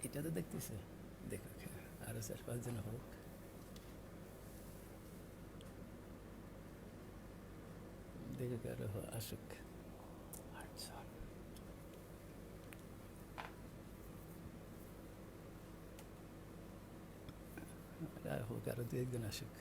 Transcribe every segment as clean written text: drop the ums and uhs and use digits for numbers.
এটা তো দেখতেছে, দেখো আরো 4-5 জন হোক। দেখো আরো আসুক। হোক, আরো 2-1 জন আসুক।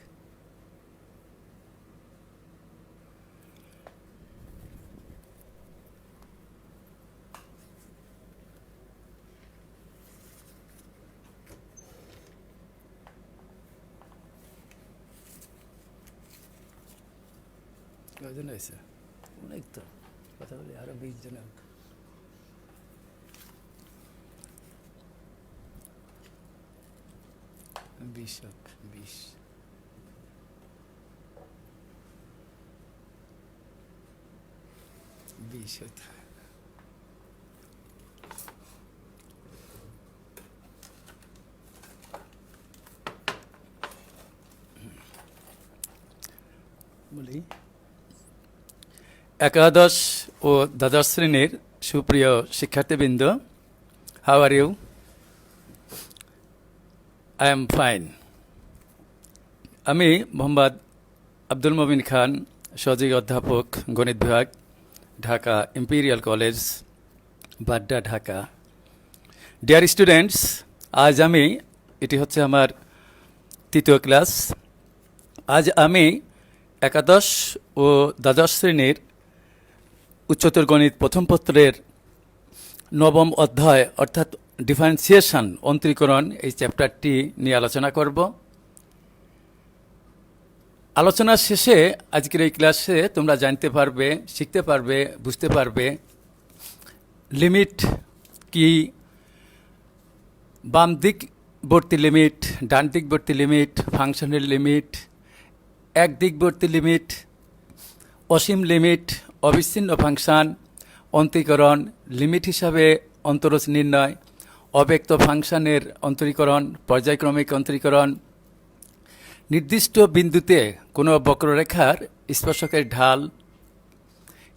কয়জন হয়েছে? অনেক তো, কথা বলি আরো 20 জন হোক। বিশ হোক, 20। হতো। বলি, একাদশ ও দ্বাদশ শ্রেণীর সুপ্রিয় শিক্ষার্থীবৃন্দ, how are you? I am fine. আমি মোহাম্মদ আব্দুল মবিন খান, সহযোগী অধ্যাপক, গণিত বিভাগ, Dhaka Imperial College, Badda, Dhaka. Dear students, আজ এটি হচ্ছে আমার 3য় ক্লাস। আজ আমি একাদশ ও দ্বাদশ শ্রেণীর উচ্চতর গণিত প্রথম পত্রের 9ম অধ্যায় অর্থাৎ ডিফারেন্সিয়েশন, অন্তরীকরণ, এই চ্যাপ্টারটি নিয়ে আলোচনা করব। আলোচনার শেষে আজকের এই ক্লাসে তোমরা জানতে পারবে, শিখতে পারবে, বুঝতে পারবে লিমিট কি, বাম দিকবর্তী লিমিট, ডান দিকবর্তী লিমিট, ফাংশনের লিমিট, এক দিকবর্তী লিমিট, অসীম লিমিট, অবিচ্ছিন্ন ফাংশন, অন্তরীকরণ, লিমিট হিসাবে অন্তরজ নির্ণয়, অব্যক্ত ফাংশনের অন্তরীকরণ, পর্যায়ক্রমিক অন্তরীকরণ, নির্দিষ্ট বিন্দুতে কোনো বক্ররেখার স্পর্শকের ঢাল,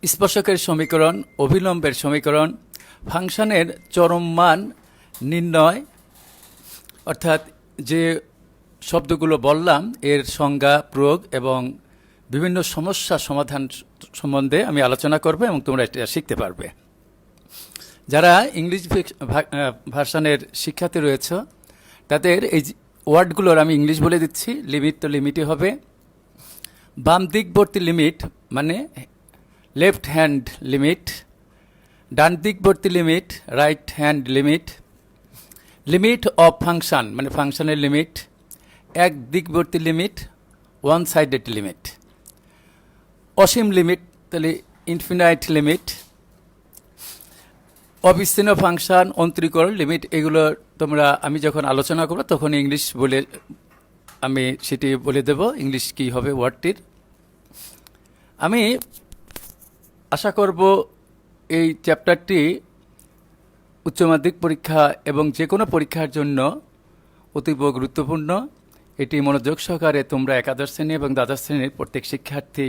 স্পর্শকের সমীকরণ, অভিলম্বের সমীকরণ, ফাংশনের চরম মান নির্ণয়, অর্থাৎ যে শব্দগুলো বললাম এর সংজ্ঞা, প্রয়োগ এবং বিভিন্ন সমস্যা সমাধান সম্বন্ধে আমি আলোচনা করব এবং তোমরা এটা শিখতে পারবে। যারা ইংলিশ ভার্সনের শিক্ষার্থী রয়েছে তাদের এই ওয়ার্ডগুলোর আমি ইংলিশ বলে দিচ্ছি। লিমিট তো লিমিটই হবে। বাম দিকবর্তী লিমিট মানে লেফট হ্যান্ড লিমিট, ডান দিকবর্তী limit right hand limit, limit of function মানে ফাংশনের লিমিট, এক দিকবর্তী লিমিট ওয়ান সাইডেড লিমিট, অসীম লিমিট তাহলে ইনফিনাইট লিমিট, অবিচ্ছিন্ন ফাংশন, অন্তরীকরণ, লিমিট, এগুলো তোমরা আমি যখন আলোচনা করব তখন ইংলিশ বলে আমি সেটি বলে দেব ইংলিশ কি হবে ওয়ার্ডটির। আমি আশা করব এই চ্যাপ্টারটি উচ্চ মাধ্যমিক পরীক্ষা এবং যে কোনো পরীক্ষার জন্য অতীব গুরুত্বপূর্ণ। এটি মনোযোগ সহকারে তোমরা একাদশ শ্রেণী এবং দ্বাদশ শ্রেণীর প্রত্যেক শিক্ষার্থী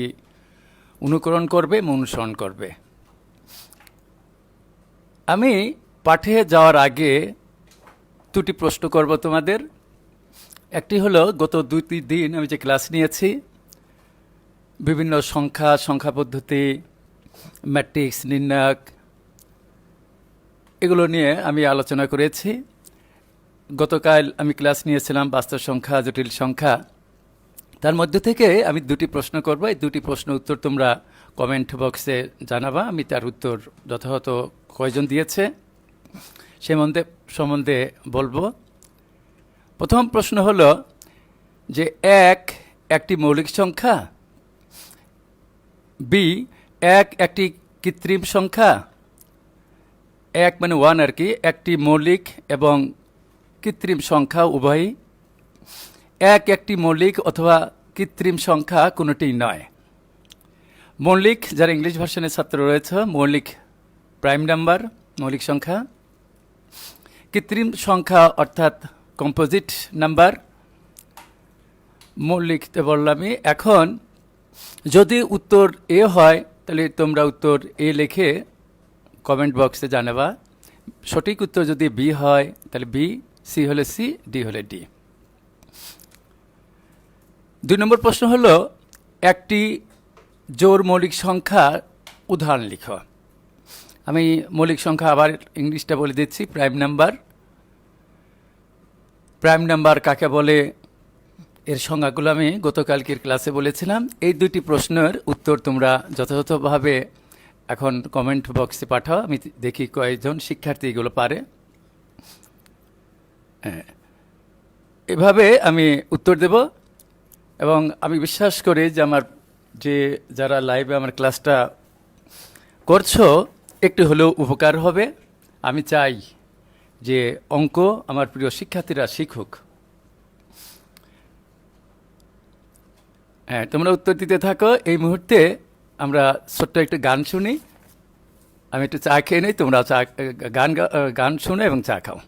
অনুকরণ করবে এবং অনুসরণ করবে। আমি পাঠে যাওয়ার আগে 2টি প্রশ্ন করব তোমাদের। একটি হলো, গত 2-3 দিন আমি যে ক্লাস নিয়েছি বিভিন্ন সংখ্যা পদ্ধতি, ম্যাট্রিক্স নির্ণায়ক, এগুলো নিয়ে আমি আলোচনা করেছি। গতকাল আমি ক্লাস নিয়েছিলাম বাস্তব সংখ্যা, জটিল সংখ্যা। তার মধ্যে থেকে আমি 2টি প্রশ্ন করব। এই 2টি প্রশ্ন উত্তর তোমরা কমেন্ট বক্সে জানাবা। আমি তার উত্তর যথাযথ কয়জন দিয়েছে সে সম্বন্ধে বলবো। প্রথম প্রশ্ন হলো যে একটি মৌলিক সংখ্যা, বি একটি কৃত্রিম সংখ্যা, মানে 1 আর কি, একটি মৌলিক এবং কৃত্রিম সংখ্যা উভয়ই, একটি মৌলিক অথবা কৃত্রিম সংখ্যা কোনোটিই নয়। মৌলিক, যারা ইংলিশ ভার্সনের ছাত্র রয়েছে, মৌলিক প্রাইম নাম্বার, মৌলিক সংখ্যা। কৃত্রিম সংখ্যা অর্থাৎ কম্পোজিট নাম্বার। মৌলিক তো বললামই। এখন যদি উত্তর এ হয় তাহলে তোমরা উত্তর এ লিখে কমেন্ট বক্সে জানাবা। সঠিক উত্তর যদি বি হয় তাহলে বি, সি হলে সি, ডি হলে ডি। 2 নম্বর প্রশ্ন হলো একটি জোড় মৌলিক সংখ্যার উদাহরণ লিখো। আমি মৌলিক সংখ্যা আবার ইংলিশটা বলে দিচ্ছি। Prime number. প্রাইম নাম্বার কাকে বলে এর সংজ্ঞাগুলো আমি গতকালকের ক্লাসে বলেছিলাম। এই 2টি প্রশ্নের উত্তর তোমরা যথাযথভাবে এখন কমেন্ট বক্সে পাঠাও। আমি দেখি কয়েকজন শিক্ষার্থী এগুলো পারে। এভাবে আমি উত্তর দেব এবং আমি বিশ্বাস করি যে যারা লাইভে আমার ক্লাসটা করছো একটু হলেও উপকার হবে। আমি চাই যে অঙ্ক আমার প্রিয় শিক্ষার্থীরা শিখুক। হ্যাঁ, তোমরা উত্তর দিতে থাকো। এই মুহূর্তে আমরা ছোট্ট একটা গান শুনি। আমি একটু চা খেয়ে নিই, তোমরা গান শুনো এবং চা খাও।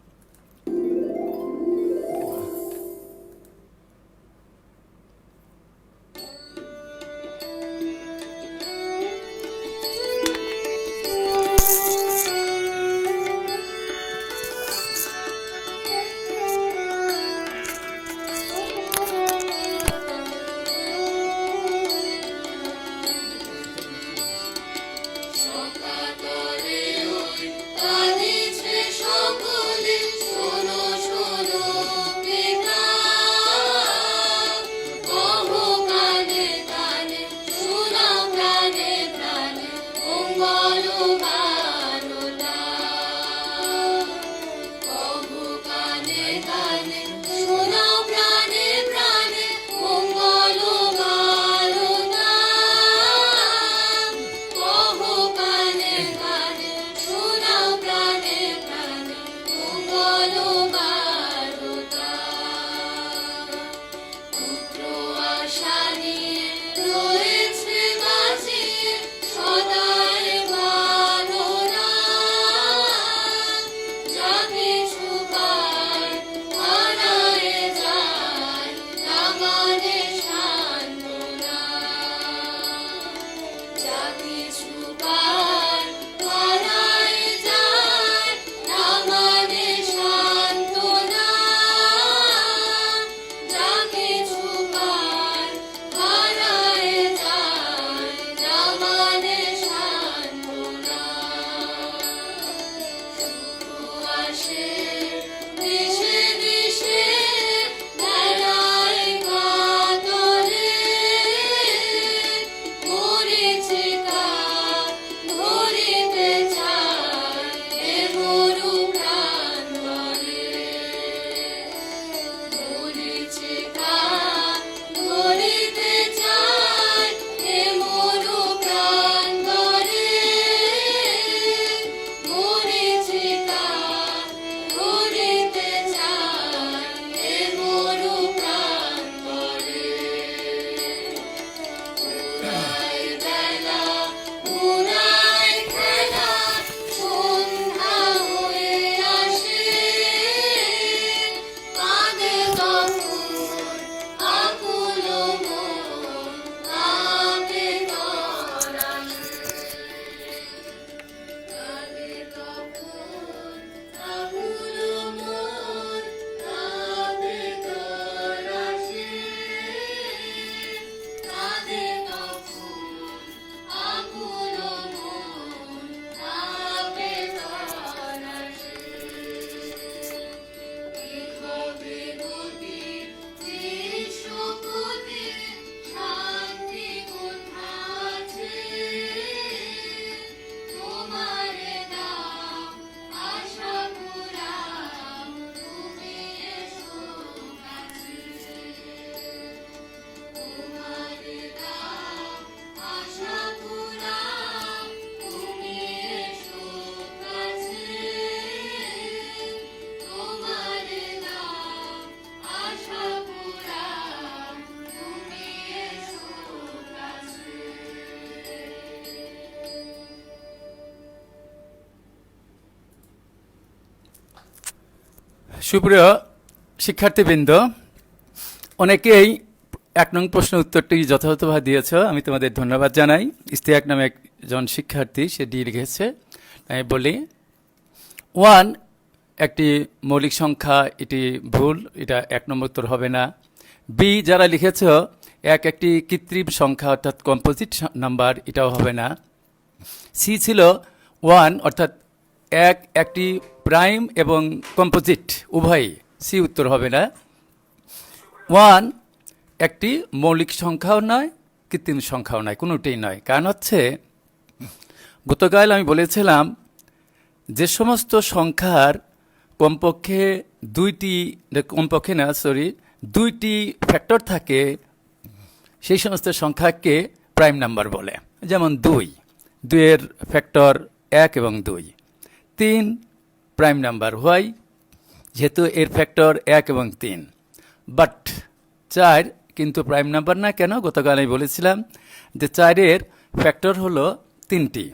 সুপ্রিয় শিক্ষার্থীবৃন্দ, অনেকেই 1 নং প্রশ্ন উত্তরটি যথাযথভাবে দিয়েছ, আমি তোমাদের ধন্যবাদ জানাই। ইস্তিয়াক নামে একজন শিক্ষার্থী, সে ডি লিখেছে। আমি বলি 1 একটি মৌলিক সংখ্যা, এটি ভুল, এটা 1 নম্বর উত্তর হবে না। বি যারা লিখেছ 1 একটি কৃত্রিম সংখ্যা অর্থাৎ কম্পোজিট নাম্বার, এটাও হবে না। সি ছিল 1 অর্থাৎ 1 একটি প্রাইম এবং কম্পোজিট উভয়ই, সি উত্তর হবে না। 1 একটি মৌলিক সংখ্যাও নয়, কৃত্রিম সংখ্যাও নয়, কোনোটাই নয়। কারণ হচ্ছে গতকাল আমি বলেছিলাম যে সমস্ত সংখ্যার কমপক্ষে দুইটি ফ্যাক্টর থাকে, সেই সমস্ত সংখ্যাকে প্রাইম নাম্বার বলে। যেমন 2 এর ফ্যাক্টর 1 এবং 2। 3 প্রাইম নাম্বার হয় যেহেতু এর ফ্যাক্টর 1 এবং 3। বাট 4 কিন্তু প্রাইম নাম্বার না। কেন? গতকাল আমি বলেছিলাম যে 4 এর ফ্যাক্টর হলো 3টি,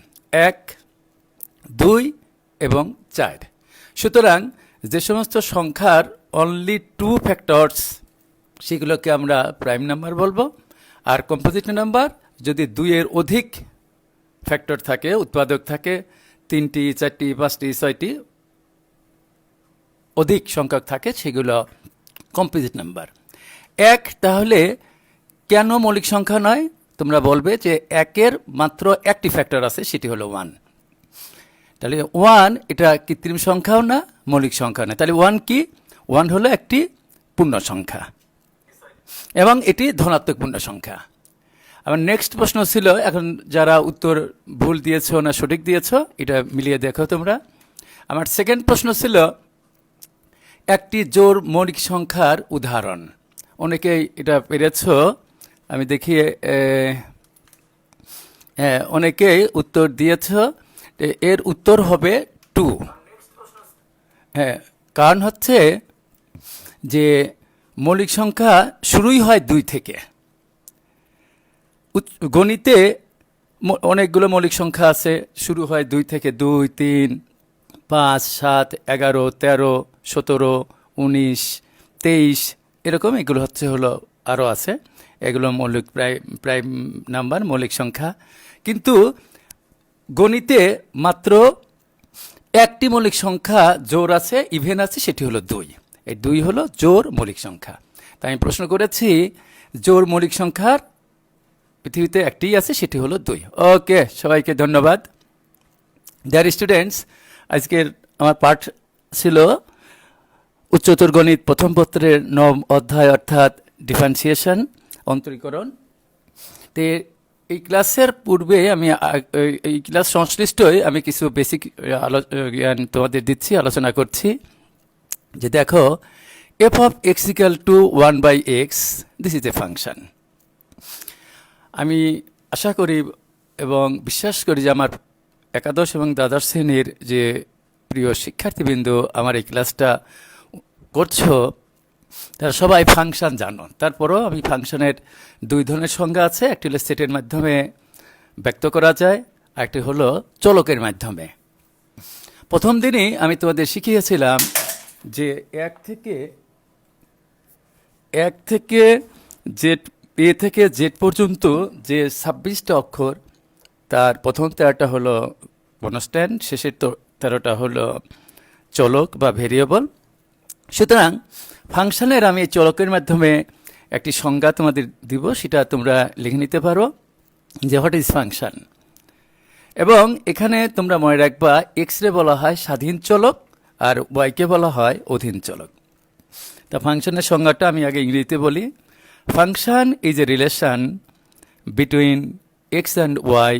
1, 2 এবং 4। সুতরাং যে সমস্ত সংখ্যার অনলি 2 ফ্যাক্টরস, সেগুলোকে আমরা প্রাইম নাম্বার বলবো। আর কম্পোজিট নাম্বার যদি 2 এর অধিক ফ্যাক্টর থাকে, উৎপাদক থাকে, 3টি, 4টি, 5টি, 6টি অধিক সংখ্যক থাকে, সেগুলো কম্পোজিট নাম্বার। 1 তাহলে কেন মৌলিক সংখ্যা নয়? তোমরা বলবে যে 1 এর মাত্র একটি ফ্যাক্টর আছে, সেটি হলো 1। তাহলে 1 এটা কৃত্রিম সংখ্যাও না, মৌলিক সংখ্যা না। তাহলে 1 কি? 1 হলো একটি পূর্ণ সংখ্যা এবং এটি ধনাত্মক পূর্ণ সংখ্যা। আমার নেক্সট প্রশ্ন ছিল, এখন যারা উত্তর ভুল দিয়েছো না সঠিক দিয়েছো এটা মিলিয়ে দেখো তোমরা। আমার সেকেন্ড প্রশ্ন ছিল একটি জোড় মৌলিক সংখ্যার উদাহরণ। অনেকেই এটা পেরেছ, আমি দেখি অনেকেই উত্তর দিয়েছ। এর উত্তর হবে 2। কারণ হচ্ছে যে মৌলিক সংখ্যা শুরুই হয় 2 থেকে। গণিতে অনেকগুলো মৌলিক সংখ্যা আছে, শুরু হয় 2 থেকে। 2, 3, 5, 7, 11, 13, 17, 19, 23 এরকম এগুলো হলো আরও আছে। এগুলো মৌলিক প্রাইম নাম্বার, মৌলিক সংখ্যা। কিন্তু গণিতে মাত্র একটি মৌলিক সংখ্যা জোড় আছে, ইভেন আছে, সেটি হলো 2। এই 2 হলো জোড় মৌলিক সংখ্যা। তাই আমি প্রশ্ন করেছি জোড় মৌলিক সংখ্যার পৃথিবীতে একটিই আছে, সেটি হলো 2। ওকে, সবাইকে ধন্যবাদ। ডিয়ার স্টুডেন্টস, আজকের আমার পাঠ ছিল উচ্চতর গণিত প্রথম পত্রের 9 অধ্যায় অর্থাৎ ডিফারেন্সিয়েশন, অন্তরীকরণ। তো এই ক্লাসের পূর্বে আমি এই ক্লাস সংশ্লিষ্টই আমি কিছু বেসিক জ্ঞান তোমাদের দিচ্ছি, আলোচনা করছি। যে দেখো, f of x equal to 1/x, this is a function. আমি আশা করি এবং বিশ্বাস করি যে আমার একাদশ এবং দ্বাদশ শ্রেণীর যে প্রিয় শিক্ষার্থীবৃন্দ আমার এই ক্লাসটা করছো, তারা সবাই ফাংশন জানো। তারপরও আমি ফাংশনের 2 ধরনের সংজ্ঞা আছে, একটি হলো সেটের মাধ্যমে ব্যক্ত করা যায়, আর একটি হলো চলকের মাধ্যমে। প্রথম দিনই আমি তোমাদের শিখিয়েছিলাম যে 1 থেকে জেড, এ থেকে জেড পর্যন্ত যে 26টা অক্ষর, তার প্রথম 13টা হলো কনস্ট্যান্ট, শেষের 13টা হলো চলক বা ভেরিয়েবল। সুতরাং ফাংশনের আমি এই চলকের মাধ্যমে একটি সংজ্ঞা তোমাদের দিব, সেটা তোমরা লিখে নিতে পারো যে হোয়াট ইজ ফাংশন। এবং এখানে তোমরা মনে রাখবা এক্স রে বলা হয় স্বাধীন চলক আর ওয়াইকে বলা হয় অধীন চলক। তা ফাংশনের সংজ্ঞাটা আমি আগে ইংরেজিতে বলি। Function is a relation between x and y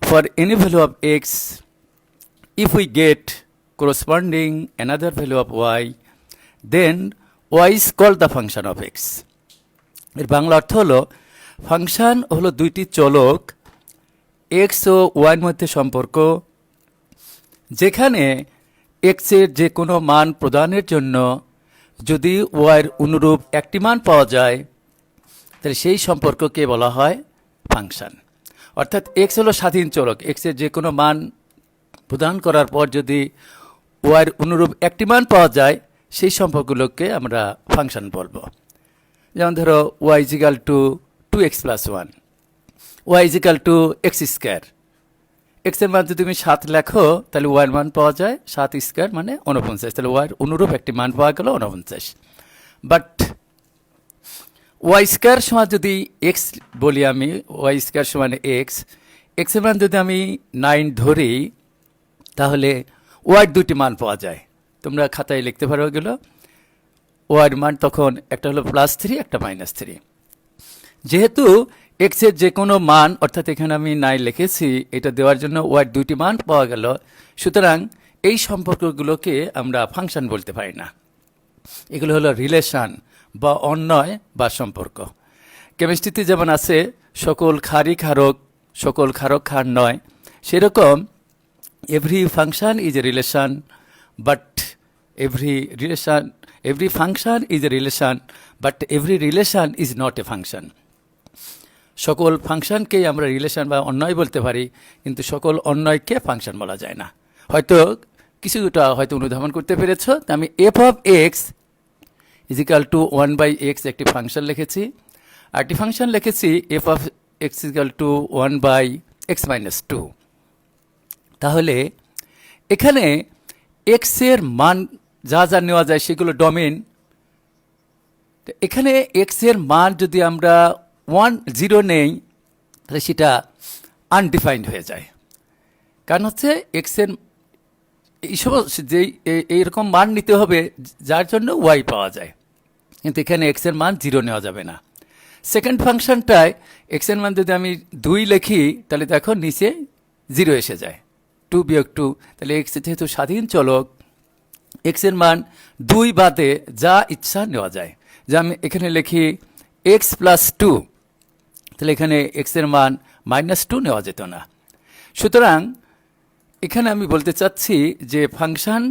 for any value of x if we get corresponding another value of y, then y is called the function of x. এর বাংলা অর্থ হলো ফাংশন হলো 2টি চলক x ও y এর মধ্যে সম্পর্ক, যেখানে x এর যে কোনো মান প্রদানের জন্য যদি y এর অনুরূপ একটি মান পাওয়া যায়, তাহলে সেই সম্পর্ককে বলা হয় ফাংশন। অর্থাৎ x হলো স্বাধীন চলক, x এর যে কোনো মান প্রদান করার পর যদি ওয়াইয়ের অনুরূপ একটি মান পাওয়া যায়, সেই সম্পর্কগুলোকে আমরা ফাংশন বলবো। যেমন ধরো y is equal to 2x plus 1, y is equal to x square. এক্সের মান যদি তুমি 7 লেখো তাহলে ওয়াইয়ের মান পাওয়া যায় 7 স্কোয়ার মানে 49, তাহলে ওয়াইয়ের অনুরূপ একটি মান পাওয়া গেল 49। বাট ওয়াই স্কোয়ার সমান যদি এক্স বলি, আমি ওয়াই স্কোয়ার সমান এক্সের মান যদি আমি 9 ধরি, তাহলে ওয়াইয়ের দুটি মান পাওয়া যায়। তোমরা খাতায় লিখতে পারো এগুলো। ওয়াইয়ের মান তখন একটা হলো +3, একটা -3। যেহেতু এক্সের যে কোনো মান, অর্থাৎ এখানে আমি 9 লিখেছি, এটা দেওয়ার জন্য ওয়াইয়ের দুটি মান পাওয়া গেল, সুতরাং এই সম্পর্কগুলোকে আমরা ফাংশন বলতে পারি না। এগুলো হলো রিলেশন বা অন্বয় বা সম্পর্ক। কেমিস্ট্রিতে যেমন আছে সকল ক্ষারই ক্ষারক, সকল ক্ষারক ক্ষার নয়, সেরকম every function is a relation, but every function is a relation, but every relation is not a function. সকল ফাংশনকেই আমরা রিলেশন বা অন্বয় বলতে পারি, কিন্তু সকল অন্বয়কে ফাংশন বলা যায় না। হয়তো কিছুটা হয়তো অনুধাবন করতে পেরেছ। আমি f of x is equal to 1/x একটি ফাংশন লিখেছি, আর একটি ফাংশন লিখেছি f of x is equal to 1/x-2। তাহলে এখানে এক্স এর মান যা যা নেওয়া যায় সেগুলো ডোমেইন। এখানে এক্স এর মান যদি আমরা 0 নেই, তাহলে সেটা আনডিফাইন্ড হয়ে যায়। কারণ হচ্ছে এক্স এর এই সমস্ত যে এইরকম মান নিতে হবে যার জন্য ওয়াই পাওয়া যায়, কিন্তু এখানে এক্স এর মান 0 নেওয়া যাবে না। সেকেন্ড ফাংশনটায় এক্স এর মান যদি আমি 2 লিখি, তাহলে দেখো নিচে 0 এসে যায়, 2 বিয়োগ 2। তাহলে এক্স যেহেতু স্বাধীন চলক, এক্স এর মান 2 বাদে যা ইচ্ছা নেওয়া যায়। যা আমি এখানে লিখি x+2, তাহলে এখানে এক্স এর মান -2 নেওয়া যেত না। সুতরাং এখানে আমি বলতে চাচ্ছি যে ফাংশন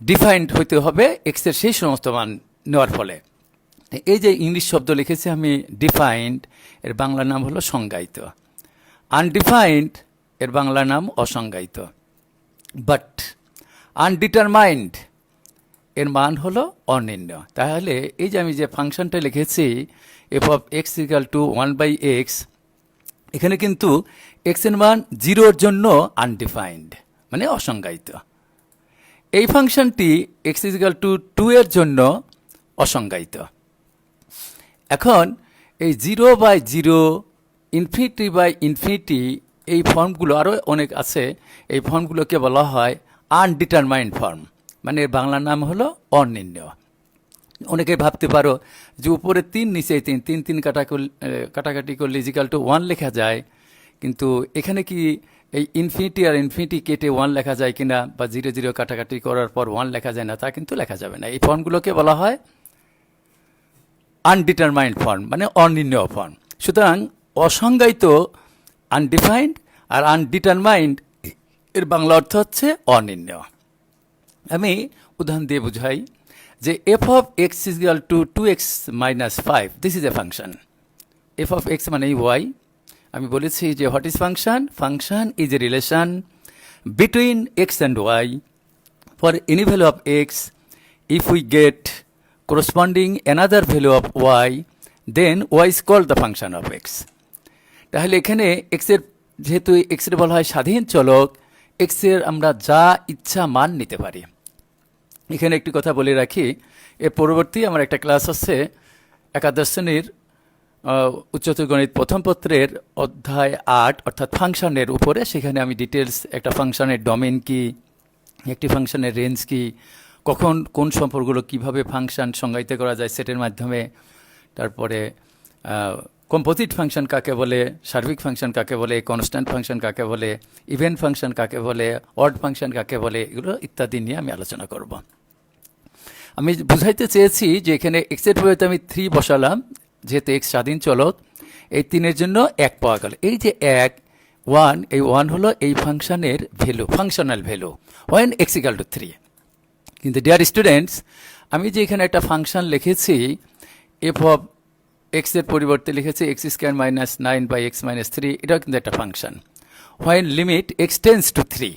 ডিফাইন্ড হইতে হবে এক্স এর সেই সমস্ত মান নেওয়ার ফলে। এই যে ইংলিশ শব্দ লিখেছি আমি ডিফাইন্ড, এর বাংলা নাম হলো সংজ্ঞায়িত। আনডিফাইন্ড এর বাংলা নাম অসংজ্ঞায়িত। বাট আনডিটারমাইন্ড এর মান হলো অনির্ণয়। তাহলে এই যে আমি যে ফাংশনটা লিখেছি f of x equal to 1/x, এখানে কিন্তু এক্স এর মান 0-র জন্য আনডিফাইন্ড মানে অসংজ্ঞায়িত। এই ফাংশনটি এক্স ইকুয়াল টু 2 এর জন্য অসংজ্ঞায়িত। এখন এই 0/0, ∞/∞, এই ফর্মগুলো আরও অনেক আছে, এই ফর্মগুলোকে বলা হয় আনডিটারমাইন্ড ফর্ম, মানে এর বাংলা নাম হলো অনির্ণয়। অনেকে ভাবতে পারো যে উপরে 3 নিচে 3 কাটাকাটি করলে ইজিক্যাল টু 1 লেখা যায়, কিন্তু এখানে কি এই ইনফিনিটি আর ইনফিনিটি কেটে 1 লেখা যায় কিনা, বা 0 কাটাকাটি করার পর 1 লেখা যায় না, তা কিন্তু লেখা যাবে না। এই ফর্মগুলোকে বলা হয় আনডিটারমাইন্ড ফর্ম, মানে অনির্ণয় ফর্ম। সুতরাং অসংজ্ঞায়িত আনডিফাইন্ড আর আনডিটারমাইন্ড এর বাংলা অর্থ হচ্ছে অনির্ণয়। আমি উদাহরণ দিয়ে বুঝাই যে f of x is equal to 2x-5, this is a function. F of x মানে ওয়াই। আমি বলেছি যে what is function? Function is a relation between x and y for any value of x. If we get corresponding another value of y, then y is called the function of x. তাহলে এখানে x এর, যেহেতু x এর বলা হয় স্বাধীন চলক, x এর আমরা যা ইচ্ছা মান নিতে পারি। এখানে একটি কথা বলে রাখি, এর পরবর্তী আমার একটা ক্লাস আছে একাদশ শ্রেণীর উচ্চতর গণিত প্রথম পত্রের অধ্যায় 8 অর্থাৎ ফাংশনের উপরে। সেখানে আমি ডিটেলস একটা ফাংশনের ডোমেইন কি, একটি ফাংশনের রেঞ্জ কি, কখন কোন সম্পর্কগুলো কিভাবে ফাংশন সংজ্ঞায়িত করা যায় সেটের মাধ্যমে, তারপরে কম্পোজিট ফাংশন কাকে বলে, সার্বিক ফাংশন কাকে বলে, কনস্ট্যান্ট ফাংশন কাকে বলে, ইভেন ফাংশন কাকে বলে, অড ফাংশন কাকে বলে, এগুলো ইত্যাদি নিয়ে আমি আলোচনা করব। আমি বুঝাইতে চেয়েছি যে এখানে এক্স এর পরিবর্তে আমি 3 বসালাম, যেহেতু এক্স স্বাধীন চলক, এই 3-এর জন্য 1 পাওয়া গেল। এই যে 1, এই 1 হলো এই ফাংশনের value, functional value when x equal to 3। কিন্তু ডিয়ার স্টুডেন্টস, আমি যে এখানে একটা ফাংশন লিখেছি এফ অফ এক্স এর পরিবর্তে লিখেছি x² - 9/x-3, এটাও কিন্তু একটা function when limit x tends to 3।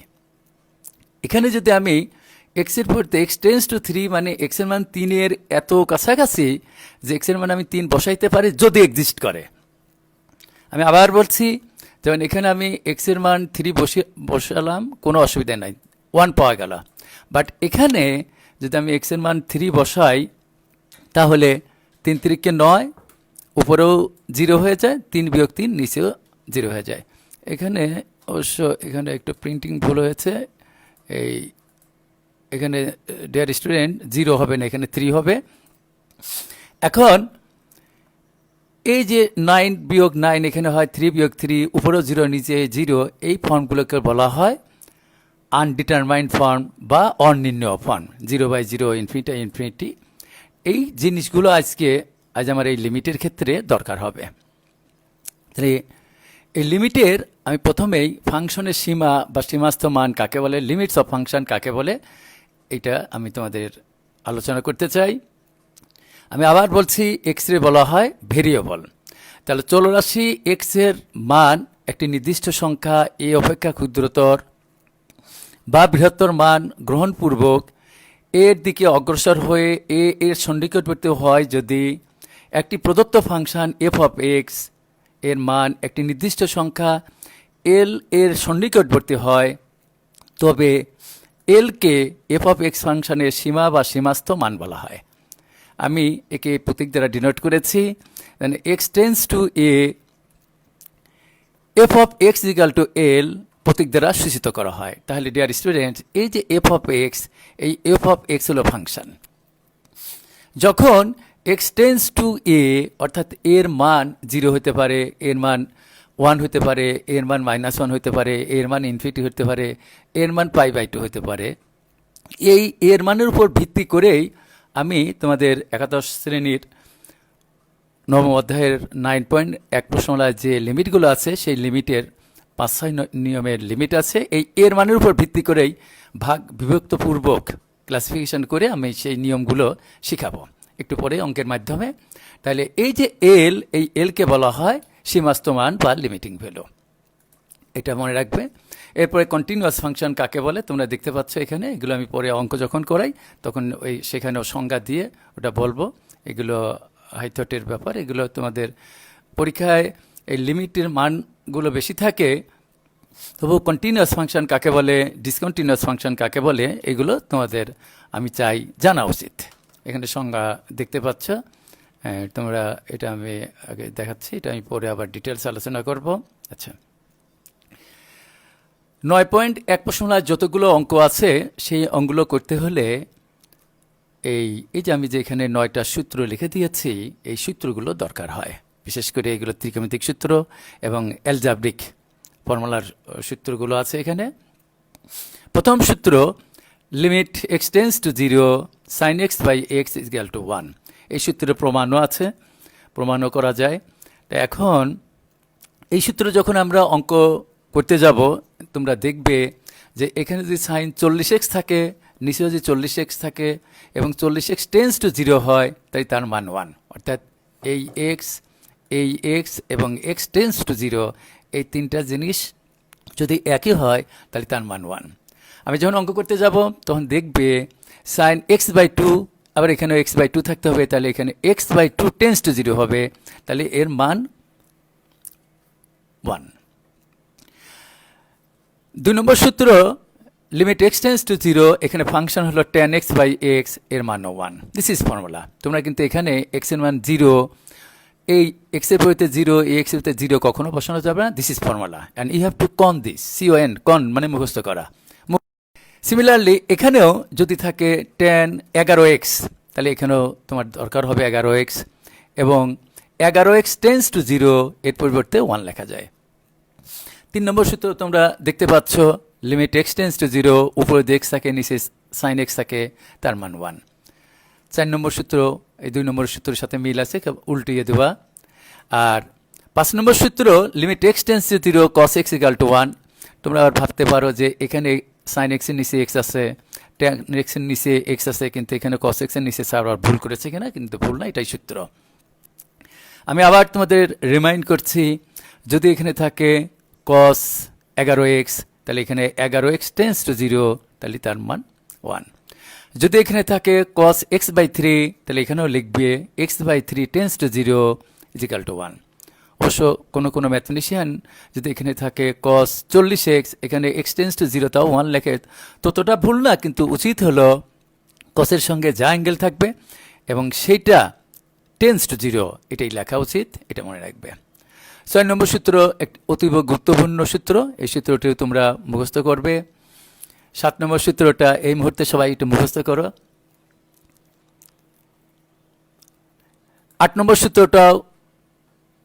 এখানে যদি আমি এক্সের পরিবর্তে এক্স টেন্স টু 3 মানে এক্সের মান 3-এর এত কাছাকাছি যে এক্সের মান আমি 3 বসাইতে পারি যদি এক্সিস্ট করে। আমি আবার বলছি, যেমন এখানে আমি এক্সের মান 3 বসালাম, কোনো অসুবিধা নাই, 1 পাওয়া গেল। বাট এখানে যদি আমি এক্সের মান 3 বসাই তাহলে 3 3 9, উপরেও 0 হয়ে যায়, 3 বিয়োগ 3 নিচেও 0 হয়ে যায়। এখানে অবশ্য এখানে একটু প্রিন্টিং ভুল হয়েছে, এই এখানে ডিয়ার স্টুডেন্ট 0 হবে না, এখানে 3 হবে। এখন এই যে 9 বিয়োগ 9 এখানে হয় 3 বিয়োগ 3, উপরেও 0 নিচে 0, এই ফর্মগুলোকে বলা হয় আনডিটারমাইন্ড ফর্ম বা অনির্ণয় ফর্ম, 0/0, ইনফিনিটি ইনফিনিটি। এই জিনিসগুলো আজ আমার এই লিমিটের ক্ষেত্রে দরকার হবে। তাহলে এই লিমিটের আমি প্রথমেই ফাংশনের সীমা বা সীমাস্থ মান কাকে বলে, লিমিটস অফ ফাংশন কাকে বলে, এটা আমি তোমাদের আলোচনা করতে চাই। আমি আবার বলছি, এক্স রে বলা হয় ভেরিয়েবল। তাহলে চলরাশি এক্স এর মান একটি নির্দিষ্ট সংখ্যা এ অপেক্ষা ক্ষুদ্রতর বা বৃহত্তর মান গ্রহণপূর্বক এর দিকে অগ্রসর হয়ে এর সন্নিকটবর্তী হয় যদি একটি প্রদত্ত ফাংশন এফ অফ এক্স এর মান একটি নির্দিষ্ট সংখ্যা এল এর সন্নিকটবর্তী হয়, তবে এলকে এফ অফ এক্স ফাংশনের সীমা বা সীমাস্থ মান বলা হয়। আমি একে প্রতীক দ্বারা ডিনোট করেছি, x tends to a, f of x equal to l প্রতীক দ্বারা সূচিত করা হয়। তাহলে ডিয়ার স্টুডেন্ট, এই যে এফ অফ এক্স, এই এফ অফ এক্স হলো ফাংশন। যখন এক্স টেন্স টু এ, অর্থাৎ এর মান 0 হতে পারে, এর মান 1 হতে পারে, এর মান -1 হতে পারে, এর মান ইনফিনিটি হতে পারে, এর মান π/2 হতে পারে, এই এর মানের উপর ভিত্তি করেই আমি তোমাদের একাদশ শ্রেণীর নবম অধ্যায়ের 9.1 প্রশ্নমালায় যে লিমিটগুলো আছে সেই লিমিটের 5-6 নিয়মের লিমিট আছে। এই এর মানের উপর ভিত্তি করেই বিভক্তপূর্বক ক্লাসিফিকেশন করে আমি সেই নিয়মগুলো শিখাবো একটু পরে অঙ্কের মাধ্যমে। তাহলে এই যে এল, এই এলকে বলা হয় সীমাস্থ মান বা লিমিটিং ভ্যালু, এটা মনে রাখবে। এরপরে কন্টিনিউয়াস ফাংশন কাকে বলে তোমরা দেখতে পাচ্ছ এখানে, এগুলো আমি পরে অঙ্ক যখন করাই তখন সেখানেও সংজ্ঞা দিয়ে ওটা বলবো। এগুলো হাইথটের ব্যাপার, এগুলো তোমাদের পরীক্ষায় এই লিমিটের মানগুলো বেশি থাকে, তবু কন্টিনিউয়াস ফাংশন কাকে বলে, ডিসকন্টিনিউয়াস ফাংশন কাকে বলে, এগুলো তোমাদের আমি চাই জানা উচিত। এখানে সংজ্ঞা দেখতে পাচ্ছ, তোমরা এটা আমি আগে দেখাচ্ছি, এটা আমি পরে আবার ডিটেলস আলোচনা করব। আচ্ছা, 9.1 প্রশ্নমালায় যতগুলো অঙ্ক আছে সেই অঙ্কগুলো করতে হলে এই যে আমি যে এখানে 9টা সূত্র লিখে দিয়েছি, এই সূত্রগুলো দরকার হয়। বিশেষ করে এগুলো ত্রিকোণমিতিক সূত্র এবং অ্যালজাব্রিক ফর্মুলার সূত্রগুলো আছে এখানে। প্রথম সূত্র, limit x tends to 0 sin x by x is equal to 1। এই সূত্রের প্রমাণও আছে, প্রমাণও করা যায়। তো এখন এই সূত্র যখন আমরা অঙ্ক করতে যাব, তোমরা দেখবে যে এখানে যদি সাইন 40x থাকে, নিচে যদি 40x থাকে এবং 40x টেন্স টু 0 হয়, তাই তার মান 1। অর্থাৎ এই x এবং x টেন্স টু 0, এই তিনটা জিনিস যদি একই হয় তাহলে তার মান 1। আমি যখন অঙ্ক করতে যাব তখন দেখবে সাইন x/2, আবার এখানেও x/2 থাকতে হবে, তাহলে এখানে x/2 টেন্স টু 0 হবে, তাহলে এর মান 1। 2 নম্বর সূত্র, লিমিট x টেন্স টু 0, এখানে ফাংশন হলো tan x by x, এর মান 1। This is formula. তোমরা কিন্তু এখানে x এর মান 0, এই x এর পরিবর্তে 0, এই x এর পরিবর্তে 0 কখনো বসানো যাবে না। This is formula and you have to con this, con, con মানে মুখস্থ করা। সিমিলারলি এখানেও যদি থাকে tan 11x, তাহলে এখানেও তোমার দরকার হবে 11x, এবং 11x টেন্স টু 0, এর পরিবর্তে 1 লেখা যায়। 3 নম্বর সূত্র তোমরা দেখতে পাচ্ছ, লিমিট x টেন্স টু 0, উপরে x থাকে, নিচে sin x থাকে, তার মান 1। 4 নম্বর সূত্র, এই 2 নম্বর সূত্রের সাথে মিল আছে, উল্টিয়ে দেওয়া। আর 5 নম্বর সূত্র, limit x tends to 0 cos x equal to 1। তোমরা আবার ভাবতে পারো যে এখানে sin x এর নিচে x আছে, tan x এর নিচে x আছে, কিন্তু এখানে cos x এর নিচে স্যার ভুল করেছে কিনা, কিন্তু ভুল না, এটাই সূত্র। আমি আবার তোমাদের রিমাইন্ড করছি, যদি এখানে থাকে cos 11x, তাহলে এখানে 11x টেন্স টু 0, তাহলে তার মান 1। যদি এখানে থাকে cos x/3, তাহলে এখানেও লিখবে x/3 tense to 0 is equal two 1। অবশ্য কোনো কোনো ম্যাথমেটিশিয়ান যদি এখানে থাকে cos 40x, এখানে x টেন্স টু 0 তাও 1 লেখে, ততটা ভুল না, কিন্তু উচিত হলো cosের সঙ্গে যা অ্যাঙ্গেল থাকবে এবং সেইটা টেন্স টু 0 এটাই লেখা উচিত, এটা মনে রাখবে। 6 নম্বর সূত্র এক অতীব গুরুত্বপূর্ণ সূত্র, এই সূত্রটিও তোমরা মুখস্থ করবে। 7 নম্বর সূত্রটা এই মুহূর্তে সবাই একটু মুখস্থ করো। 8 নম্বর সূত্রটাও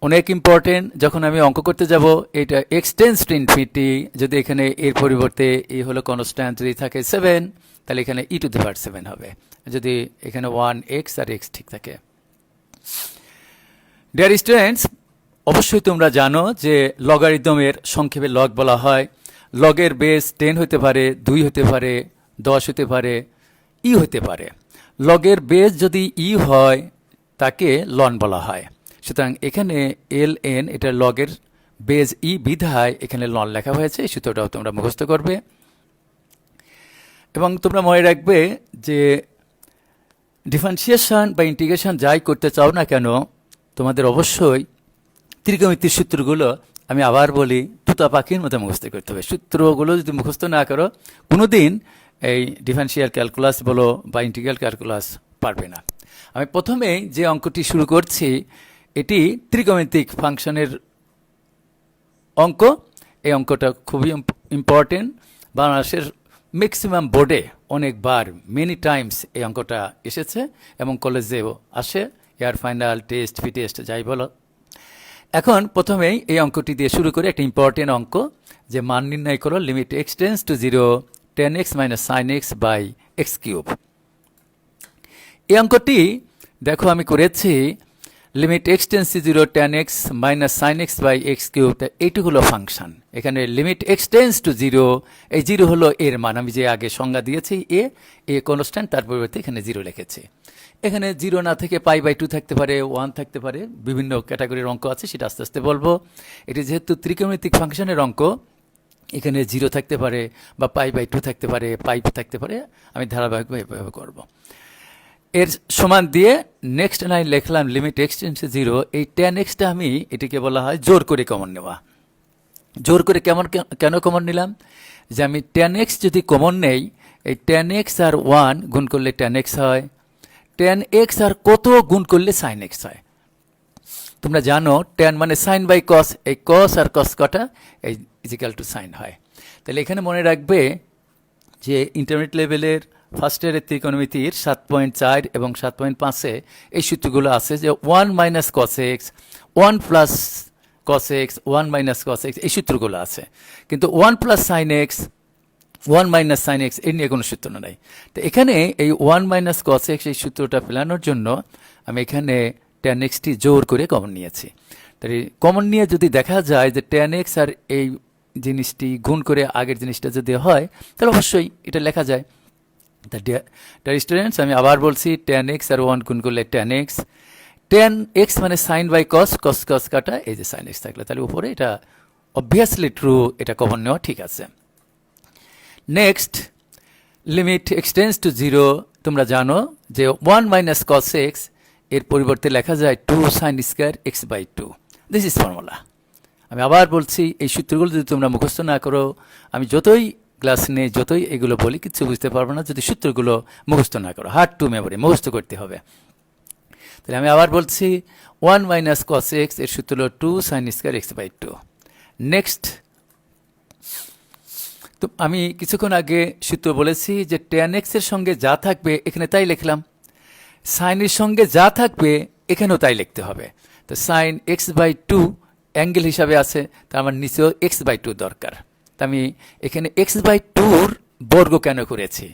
অনেক ইম্পর্টেন্ট। যখন আমি অঙ্ক করতে যাব, এটা x টেন্স টু ইনফিনিটি, যদি এখানে এর পরিবর্তে এই হলো কনস্ট্যান্ট, যদি থাকে 7, তাহলে এখানে e⁻7 হবে, যদি এখানে 1x আর x ঠিক থাকে। ডিয়ার স্টুডেন্টস, অবশ্যই তোমরা জানো যে লগারিদমের সংক্ষেপে লগ বলা হয়। লগের বেস 10 হতে পারে, 2 হতে পারে, 10 হতে পারে, ই হতে পারে। লগের বেস যদি ই হয় তাকে লন বলা হয়। সুতরাং এখানে ln, এটা লগের বেস ই বিধায় এখানে লন লেখা হয়েছে, এই সূত্রটাও তোমরা মুখস্থ করবে। এবং তোমরা মনে রাখবে যে ডিফারেন্সিয়েশন বা ইন্টিগ্রেশন যাই করতে চাও না কেন, তোমাদের অবশ্যই ত্রিকোণমিতির সূত্রগুলো, আমি আবার বলি, তুতা পাখির মতো মুখস্থ করতে হবে। সূত্রগুলো যদি মুখস্থ না করো, কোনোদিন এই ডিফারেন্সিয়াল ক্যালকুলাস বলো বা ইন্টিগ্রাল ক্যালকুলাস পারবে না। আমি প্রথমেই যে অঙ্কটি শুরু করছি, এটি ত্রিকোণমিতিক ফাংশনের অঙ্ক। এই অঙ্কটা খুবই ইম্পর্টেন্ট। বাংলাদেশের ম্যাক্সিমাম বোর্ডে অনেকবার, মেনি টাইমস এই অঙ্কটা এসেছে এবং কলেজেও আসে, এয়ার ফাইনাল, টেস্ট, ফি টেস্ট যাই বলো। এখন প্রথমেই এই অঙ্কটি দিয়ে শুরু করে, একটা ইম্পর্টেন্ট অঙ্ক, যে মান নির্ণয় করো limit x tends to 0 10x - sin x by x³। এই অঙ্কটি দেখো আমি করেছি limit x tends to 0 10x - sin x by x³। এইটি হলো ফাংশন। এখানে লিমিট x টেন্স টু 0, এই 0 হলো এর মান, আমি যে আগে সংজ্ঞা দিয়েছি এ কনস্ট্যান্ট, তার পরিবর্তে এখানে 0 লিখেছি। এখানে 0 না থেকে π/2 থাকতে পারে, 1 থাকতে পারে, বিভিন্ন ক্যাটাগরির অঙ্ক আছে, সেটা আস্তে আস্তে বলবো। এটি যেহেতু ত্রিকোণমিতিক ফাংশনের অঙ্ক, এখানে 0 থাকতে পারে বা π/2 থাকতে পারে, থাকতে পারে, আমি ধারাবাহিকভাবে এভাবে করব। এর সমান দিয়ে নেক্সট লাইন লিখলাম লিমিট x টেন্স টু 0। এই tan x-টা আমি, এটিকে বলা হয় জোর করে কমন নেওয়া। জোর করে কেন কমন নিলাম? যে আমি tan x যদি কমন নেই, এই tan x আর 1 গুণ করলে tan x হয়, tan x আর কত গুণ করলে sin x হয়। তোমরা জানো tan মানে sin বাই cos, এই cos আর cos কটা এই ইজিক্যাল টু sin হয়। তাহলে এখানে মনে রাখবে যে ইন্টারমিডিয়েট লেভেলের ফার্স্ট ইয়ারের ত্রিকোণমিতির 7.4 এবং 7.5-এ এই সূত্রগুলো আছে, যে 1 minus cos x, 1 plus cos x, 1 minus cos x, এই সূত্রগুলো আছে। কিন্তু 1 plus sin x, 1 minus sin x, এর নিয়ে কোনো সূত্র নাই। তো এখানে এই 1 মাইনাস cos x, এই সূত্রটা ফেলানোর জন্য আমি এখানে tan x-টি জোর করে কমন নিয়েছি। তাই কমন নিয়ে যদি দেখা যায় যে tan x আর এই জিনিসটি গুণ করে আগের জিনিসটা যদি হয়, তাহলে অবশ্যই এটা লেখা যায়। ডিয়ার স্টুডেন্টস, আমি আবার বলছি, tan x আর 1 গুণ করলে tan x, tan x মানে sin বাই cos, cos কাটা, এই যে sin x থাকলে, তাহলে উপরে এটা অবভিয়াসলি ট্রু, এটা কমন নেওয়া ঠিক আছে। Next, limit x tends to 0, তোমরা জানো যে 1 মাইনাস cos x, এর পরিবর্তে লেখা যায় 2 sin square x/2। This is formula. আমি আবার বলছি, এই সূত্রগুলো যদি তোমরা মুখস্থ না করো, আমি যতই ক্লাস নেই, যতই এগুলো বলি, কিছু বুঝতে পারবো না যদি সূত্রগুলো মুখস্থ না করো। হার্ড টু মেমোরি, মুখস্থ করতে হবে। তাহলে আমি আবার বলছি, 1 মাইনাস cos x, এর সূত্র হলো 2 sin স্কয়ার x/2। নেক্সট, তো আমি কিছুক্ষণ আগে সূত্র বলেছি যে tan x এর সঙ্গে যা থাকবে এখানে তাই লিখলাম, sin এর সঙ্গে যা থাকবে এখানেও তাই লিখতে হবে। তো sin x/2 অ্যাঙ্গেল হিসাবে আছে, তার আমার নিচেও x/2 দরকার। তা আমি এখানে x/2-র বর্গ কেন করেছি?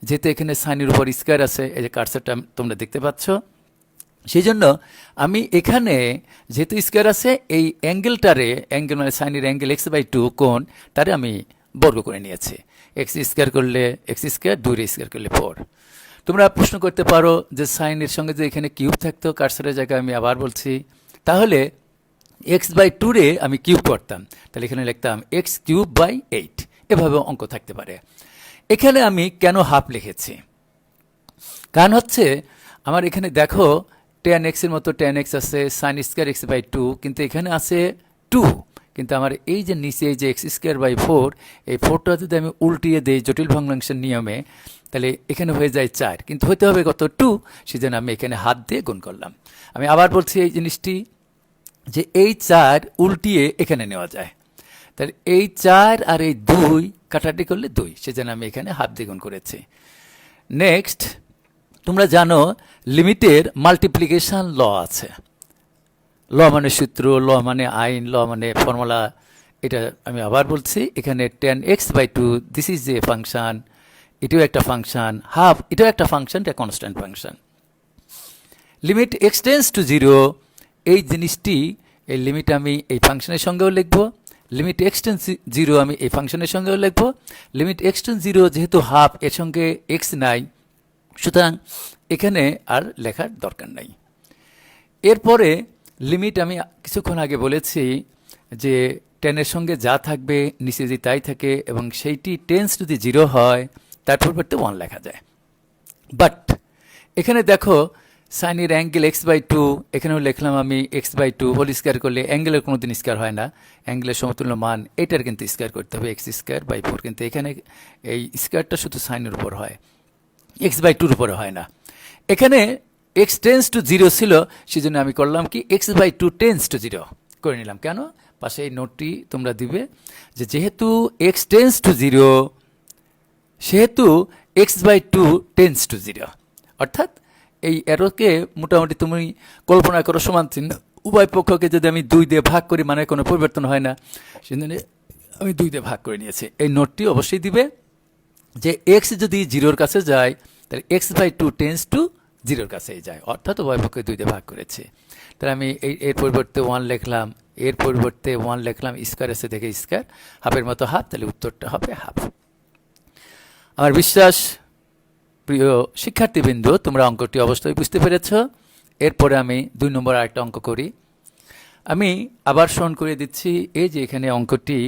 যেহেতু এখানে সাইনের উপর স্কয়ার আছে, এই যে কার্সারটা তোমরা দেখতে পাচ্ছ, সেই জন্য আমি এখানে যেহেতু স্কয়ার আছে, এই অ্যাঙ্গেলটারে, অ্যাঙ্গেল মানে সাইনের অ্যাঙ্গেল x/2 কোণ, তারে আমি বর্গ করে নিয়েছি। x স্কয়ার করলে x স্কয়ার, 2 স্কয়ার করলে 4। তোমরা প্রশ্ন করতে পারো যে সাইনের সঙ্গে যে এখানে কিউব থাকতো কার্সারের জায়গায়, আমি আবার বলছি, তাহলে x/2 রে আমি কিউব করতাম, তাহলে এখানে লিখতাম x³/8, এভাবে অঙ্ক থাকতে পারে। এখানে আমি কেন হাফ লিখেছি? কারণ হচ্ছে আমার এখানে দেখো tan x এর মতো tan x আছে sin স্কয়ার x বাই 2, কিন্তু এখানে আছে 2, কিন্তু আমার এই যে নিচে এই যে x স্কয়ার বাই 4, এই 4টা যদি আমি উল্টিয়ে দেই জটিল ভগ্নাংশের নিয়মে, তাহলে এখানে হয়ে যায় 4, কিন্তু হতে হবে কত 2, সেজন্য আমি এখানে হাত দিয়ে গুণ করলাম। আমি আবার বলছি এই জিনিসটি যে এই 4 উল্টিয়ে এখানে নেওয়া যায়, তাহলে এই 4 আর এই 2 কাটাটি করলে 2, সেজন্য আমি এখানে হাত দিয়ে গুণ করেছি। নেক্সট, তোমরা জানো লিমিটের মাল্টিপ্লিকেশন ল আছে। ল মানে সূত্র, ল মানে আইন, ল মানে ফর্মুলা। এটা আমি আবার বলছি, এখানে tan x by 2 this is a function, এটাও একটা ফাংশন, হাফ এটাও একটা ফাংশন, এটা constant function. Limit x tends to 0, এই জিনিসটি, এই লিমিট আমি এই ফাংশনের সঙ্গেও লিখব, লিমিট এক্স টেন্স 0 আমি এই ফাংশনের সঙ্গেও লিখব। লিমিট এক্স টেন্স 0 যেহেতু হাফ, এর সঙ্গে এক্স নাই, সুতরাং এখানে আর লেখার দরকার নাই। এরপরে লিমিট আমি কিছুক্ষণ আগে বলেছি যে টেনের সঙ্গে যা থাকবে নিচে যদি তাই থাকে, এবং সেইটি টেন্স যদি 0 হয় তার পরিবর্তে 1 লেখা যায়। বাট এখানে দেখো সাইনের অ্যাঙ্গেল এক্স বাই 2, এখানেও লিখলাম আমি এক্স বাই 2 হোল স্কয়ার করলে অ্যাঙ্গেলের কোনো দিন স্কয়ার হয় না, অ্যাঙ্গেলের সমতুল্য মান এটার কিন্তু স্কয়ার করতে হবে এক্স স্কয়ার বাই 4, কিন্তু এখানে এই স্কয়ারটা শুধু সাইনের উপর হয়, এক্স বাই 2 উপরে হয় না। এখানে এক্স টেন্স টু 0 ছিল, সেজন্য আমি করলাম কি এক্স বাই 2 টেন্স টু 0 করে নিলাম। কেন? পাশে এই নোটটি তোমরা দিবে যে যেহেতু এক্স টেন্স টু 0, সেহেতু এক্স বাই 2 টেন্স টু 0, অর্থাৎ এই এরোকে মোটামুটি তুমি কল্পনা করো সমান চিহ্ন, উভয় পক্ষকে যদি আমি 2 দিয়ে ভাগ করি মানে কোনো পরিবর্তন হয় না, সেজন্য আমি 2 দিয়ে ভাগ করে নিয়েছি। এই নোটটি অবশ্যই দিবে যে এক্স যদি 0-র কাছে যায় তাহলে এক্স বাই 2 টেন্স টু 0-র কাছেই যায়, অর্থাৎ উভয় পক্ষকে 2 দিয়ে ভাগ করেছে। তাহলে আমি এর পরিবর্তে 1 লিখলাম, এর পরিবর্তে 1 লিখলাম, স্কয়ার এসে দেখে স্কয়ার, হাফের মতো হাফ, তাহলে উত্তরটা হবে হাফ। আমার বিশ্বাস প্রিয় শিক্ষার্থীবৃন্দ তোমরা অঙ্কটি অবশ্যই বুঝতে পেরেছ। এরপরে আমি 2 নম্বর আরেকটা অঙ্ক করি। আমি আবার স্মরণ করে দিচ্ছি, এই যে এখানে অঙ্কটি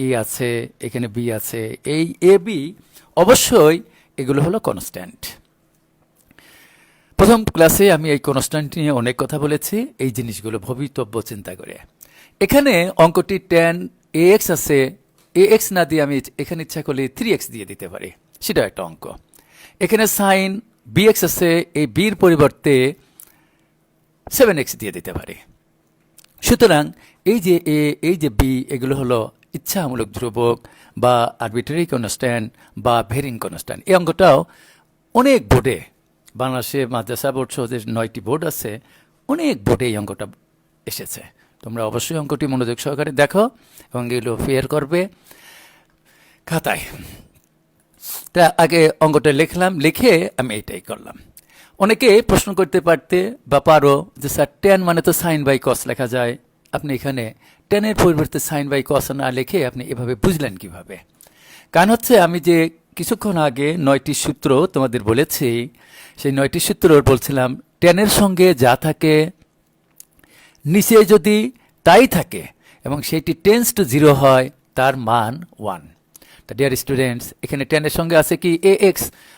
এ আছে, এখানে বি আছে, এই এ বি অবশ্যই এগুলো হলো কনস্ট্যান্ট। প্রথম ক্লাসে আমি এই কনস্ট্যান্ট নিয়ে অনেক কথা বলেছি, এই জিনিসগুলো ভবিতব্য চিন্তা করে। এখানে অঙ্কটি tan ax আছে, ax না দিয়ে আমি এখানে ইচ্ছা করলে 3x দিয়ে দিতে পারি, সেটা একটা অঙ্ক। এখানে sin bx আছে, এই বির পরিবর্তে 7x দিয়ে দিতে পারি। সুতরাং এই যে এ, এই যে বি, এগুলো হলো ইচ্ছামূলক ধ্রুবক বা আরবিট্রারি কনস্ট্যান্ট বা ভেরিং কনস্ট্যান্ট। এই অঙ্কটাও অনেক বোর্ডে, বাংলাদেশে মাদ্রাসা বোর্ড সহ যে 9টি বোর্ড আছে, অনেক বোর্ডে এই অঙ্কটা এসেছে। তোমরা অবশ্যই অঙ্কটি মনোযোগ সহকারে দেখো এবং এগুলো ফেয়ার করবে খাতায়। তা আগে অঙ্কটা লিখলাম, লিখে আমি এইটাই করলাম। অনেকে প্রশ্ন করতে পারতে বা পারো যে স্যার tan মানে তো সাইন বাই কস লেখা যায়, আপনি এখানে টেনের পরিবর্তে সাইন বাই কস না লিখে আপনি এভাবে বুঝলেন কিভাবে? কারণ হচ্ছে আমি যে কিছুক্ষণ আগে 9টি সূত্র তোমাদের বলেছি, সেই 9টি সূত্র বলছিলাম টেনের সঙ্গে যা থাকে নিচে যদি তাই থাকে এবং সেইটি টেন্স টু 0 হয় তার মান 1। তা ডিয়ার স্টুডেন্টস, এখানে টেনের সঙ্গে আছে কি ax,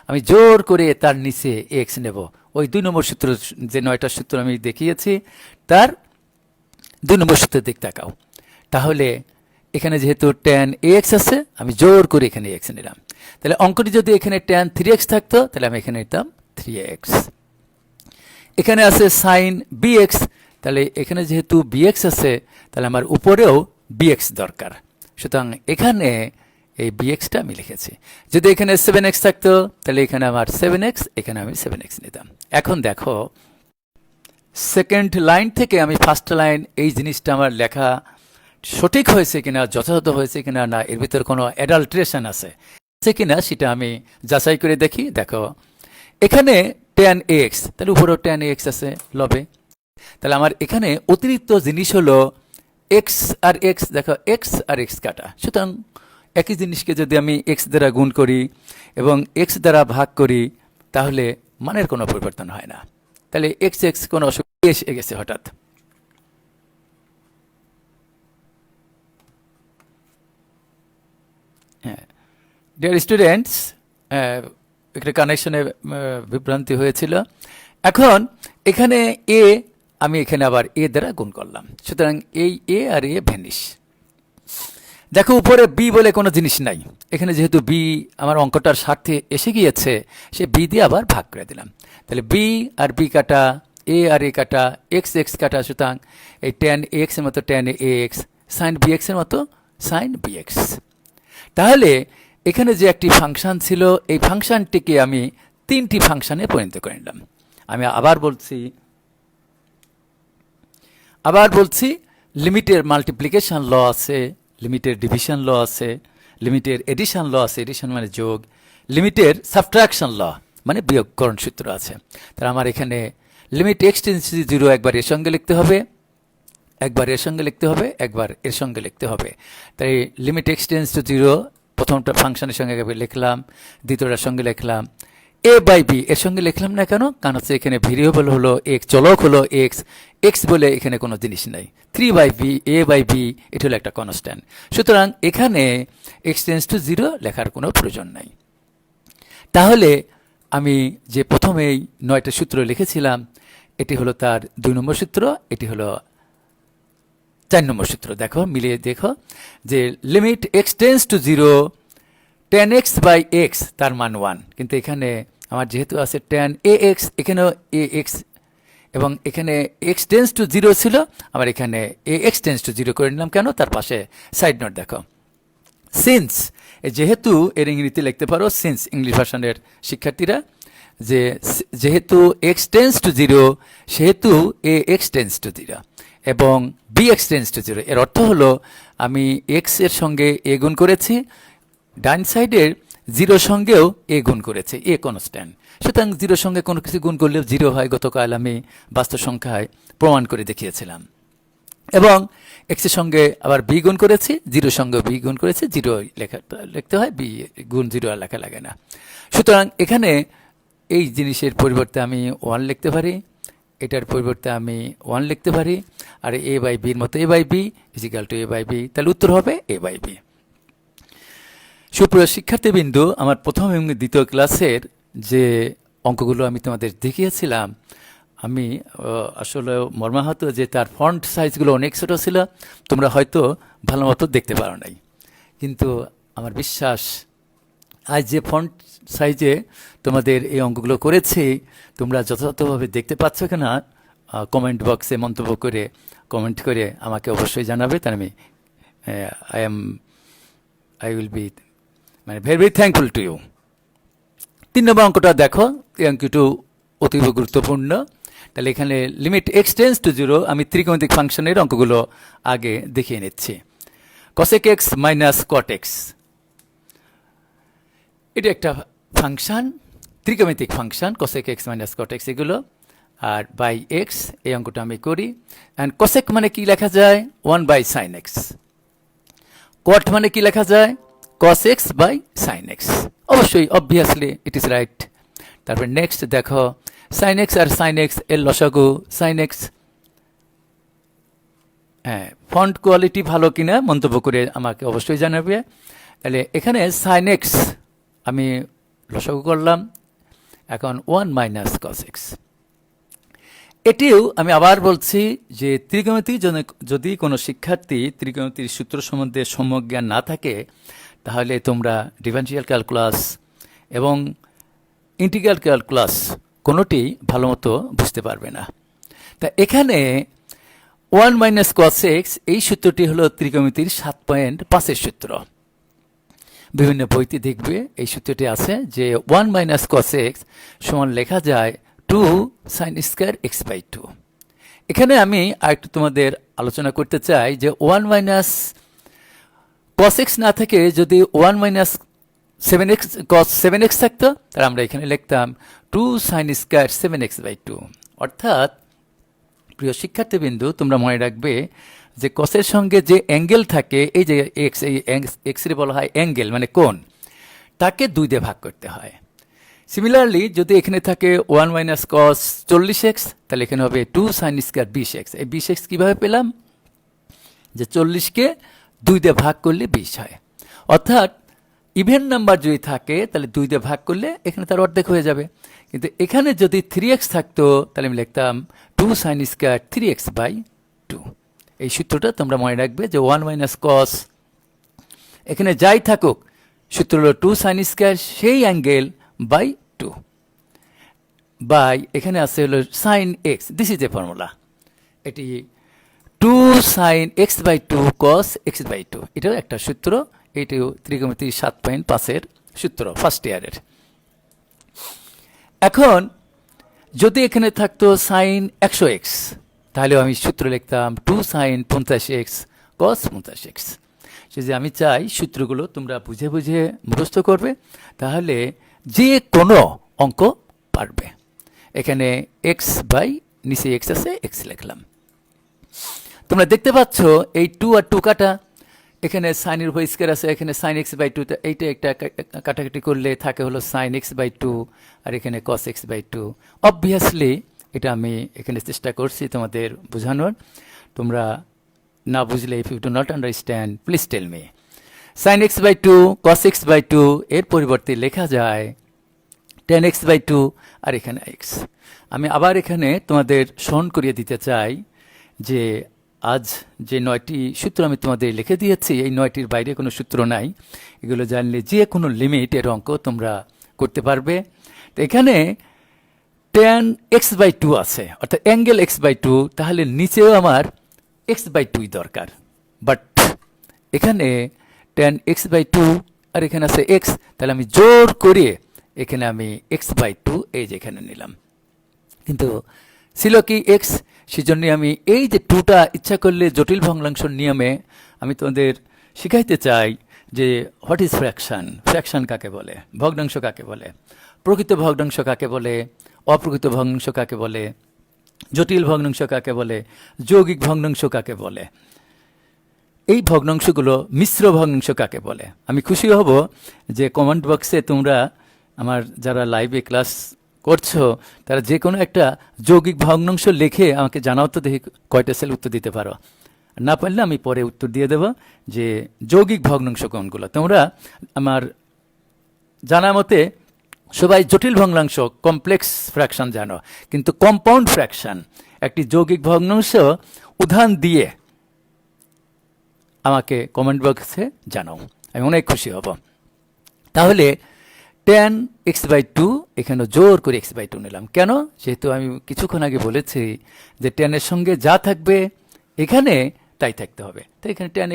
আমি জোর করে তার নিচে x নেব। ওই 2 নম্বর সূত্র, যে 9টা সূত্র আমি দেখিয়েছি তার 2 নম্বর সূত্রের দিক তাকাও। তাহলে এখানে যেহেতু tan ax আছে, আমি জোর করে এখানে x নিলাম। তাহলে অঙ্কটি যদি এখানে tan 3x থাকতো তাহলে আমি এখানে নিতাম 3x। এখানে আছে sin bx, তাহলে এখানে যেহেতু bx আছে তাহলে আমার উপরেও bx দরকার, সুতরাং এখানে এই bxটা আমি লিখেছি। যদি এখানে 7x থাকতো তাহলে এখানে আমার 7x, এখানে আমি 7x নিতাম। এখন দেখো সেকেন্ড লাইন থেকে আমি ফার্স্ট লাইন, এই জিনিসটা আমার লেখা সঠিক হয়েছে কিনা, যথাযথ হয়েছে কিনা, না এর ভিতরে কোনো অ্যাডাল্ট্রেশন আছে কিনা সেটা আমি যাচাই করে দেখি। দেখো এখানে tan ax, তাহলে উপরেও tan ax আছে লবে, তাহলে আমার এখানে অতিরিক্ত জিনিস হলো x আর x। দেখো x আর x কাটা, সুতরাং একই জিনিসকে যদি আমি x দ্বারা গুণ করি এবং x দ্বারা ভাগ করি তাহলে মানের কোনো পরিবর্তন হয় না। তাহলে x x কোনো অসুবিধা এসে গেছে হঠাৎ। হ্যাঁ ডিয়ার স্টুডেন্টস, একটা কানেকশনে বিভ্রান্তি হয়েছিল। এখন এখানে এ আমি এখানে আবার এ দ্বারা গুণ করলাম, সুতরাং এই এ আর এ ভ্যানিশ। দেখো উপরে বি বলে কোনো জিনিস নাই, এখানে যেহেতু বি আমার অঙ্কটার স্বার্থে এসে গিয়েছে, সে বি দিয়ে আবার ভাগ করে দিলাম। তাহলে বি আর বি কাটা, এ আর এ কাটা, এক্স এক্স কাটা, সুতরাং এই ট্যান এ এক্স এর মতো tan a x, sine b x এর মতো সাইন বি এক্স। তাহলে এখানে যে একটি ফাংশন ছিল, এই ফাংশনটিকে আমি তিনটি ফাংশনে পরিণত করে নিলাম। আমি আবার বলছি লিমিটের মাল্টিপ্লিকেশন ল আছে, লিমিটের ডিভিশন ল আছে, লিমিটের এডিশন ল আছে, এডিশন মানে যোগ, লিমিটের সাবট্রাকশন ল মানে বিয়োগকরণ সূত্র আছে। তাহলে আমার এখানে লিমিট এক্স টেন্ডস টু 0 একবার এর সঙ্গে লিখতে হবে, একবার এর সঙ্গে লিখতে হবে, একবার এর সঙ্গে লিখতে হবে। তাই লিমিট এক্স টেন্ডস টু 0 প্রথমটা ফাংশনের সঙ্গে লিখলাম, দ্বিতীয়টার সঙ্গে লিখলাম, এ বাই বি এর সঙ্গে লিখলাম না কেন? কারণ হচ্ছে এখানে ভেরিয়েবল হলো এক্স, চলক হলো এক্স, এক্স বলে এখানে কোনো জিনিস নাই। 3 by b, a by b, এটা হলো একটা কনস্ট্যান্ট। সুতরাং এখানে এক্স টেন্ডস টু 0 লেখার কোনো প্রয়োজন নাই। তাহলে আমি যে প্রথমেই 9টা সূত্র লিখেছিলাম, এটি হলো তার 2 নম্বর সূত্র, এটি হলো 4 নম্বর সূত্র। দেখো মিলিয়ে দেখো যে limit x tends to 0 tan x by x তার মান 1, কিন্তু এখানে আমার যেহেতু আছে tan এ এক্স, এখানেও এ এক্স, এবং এখানে এক্স টেন্ডস টু 0 ছিল, আবার এখানে এ এক্স টেন্ডস টু 0 করে নিলাম। কেন? তার পাশে সাইড নোট দেখো, সিন্স, যেহেতু এর ইংরেজিতে লিখতে পারো সিন্স, ইংলিশ ভার্সনের শিক্ষার্থীরা, যে যেহেতু এক্স টেন্ডস টু 0 সেহেতু এ এক্স টেন্ডস টু 0 এবং বি এক্স টেন্ডস টু 0। এর অর্থ হলো আমি এক্স এর সঙ্গে এ গুণ করেছি, ডান সাইডের 0 সঙ্গেও এ গুণ করেছে, এ কনস্ট্যান্ট। সুতরাং 0 সঙ্গে কোনো কিছু গুণ করলেও 0 হয়। গতকাল আমি বাস্তব সংখ্যায় প্রমাণ করে দেখিয়েছিলাম। এবং এক্স এর সঙ্গে আবার বি গুণ করেছি, 0 সঙ্গে বি গুণ করেছি, 0 লিখতে হয়, বি গুণ 0 আর লেখা লাগে না। সুতরাং এখানে এই জিনিসের পরিবর্তে আমি 1 লিখতে পারি, এটার পরিবর্তে আমি 1 লিখতে পারি, আর এ বাই বির মতো a by b is equal to a by b, তাহলে উত্তর হবে এ বাই বি। সুপ্রিয় শিক্ষার্থীবৃন্দু, আমার প্রথম এবং দ্বিতীয় ক্লাসের যে অঙ্কগুলো আমি তোমাদের দেখিয়েছিলাম, আমি আসলে মর্মাহত যে তার ফন্ট সাইজগুলো অনেক ছোটো ছিল, তোমরা হয়তো ভালো মতো দেখতে পারো নাই। কিন্তু আমার বিশ্বাস আজ যে ফন্ট সাইজে তোমাদের এই অঙ্কগুলো করেছি, তোমরা যথাযথভাবে দেখতে পাচ্ছ কিনা কমেন্ট বক্সে মন্তব্য করে কমেন্ট করে আমাকে অবশ্যই জানাবে। তার আমি আই উইল বি মানে very very thankful to you. 3 নম্বর অঙ্কটা দেখো, এই অঙ্কটি অতীব গুরুত্বপূর্ণ। তাহলে এখানে লিমিট এক্স টেন্ডস টু 0, আমি ত্রিকোণমিতিক ফাংশনের অঙ্কগুলো আগে দেখিয়ে নিচ্ছি। Cosec x minus cot x, এটা একটা ফাংশন, ত্রিকোণমিতিক function, cosec x minus cot x এগুলো, আর বাই এক্স এই অঙ্কটা আমি করি। অ্যান্ড কসেক মানে কি লেখা যায়? 1 বাই সাইন এক্স। কট মানে কি লেখা যায়? cos x by sin x। অবশ্যই অবভিয়াসলি ইট ইজ রাইট। তারপর নেক্সট দেখো sin x আর sin x এর লসাগু sin x। হ্যাঁ, ফন্ট কোয়ালিটি ভালো কিনা মন্তব্য করে আমাকে অবশ্যই জানাবে। তাহলে এখানে sin x আমি লসাগু করলাম, এখন 1 মাইনাস cos x। এটিও আমি আবার বলছি যে ত্রিকোণমিতি যদি কোনো শিক্ষার্থী ত্রিকোণমিতির সূত্র সম্বন্ধে সম্যক জ্ঞান না থাকে, তাহলে তোমরা ডিফারেনশিয়াল ক্যালকুলাস এবং ইন্টিগ্রাল ক্যালকুলাস কোনোটি ভালো মতো বুঝতে পারবে না। তা এখানে 1 মাইনাস cos x এই সূত্রটি হলো ত্রিকোণমিতির 7.5 সূত্র। বিভিন্ন বইতে দেখবে এই সূত্রটি আছে যে 1 মাইনাস cos x সমান লেখা যায় 2 sin স্কয়ার x বাই 2। এখানে আমি আরেকটু তোমাদের আলোচনা করতে চাই যে 1 মাইনাস cos x না থেকে যদি 1 মাইনাস 7x cos 7x থাকতো, তাহলে আমরা এখানে লিখতাম 2 sin স্কয়ার 7x বাই 2। অর্থাৎ প্রিয় শিক্ষার্থীবৃন্দু, তোমরা মনে রাখবে যে cos-এর সঙ্গে যে অ্যাঙ্গেল থাকে, এই যে x, এই x এর বলা হয় অ্যাঙ্গেল মানে কোণ, তাকে 2 দিয়ে ভাগ করতে হয়। সিমিলারলি যদি এখানে থাকে 1 মাইনাস cos 40x, তাহলে এখানে হবে 2 sin স্কয়ার 20x। এই 20x কীভাবে পেলাম? যে 40কে 2 দিয়ে ভাগ করলে 20 হয়। অর্থাৎ ইভেন নাম্বার যদি থাকে তাহলে 2 দিয়ে ভাগ করলে এখানে তার অর্ধেক হয়ে যাবে। কিন্তু এখানে যদি 3x থাকতো তাহলে আমি লিখতাম 2 sin স্কয়ার 3x বাই 2। এই সূত্রটা তোমরা মনে রাখবে যে 1 মাইনাস কস, এখানে যাই থাকুক সূত্র হলো 2 sin স্কয়ার সেই অ্যাঙ্গেল বাই 2 বাই এখানে আছে হলো sin x, this is a formula. এটি 2 sin x by 2 cos x by 2, এটাও একটা সূত্র। এটিও ত্রিকোণমিতি 7.5 সূত্র ফার্স্ট ইয়ারের। এখন যদি এখানে থাকতো sin 100x তাহলে আমি সূত্র লিখতাম 2 sin 50x cos 50x। যদি আমি চাই সূত্রগুলো তোমরা বুঝে বুঝে মুখস্থ করবে তাহলে যে কোনো অঙ্ক পারবে। এখানে x বাই নিচে x আছে, x লিখলাম। তোমরা দেখতে পাচ্ছ এই 2 আর 2 কাটা, এখানে সাইনের উপর স্কয়ার আছে, এখানে sin x বাই 2, এইটা একটা কাটাকাটি করলে থাকে হলো sin x বাই 2 আর এখানে cos x বাই 2। অবভিয়াসলি এটা আমি এখানে চেষ্টা করছি তোমাদের বোঝানোর, তোমরা না বুঝলে if you do not understand please tell me. sin x by 2 cos x by 2 এর পরিবর্তে লেখা যায় tan x বাই 2 আর এখানে x। আমি আবার এখানে তোমাদের স্মরণ করিয়ে দিতে চাই যে আজ যে 9টি সূত্র আমি তোমাদের লিখে দিয়েছি এই 9টির বাইরে কোনো সূত্র নাই। এগুলো জানলে যে কোনো লিমিট এর অঙ্ক তোমরা করতে পারবে। তো এখানে tan x বাই 2 আছে অর্থাৎ অ্যাঙ্গেল x বাই 2, তাহলে নিচেও আমার x বাই 2 দরকার। বাট এখানে tan x বাই 2 আর এখানে আছে x, তাহলে আমি জোর করে এখানে আমি x বাই 2 এই যে এখানে নিলাম। কিন্তু ছিল কি x, সেজন্য আমি এই যে 2টা ইচ্ছা করলে জটিল ভগ্নাংশ নিয়মে আমি তোমাদের শিখাইতে চাই যে হোয়াট ইজ ফ্র্যাকশন, ফ্র্যাকশন কাকে বলে, ভগ্নাংশ কাকে বলে, প্রকৃত ভগ্নাংশ কাকে বলে, অপ্রকৃত ভগ্নাংশ কাকে বলে, জটিল ভগ্নাংশ কাকে বলে, যৌগিক ভগ্নাংশ কাকে বলে, এই ভগ্নাংশগুলো মিশ্র ভগ্নাংশ কাকে বলে। আমি খুশি হব যে কমেন্ট বক্সে তোমরা আমার যারা লাইভে ক্লাস করছো তারা যে কোনো একটা যৌগিক ভগ্নাংশ লিখে আমাকে জানাও তো, দেখি কয়টা সেল উত্তর দিতে পারো। না পারলে আমি পরে উত্তর দিয়ে দেব যে যৌগিক ভগ্নাংশ কোনগুলো। তোমরা আমার জানা মতে সবাই জটিল ভগ্নাংশ কমপ্লেক্স ফ্র্যাকশন জানো, কিন্তু কম্পাউন্ড ফ্র্যাকশন একটি যৌগিক ভগ্নাংশ উদাহরণ দিয়ে আমাকে কমেন্ট বক্সে জানাও, আমি অনেক খুশি হব। তাহলে tan x বাই 2 এখানে জোর করে x বাই 2 নিলাম। কেন? যেহেতু আমি কিছুক্ষণ আগে বলেছি যে tan এর সঙ্গে যা থাকবে এখানে তাই থাকতে হবে। তো এখানে tan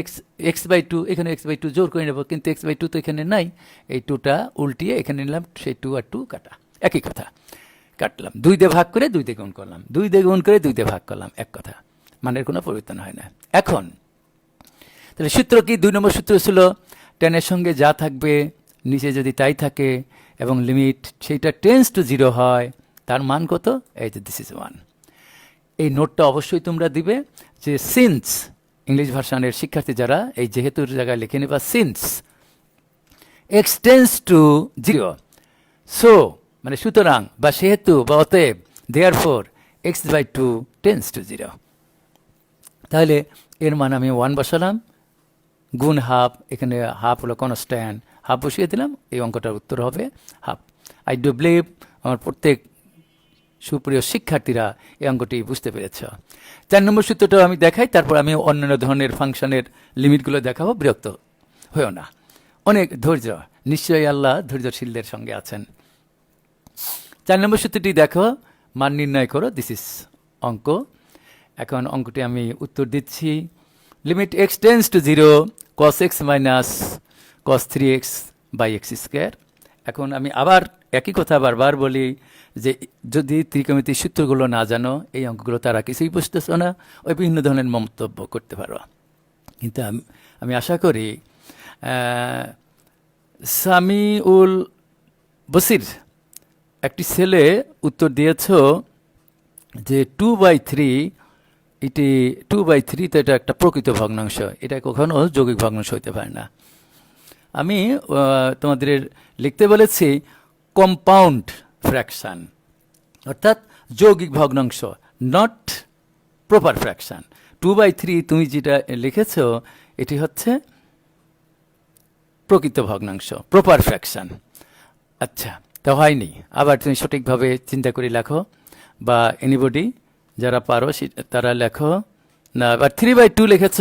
x বাই 2, এখানে x বাই 2 জোর করে নেব, কিন্তু x বাই 2 তো এখানে নাই। এই 2টা উল্টিয়ে এখানে নিলাম, সেই 2 আর 2 কাটা, একই কথা। কাটলাম 2 দিয়ে ভাগ করে 2 দিয়ে গুণ করলাম, 2 দিয়ে গুণ করে 2 দিয়ে ভাগ করলাম, এক কথা, মানের কোনো পরিবর্তন হয় না। এখন তাহলে সূত্র কি? 2 নম্বর সূত্র ছিল tan এর সঙ্গে যা থাকবে নিচে যদি তাই থাকে এবং লিমিট সেইটা টেন্স টু 0 হয়, তার মান কত? এই যে দিস ইজ 1। এই নোটটা অবশ্যই তোমরা দিবে যে সিন্স, ইংলিশ ভার্সনের শিক্ষার্থী যারা এই যেহেতুর জায়গায় লিখে নেবা since x tends to 0, so মানে সুতরাং বা সেহেতু বা অতএব therefore x by 2 tends to 0। তাহলে এর মান আমি 1 বসালাম, গুণ হাফ, এখানে হাফ হলো কনস্ট্যান্ট, হাফ বসিয়ে দিলাম, এই অঙ্কটার উত্তর হবে হাফ। আই ডু বিলিভ আমার প্রত্যেক সুপ্রিয় শিক্ষার্থীরা এই অঙ্কটি বুঝতে পেরেছ। 4 নম্বর সূত্রটাও আমি দেখাই, তারপর আমি অন্যান্য ধরনের ফাংশনের লিমিটগুলো দেখাবো, বিরক্ত হয়েও না। অনেক ধৈর্য, নিশ্চয়ই আল্লাহ ধৈর্যশীলদের সঙ্গে আছেন। 4 নম্বর সূত্রটি দেখো, মান নির্ণয় করো, দিস ইজ অঙ্ক। এখন অঙ্কটি আমি উত্তর দিচ্ছি। Limit x tends to 0 cos x minus cos 3x by x square. এখন আমি আবার একই কথা বারবার বলি যে যদি ত্রিকোণমিতির সূত্রগুলো না জানো এই অঙ্কগুলো তারা কিছুই বুঝতেছ না, ওই বিভিন্ন ধরনের মন্তব্য করতে পারো। কিন্তু আমি আশা করি সামিউল বসির একটি ছেলে উত্তর দিয়েছ যে 2/3, এটি 2/3, তো এটা একটা প্রকৃত ভগ্নাংশ, এটা কখনো যৌগিক ভগ্নাংশ হতে পারে না। আমি তোমাদের লিখতে বলেছি কম্পাউন্ড ফ্র্যাকশন, অর্থাৎ যৌগিক ভগ্নাংশ, নট প্রপার ফ্র্যাকশন। 2/3 তুমি যেটা লিখেছ এটি হচ্ছে প্রকৃত ভগ্নাংশ, প্রপার ফ্র্যাকশন। আচ্ছা, তো হয়নি, আবার তুমি সঠিকভাবে চিন্তা করে লেখো, বা এনিবডি যারা পারো তারা লেখো। না, এবার 3/2 লিখেছ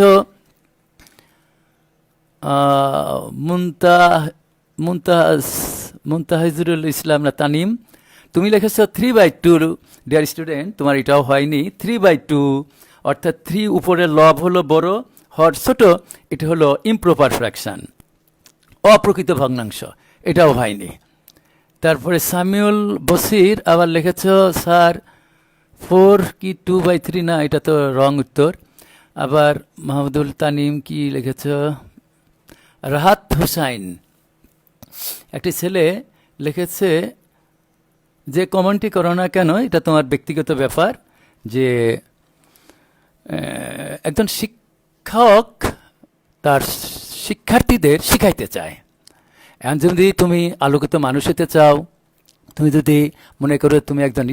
মুনতাহিজুল ইসলাম না তানিম, তুমি লিখেছ 3/2। ডিয়ার স্টুডেন্ট, তোমার এটাও হয়নি। 3/2 অর্থাৎ 3 উপরে লব হলো বড়, হর ছোট, এটা হলো ইমপ্রপার ফ্র্যাকশন, অপ্রকৃত ভগ্নাংশ, এটাও হয়নি। তারপরে সামিউল বসির আবার লিখেছ স্যার 4 কি 2/3, না এটা তো রং উত্তর। আবার মাহমুদুল তানিম কি লিখেছ, রাহাত হুসাইন একটি ছেলে লিখেছে যে কমেন্টই করো না কেন, এটা তোমার ব্যক্তিগত ব্যাপার, যে একজন শিক্ষক তার শিক্ষার্থীদের শিখাইতে চায়। এখন যদি তুমি আলোকিত মানুষ হতে চাও, তুমি যদি মনে করো তুমি একজন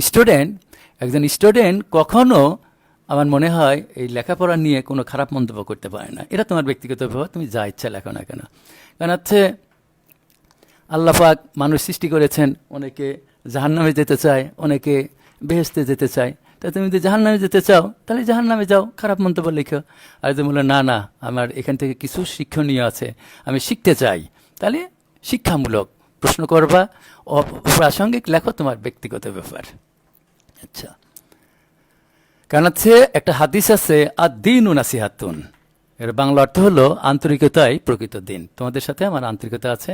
স্টুডেন্ট কখনো আমার মনে হয় এই লেখাপড়া নিয়ে কোনো খারাপ মন্তব্য করতে পারে না। এটা তোমার ব্যক্তিগত ব্যাপার, তুমি যা ইচ্ছা লেখো না কেন। কারণ হচ্ছে আল্লাহ পাক মানুষ সৃষ্টি করেছেন, অনেকে জাহান্নামে যেতে চায়, অনেকে বেহেশতে যেতে চায়। তা তুমি যদি জাহান্নামে যেতে চাও তাহলে জাহান্নামে যাও, খারাপ মন্তব্য লিখো। আর যদি বলো না না আমার এখান থেকে কিছু শিক্ষণীয় আছে, আমি শিখতে চাই, তাহলে শিক্ষামূলক প্রশ্ন করবা, অপ্রাসঙ্গিক লেখো, তোমার ব্যক্তিগত ব্যাপার। আচ্ছা, কারণ হচ্ছে একটা হাদিস আছে আদ-দীনু নাসিহাতুন, এর বাংলা অর্থ হলো আন্তরিকতাই প্রকৃত দিন। তোমাদের সাথে আমার আন্তরিকতা আছে,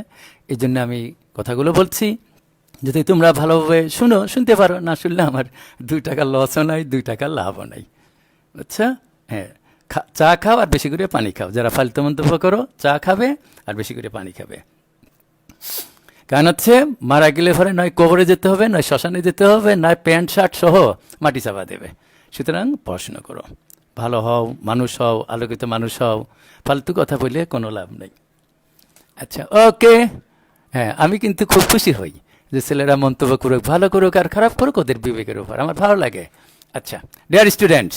এই জন্য আমি কথাগুলো বলছি। যদি তোমরা ভালোভাবে শুনতে পারো, না শুনলে আমার 2 টাকা লসও নাই, 2 টাকা লাভও নাই। আচ্ছা, হ্যাঁ, চা খাও আর বেশি করে পানি খাও। যারা ফালতু মন্তব্য করো, চা খাবে আর বেশি করে পানি খাবে। কারণ হচ্ছে মারা গেলে পরে নয় কবরে যেতে হবে, নয় শ্মশানে যেতে হবে, নয় প্যান্ট শার্ট সহ মাটি চাপা দেবে। সুতরাং পড়াশোনা করো, ভালো হও, মানুষ হও, আলোকিত মানুষ হও, ফালতু কথা বলে কোনো লাভ নেই। আচ্ছা, ওকে। হ্যাঁ, আমি কিন্তু খুব খুশি হই যে ছেলেরা মন্তব্য করুক, ভালো করুক আর খারাপ করুক, ওদের বিবেকের উপর, আমার ভালো লাগে। আচ্ছা ডিয়ার স্টুডেন্টস,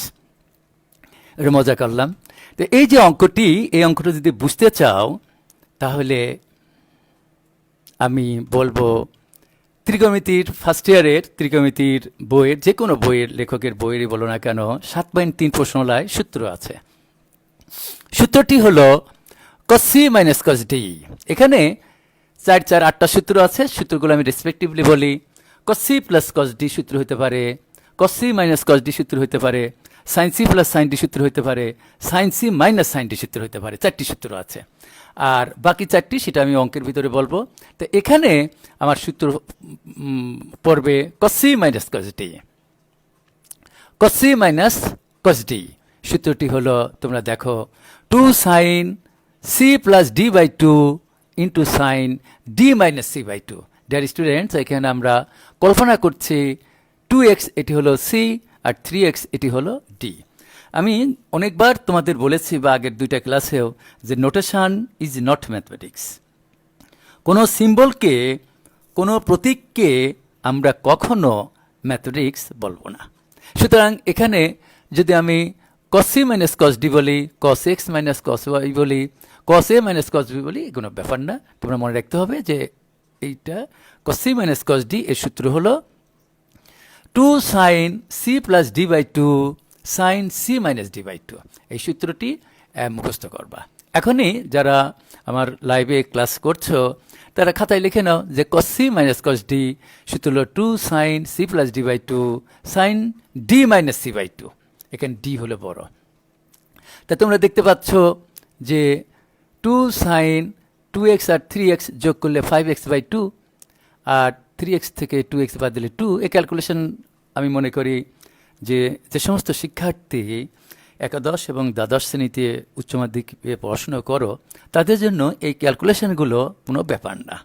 এটা মজা করলাম। তো এই যে অঙ্কটি, এই অঙ্কটা যদি বুঝতে চাও তাহলে আমি বলবো ত্রিকোণমিতির ফার্স্ট ইয়ারের ত্রিকোণমিতির বইয়ের, যে কোনো বইয়ের, লেখকের বইয়েরই বলো না কেন, 7.3 প্রশ্নলায় সূত্র আছে। সূত্রটি হলো cos c minus cos d। এখানে 4 4 8টা সূত্র আছে, সূত্রগুলো আমি রেসপেক্টিভলি বলি। cos c plus cos d সূত্র হতে পারে, cos c minus cos d সূত্র হতে পারে, sin c plus sin d সূত্র হতে পারে, sin c minus sin d সূত্র হতে পারে। 4টি সূত্র আছে, আর বাকি 4টি সেটা আমি অঙ্কের ভিতরে বলবো। তো এখানে আমার সূত্র পড়বে cos c minus cos d। cos c minus cos d সূত্রটি হলো, তোমরা দেখো, 2 sin c plus d by 2 into sine d minus c by 2। Dear students, এখানে আমরা কল্পনা করছি 2x এটি হলো c আর 3x এটি হলো d। আমি অনেকবার তোমাদের বলেছি, বা আগের 2টা ক্লাসেও, যে নোটেশন ইজ নট ম্যাথমেটিক্স। কোনো সিম্বলকে, কোনো প্রতীককে আমরা কখনো ম্যাথমেটিক্স বলবো না। সুতরাং এখানে যদি আমি cos c minus cos d বলি, cos x minus cos y বলি, cos a minus cos b বলি, কোনো ব্যাপার না। তোমরা মনে রাখতে হবে যে এইটা cos c minus cos d এর সূত্র হলো 2 sin c plus d by 2 sin c minus d by 2। এই সূত্রটি মুখস্থ করবা। এখনই যারা আমার লাইভে ক্লাস করছো তারা খাতায় লিখে নাও যে cos c minus cos d সূত্র হলো 2 sin c plus d by 2 sin d minus c by 2। এখানে d হলো বড়। তা তোমরা দেখতে পাচ্ছ যে 2 sin 2x আর 3x যোগ করলে 5x বাই 2, আর 3x থেকে 2x বাদ দিলে 2। এই ক্যালকুলেশন আমি মনে করি যে সমস্ত শিক্ষার্থী একাদশ এবং দ্বাদশ শ্রেণীতে উচ্চ মাধ্যমিকে পড়াশোনা করো, তাদের জন্য এই ক্যালকুলেশনগুলো কোনো ব্যাপার না।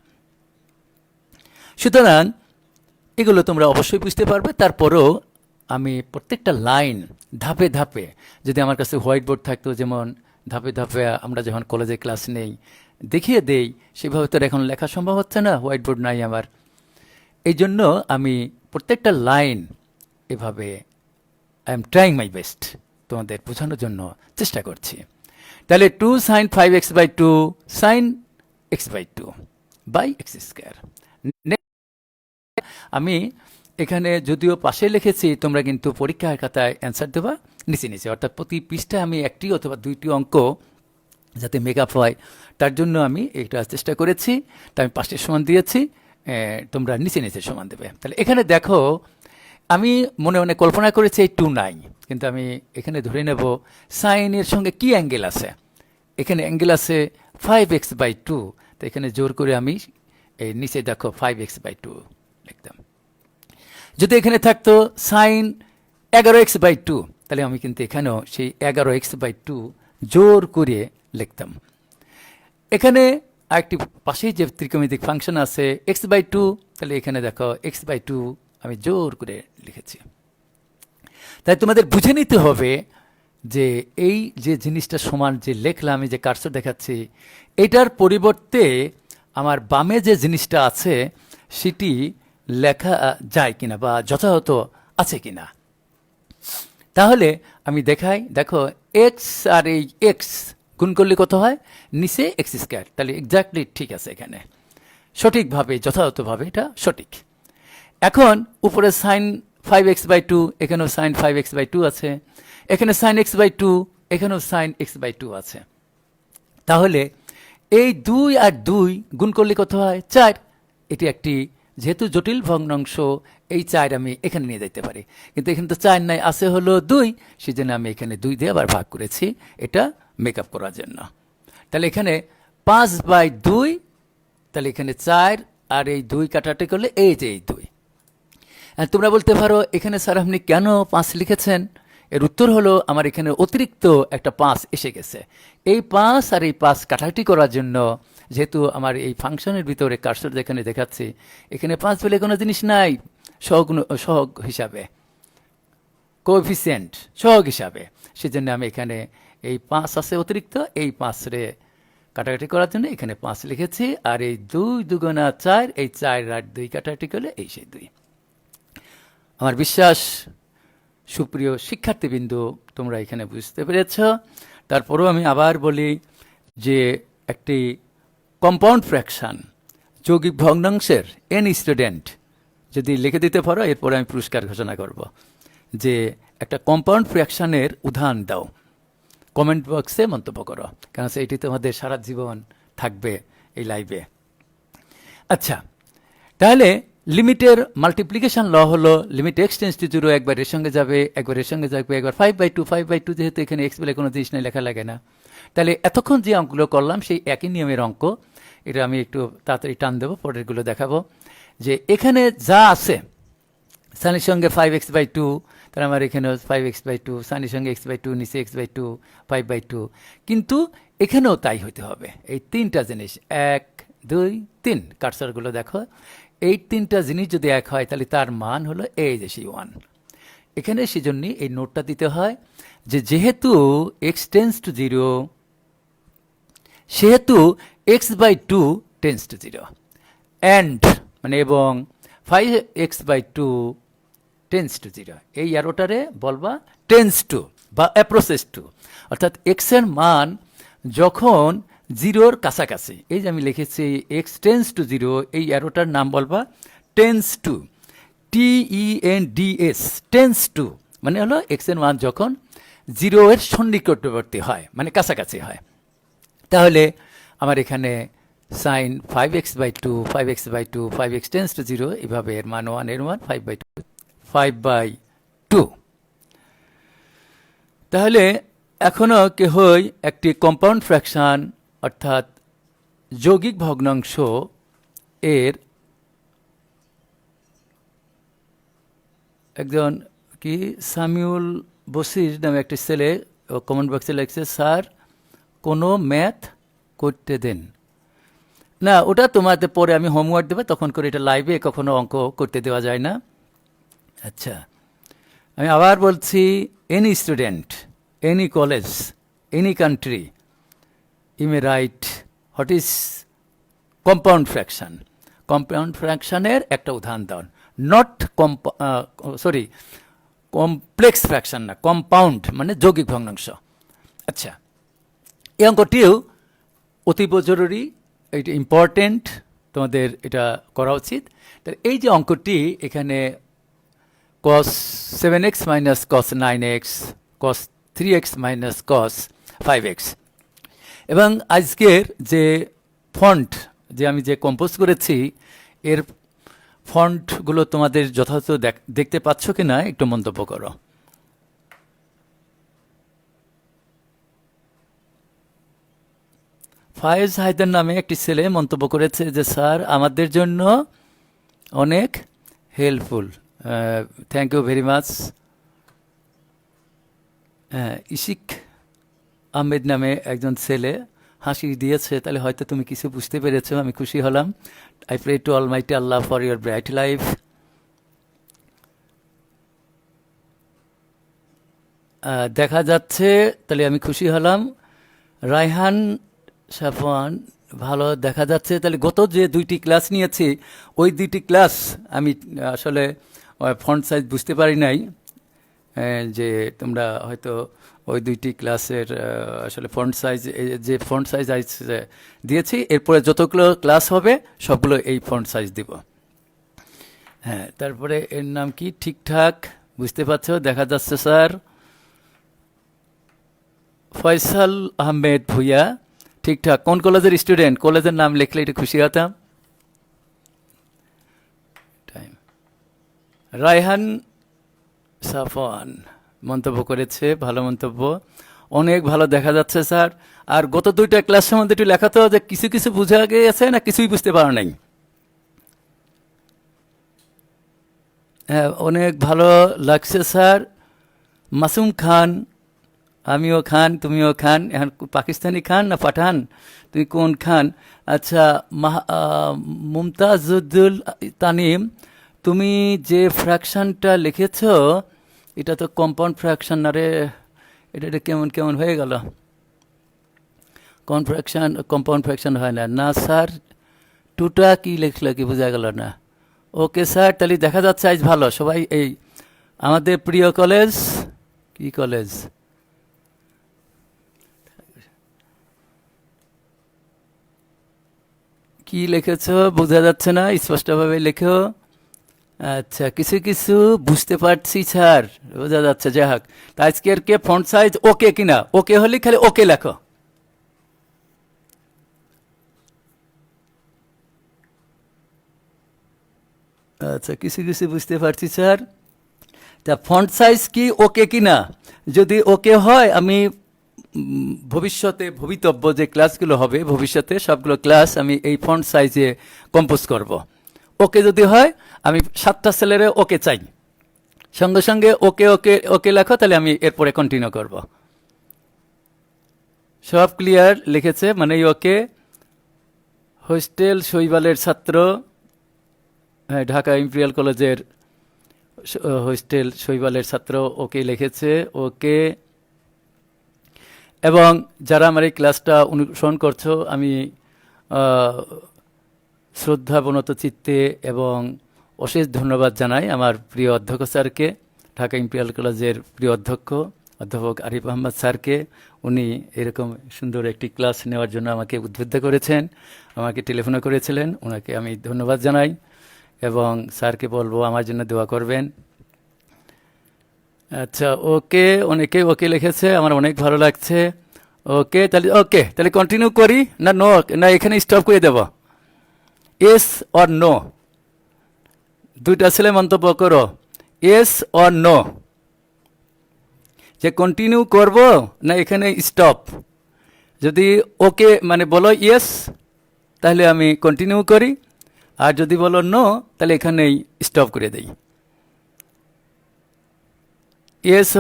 সুতরাং এগুলো তোমরা অবশ্যই বুঝতে পারবে। তারপরেও আমি প্রত্যেকটা লাইন ধাপে ধাপে, যদি আমার কাছে হোয়াইট বোর্ড থাকতো, যেমন ধাপে ধাপে আমরা যখন কলেজে ক্লাস নেই দেখিয়ে দেই, সেভাবে তো এখন লেখা সম্ভব হচ্ছে না, হোয়াইট বোর্ড নাই আমার। এই জন্য আমি প্রত্যেকটা লাইন এভাবে I am trying my best তোমাদের বোঝানোর জন্য চেষ্টা করছি। তাহলে 2 sin 5x by 2 sin x/2 by x square. আমি এখানে যদিও পাশে লিখেছি, তোমরা কিন্তু পরীক্ষার খাতায় অ্যান্সার দেবা নিচে নিচে, অর্থাৎ প্রতি পৃষ্ঠায় আমি একটি অথবা দুইটি অঙ্ক যাতে মেকআপ হয় তার জন্য আমি এটা চেষ্টা করেছি। তাই আমি পাশের সমান দিয়েছি, তোমরা নিচে নিচে সমান দেবে। তাহলে এখানে দেখো, আমি মনে মনে কল্পনা করেছি এই 2 নাই, কিন্তু আমি এখানে ধরে নেব সাইনের সঙ্গে কি অ্যাঙ্গেল আছে। এখানে অ্যাঙ্গেল আছে 5x/2, তো এখানে জোর করে আমি এই নিচে দেখো 5x/2 লিখতাম। যদি এখানে থাকতো সাইন 11x/2, তাহলে আমি কিন্তু এখানেও সেই 11x/2 জোর করে লিখতাম। এখানে আরেকটি পাশেই যে ত্রিকোণমিতিক ফাংশন আছে x/2, তাহলে এখানে দেখো x/2 আমি জোর করে লিখেছি। তাই তোমাদের বুঝে নিতে হবে যে এই যে জিনিসটা সমান যে লিখলাম, আমি যে কার্সর দেখাচ্ছি, এটার পরিবর্তে আমার বামে যে জিনিসটা আছে সেটি লেখা যায় কিনা বা যথাযথ আছে কিনা। তাহলে আমি দেখাই, দেখো এক্স আর এই এক্স গুণ করলে কত হয়, নিচে এক্স স্কোয়ার, তাহলে এক্স্যাক্টলি ঠিক আছে, এখানে সঠিকভাবে যথাযথভাবে এটা সঠিক। এখন উপরে সাইন 5x/2, এখানেও সাইন 5x/2 আছে, এখানে সাইন x/2, এখানেও সাইন x/2 আছে। তাহলে এই 2 আর 2 গুণ করলে কত হয়, 4। এটি একটি, যেহেতু জটিল ভগ্নাংশ, এই 4 আমি এখানে নিয়ে যেতে পারি, কিন্তু এখানে তো 4 নাই, আছে হলো 2, সেজন্য আমি এখানে 2 দিয়ে আবার ভাগ করেছি, এটা মেকআপ করার জন্য। তাহলে এখানে 5/2, তাহলে এখানে 4 আর এই 2 কাটাটি করলে এই যে এই 2। তোমরা বলতে পারো এখানে স্যার আপনি কেন 5 লিখেছেন? এর উত্তর হলো, আমার এখানে অতিরিক্ত একটা 5 এসে গেছে। এই 5 আর এই 5 কাটাকাটি করার জন্য, যেহেতু আমার এই ফাংশনের ভিতরে কার্সর যেখানে দেখাচ্ছি, এখানে 5 বলে কোনো জিনিস নাই সহগ হিসাবে, কোএফিসিয়েন্ট সহগ হিসাবে, সেজন্য আমি এখানে এই 5 আছে অতিরিক্ত, এই 5 রে কাটাকাটি করার জন্য এখানে 5 লিখেছি। আর এই 2 2 × 4, এই 4 আর 2 কাটাকাটি করলে এই সেই 2। আমার বিশ্বাস সুপ্রিয় শিক্ষার্থীবৃন্দ, তোমরা এখানে বুঝতে পেরেছ। তারপরেও আমি আবার বলি যে একটি কম্পাউন্ড ফ্র্যাকশন, যৌগিক ভগ্নাংশের এন স্টুডেন্ট যদি লিখে দিতে পারো, এরপরে আমি পুরস্কার ঘোষণা করব। যে একটা কম্পাউন্ড ফ্র্যাকশনের উদাহরণ দাও, কমেন্ট বক্সে মন্তব্য করো, কারণ এটি তোমাদের সারা জীবন থাকবে এই লাইভে। আচ্ছা, তাহলে লিমিটের মাল্টিপ্লিকেশন ল হলো লিমিট x টেন্ডস টু 0, একবার এর সঙ্গে যাবে, একবার এর সঙ্গে যাবে, একবার 5/2, যেহেতু এখানে x বলে কোনো জিনিস নেই, লেখা লাগে না। তাহলে এতক্ষণ যে অঙ্কগুলো করলাম সেই একই নিয়মের অঙ্ক, এটা আমি একটু তাড়াতাড়ি টান দেবো, পরেরগুলো দেখাবো। যে এখানে যা আছে সানির সঙ্গে 5x/2, তাহলে আমার এখানেও 5x/2, সানির সঙ্গে x/2, নিচে x/2, 5/2, কিন্তু এখানেও তাই হতে হবে। এই 3টা জিনিস 1 2 3, কার্সরগুলো দেখো, এই 3টা জিনিস যদি এক হয় তাহলে তার মান হলো এই যে সেই 1। এখানে সেজন্য এই নোটটা দিতে হয় যে যেহেতু x টেন্ডস টু 0, সেহেতু x/2 টেন্ডস টু 0, অ্যান্ড মানে এবং 5x/2 টেন্ডস টু 0, এই অ্যারোটারে বলবা টেন্ডস টু বা অ্যাপ্রোচেস টু, অর্থাৎ x এর মান যখন 0-র কাছাকাছি, এই যে আমি লিখেছি x টেন্ডস টু 0, এই অ্যারোটার নাম বলবা tends to, TENDS, tends to মানে হলো x এর মান যখন 0-এর সন্নিকটবর্তী হয়, মানে কাছাকাছি হয়। তাহলে আমার এখানে sign 5x/2, 5x tends to 0, এভাবে এর মান 1, এর মান 5/2। তাহলে এখনো কেহই একটি কম্পাউন্ড ফ্র্যাকশন অর্থাৎ যৌগিক ভগ্নাংশ এর একজন কি সামিউল বসির নামে একটি ছেলে কমেন্ট বক্সে লিখছে, স্যার কোনো ম্যাথ করতে দেন না। ওটা তোমাদের পরে আমি হোমওয়ার্ক দেবো, তখন করে, এটা লাইভে কখনো অঙ্ক করতে দেওয়া যায় না। আচ্ছা, আমি আবার বলছি, any student, any college, any country, you may write what is compound fraction. Compound ফ্র্যাকশনের একটা উদাহরণ দাও, নট কমপ্লেক্স ফ্র্যাকশন না, কম্পাউন্ড মানে যৌগিক ভগ্নাংশ। আচ্ছা, এই অঙ্কটিও অতীব জরুরি, এটা ইম্পর্টেন্ট, তোমাদের এটা করা উচিত। তাহলে এই যে অঙ্কটি এখানে cos 7x minus cos 9x cos 3x minus cos 5x, এবং আজকের যে ফন্ট যে আমি যে কম্পোজ করেছি এর ফন্টগুলো তোমাদের যথাযথ দেখতে পাচ্ছ কি না একটু মন্তব্য করো। ফায়েজ হায়দার নামে একটি ছেলে মন্তব্য করেছে যে স্যার আমাদের জন্য অনেক helpful, thank you very much. Ishik Ahmed নামে একজন ছেলে হাসি দিয়েছে, তাহলে হয়তো তুমি কিছু বুঝতে পেরেছো, আমি খুশি হলাম। I pray to almighty Allah for your bright life. দেখা যাচ্ছে, তাহলে আমি খুশি হলাম। রায়হান সাফওয়ান, ভালো দেখা যাচ্ছে। তাহলে গত যে 2টি ক্লাস নিয়েছি ওই 2টি ক্লাস আমি আসলে ফন্ট সাইজ বুঝতে পারি নাই, যে তোমরা হয়তো ওই 2টি ক্লাসের আসলে ফন্ট সাইজ, যে ফন্ট সাইজ দিয়েছি এরপরে যতগুলো ক্লাস হবে সবগুলো এই ফন্ট সাইজ দিব। হ্যাঁ, তারপরে এর নাম কি ঠিকঠাক বুঝতে পারছো? দেখা যাচ্ছে স্যার। ফয়সাল আহমেদ ভুইয়া, ঠিকঠাক। কোন কলেজের স্টুডেন্ট? কলেজের নাম লিখলে একটু খুশি হতাম। রায়হান সাফওয়ান মন্তব্য করেছে, ভালো মন্তব্য, অনেক ভালো দেখা যাচ্ছে স্যার। আর গত 2টা ক্লাসের মধ্যে একটু লেখা তো যে কিছু কিছু বুঝা গিয়েছে না কিছুই বুঝতে পারো নাই। হ্যাঁ, অনেক ভালো লাগছে স্যার। মাসুম খান, আমিও খান তুমিও খান, এখন পাকিস্তানি খান না পাঠান, তুমি কোন খান? আচ্ছা, মুমতাজুদ্দুল তানিম, তুমি যে ফ্র্যাকশনটা লিখেছ এটা তো কম্পাউন্ড ফ্র্যাকশন, না রে? এটা কেমন কেমন হয়ে গেল? কম্পাউন্ড ফ্র্যাকশন হয় না। না স্যার, 2টা কি লিখলো কি বোঝা গেল না। ওকে স্যার, তাহলে দেখা যাচ্ছে আজ ভালো সবাই। এই আমাদের প্রিয় কলেজ, কি কলেজ? কি লিখেছ বোঝা যাচ্ছে না, স্পষ্টভাবে লেখো। আচ্ছা, কিছু কিছু বুঝতে পারছি স্যার, বোঝা যাচ্ছে। যাই হোক, আজকের কে ফন্ট সাইজ ওকে কিনা? ওকে হলে খালি ওকে লেখো। আচ্ছা, কিছু কিছু বুঝতে পারছি স্যার। তা ফন্ট সাইজ কি ওকে কিনা? যদি ওকে হয় আমি ভবিষ্যতে ভবিতব্য যে ক্লাসগুলো হবে ভবিষ্যতে সবগুলো ক্লাস আমি এই ফন্ট সাইজে কম্পোজ করব। ওকে যদি হয়, আমি 7টা সেলেরে ওকে চাই, সঙ্গে সঙ্গে ওকে ওকে ওকে লেখো, তাহলে আমি এরপরে কন্টিনিউ করব। সব ক্লিয়ার লিখেছে মানে ওকে। হোস্টেল শৈবালের ছাত্র, হ্যাঁ, ঢাকা ইম্পেরিয়াল কলেজের হোস্টেল শৈবালের ছাত্র ওকে লিখেছে, ওকে। এবং যারা আমার এই ক্লাসটা অনুসরণ করছো আমি শ্রদ্ধাবনত চিত্তে এবং অশেষ ধন্যবাদ জানাই আমার প্রিয় অধ্যক্ষ স্যারকে, ঢাকা ইম্পেরিয়াল কলেজের প্রিয় অধ্যাপক আরিফ আহমদ স্যারকে। উনি এরকম সুন্দর একটি ক্লাস নেওয়ার জন্য আমাকে উদ্বুদ্ধ করেছেন, আমাকে টেলিফোনও করেছিলেন, ওনাকে আমি ধন্যবাদ জানাই এবং স্যারকে বলবো আমার জন্য দোয়া করবেন। আচ্ছা, ওকে, অনেকে ওকে লিখেছে, আমার অনেক ভালো লাগছে। ওকে, তাহলে কন্টিনিউ করি না নো, না এখানে স্টপ করে দেব? ইয়েস অর নো, 2টা ছেলে মন্তব্য করো, ইয়েস অর নো, যে কন্টিনিউ করব না এখানে স্টপ। যদি ওকে মানে বলো ইয়েস, তাহলে আমি কন্টিনিউ করি, আর যদি বলো নো তাহলে এখানেই স্টপ করে দেই। ইয়েস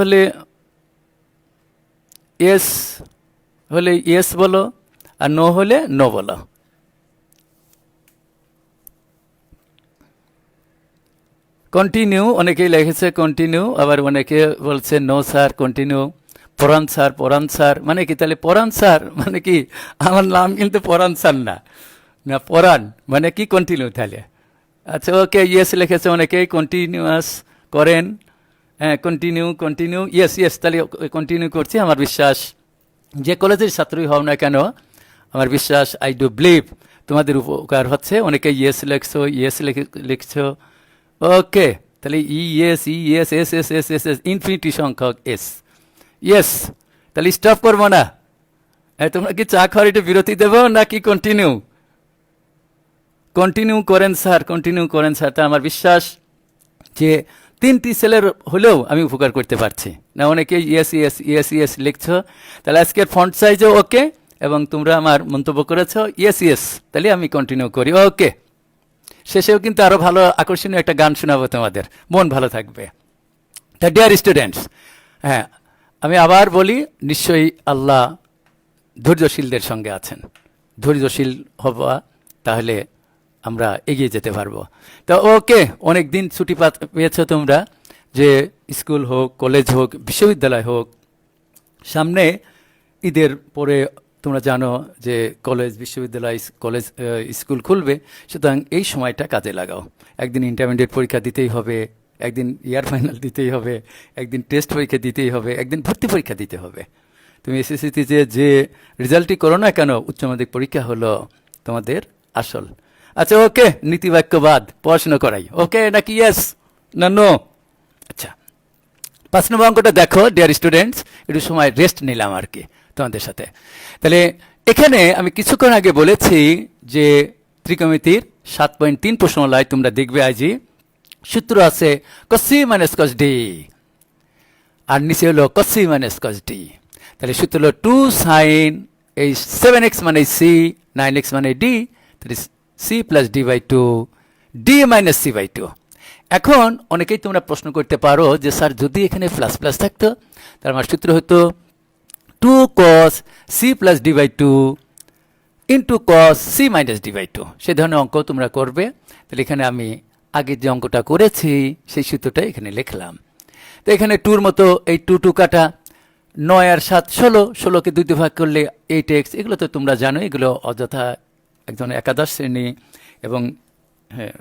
হলে ইয়েস বলো, আর নো হলে নো বলো। কন্টিনিউ অনেকেই লিখেছে কন্টিনিউ, আবার অনেকে বলছে নো স্যার কন্টিনিউ। পরান স্যার মানে কি? তাহলে পরান স্যার মানে কি? আমার নাম কিন্তু পরান স্যার না, না পরান মানে কি কন্টিনিউ তাহলে। আচ্ছা, ওকে, ইয়েস লিখেছে অনেকেই, কন্টিনিউয়াস করেন। হ্যাঁ, কন্টিনিউ ইয়েস, তাহলে কন্টিনিউ করছি। আমার বিশ্বাস যে কলেজের ছাত্রই হও না কেন, আমার বিশ্বাস, আই ডু বিলিভ তোমাদের উপকার হচ্ছে। অনেকে ইয়েস লিখছো। ওকে, তাহলে S S S S S S infinity সংখ্যক এস। ইয়েস, তাহলে স্টপ করবো না। তোমরা কি চা খাওয়ার একটু বিরতি দেবো নাকি কন্টিনিউ? কন্টিনিউ করেন স্যার, কন্টিনিউ করেন স্যার। তা আমার বিশ্বাস যে 3টি সেলের হলেও আমি উপকার করতে পারছি না। অনেকে ইয়েস ইয়েস ইয়েস ইয়েস লিখছো। তাহলে আজকের ফন্ট সাইজও ওকে, এবং তোমরা আমার মন্তব্য করেছো ইয়েস ইয়েস, তাহলে আমি কন্টিনিউ করি। ওকে, শেষেও কিন্তু আরও ভালো আকর্ষণীয় একটা গান শোনাবো তোমাদের, মন ভালো থাকবে। তা ডিয়ার স্টুডেন্টস, হ্যাঁ আমি আবার বলি, নিশ্চয়ই আল্লাহ ধৈর্যশীলদের সঙ্গে আছেন। ধৈর্যশীল হবা, তাহলে আমরা এগিয়ে যেতে পারবো। তো ওকে, অনেক দিন ছুটি পেয়েছো তোমরা, যে স্কুল হোক, কলেজ হোক, বিশ্ববিদ্যালয় হোক। সামনে ঈদের পরে তোমরা জানো যে কলেজ, বিশ্ববিদ্যালয়, স্কুল খুলবে। সুতরাং এই সময়টা কাজে লাগাও। একদিন ইন্টারমিডিয়েট পরীক্ষা দিতেই হবে, একদিন ইয়ার ফাইনাল দিতেই হবে, একদিন টেস্ট পরীক্ষা দিতেই হবে, একদিন ভর্তি পরীক্ষা দিতে হবে। তুমি এসএসসিতে যে রেজাল্টই করো না কেন, উচ্চ মাধ্যমিক পরীক্ষা হলো তোমাদের আসল। আচ্ছা ওকে, নীতিবাক্যবাদ পড়াশোনা করাই, ওকে নাকি ইয়েস না নো? আচ্ছা, 5 নম্বর অঙ্কটা দেখো ডিয়ার স্টুডেন্টস। একটু সময় রেস্ট নিলাম আর কি তোমাদের সাথে। তাহলে এখানে আমি কিছুক্ষণ আগে বলেছি যে ত্রিকোণমিতির 7.3 প্রশ্নমালায় তোমরা দেখবে আজই সূত্র আছে cos c minus cos d, আর নিচে হলো cos c minus cos d। তাহলে সূত্র হলো 2 sin এই 7x মানে c, 9x মানে d, তাহলে c plus d by 2, d minus c by 2। এখন অনেকেই তোমরা প্রশ্ন করতে পারো যে স্যার যদি এখানে প্লাস প্লাস থাকতো, তার আমার সূত্র হতো 2 cos c plus d by 2 into cos c minus d by 2। সে ধরনের অঙ্ক তোমরা করবে। তাহলে এখানে আমি আগে যে অঙ্কটা করেছি সেই সূত্রটা এখানে লিখলাম। তো এখানে 2-র মতো এই 2 কাটা, 9 আর 7 16, 16কে 2 দিয়ে ভাগ করলে 8x। এগুলো তো তোমরা জানো, এগুলো অযথা একজন একাদশ শ্রেণী এবং হ্যাঁ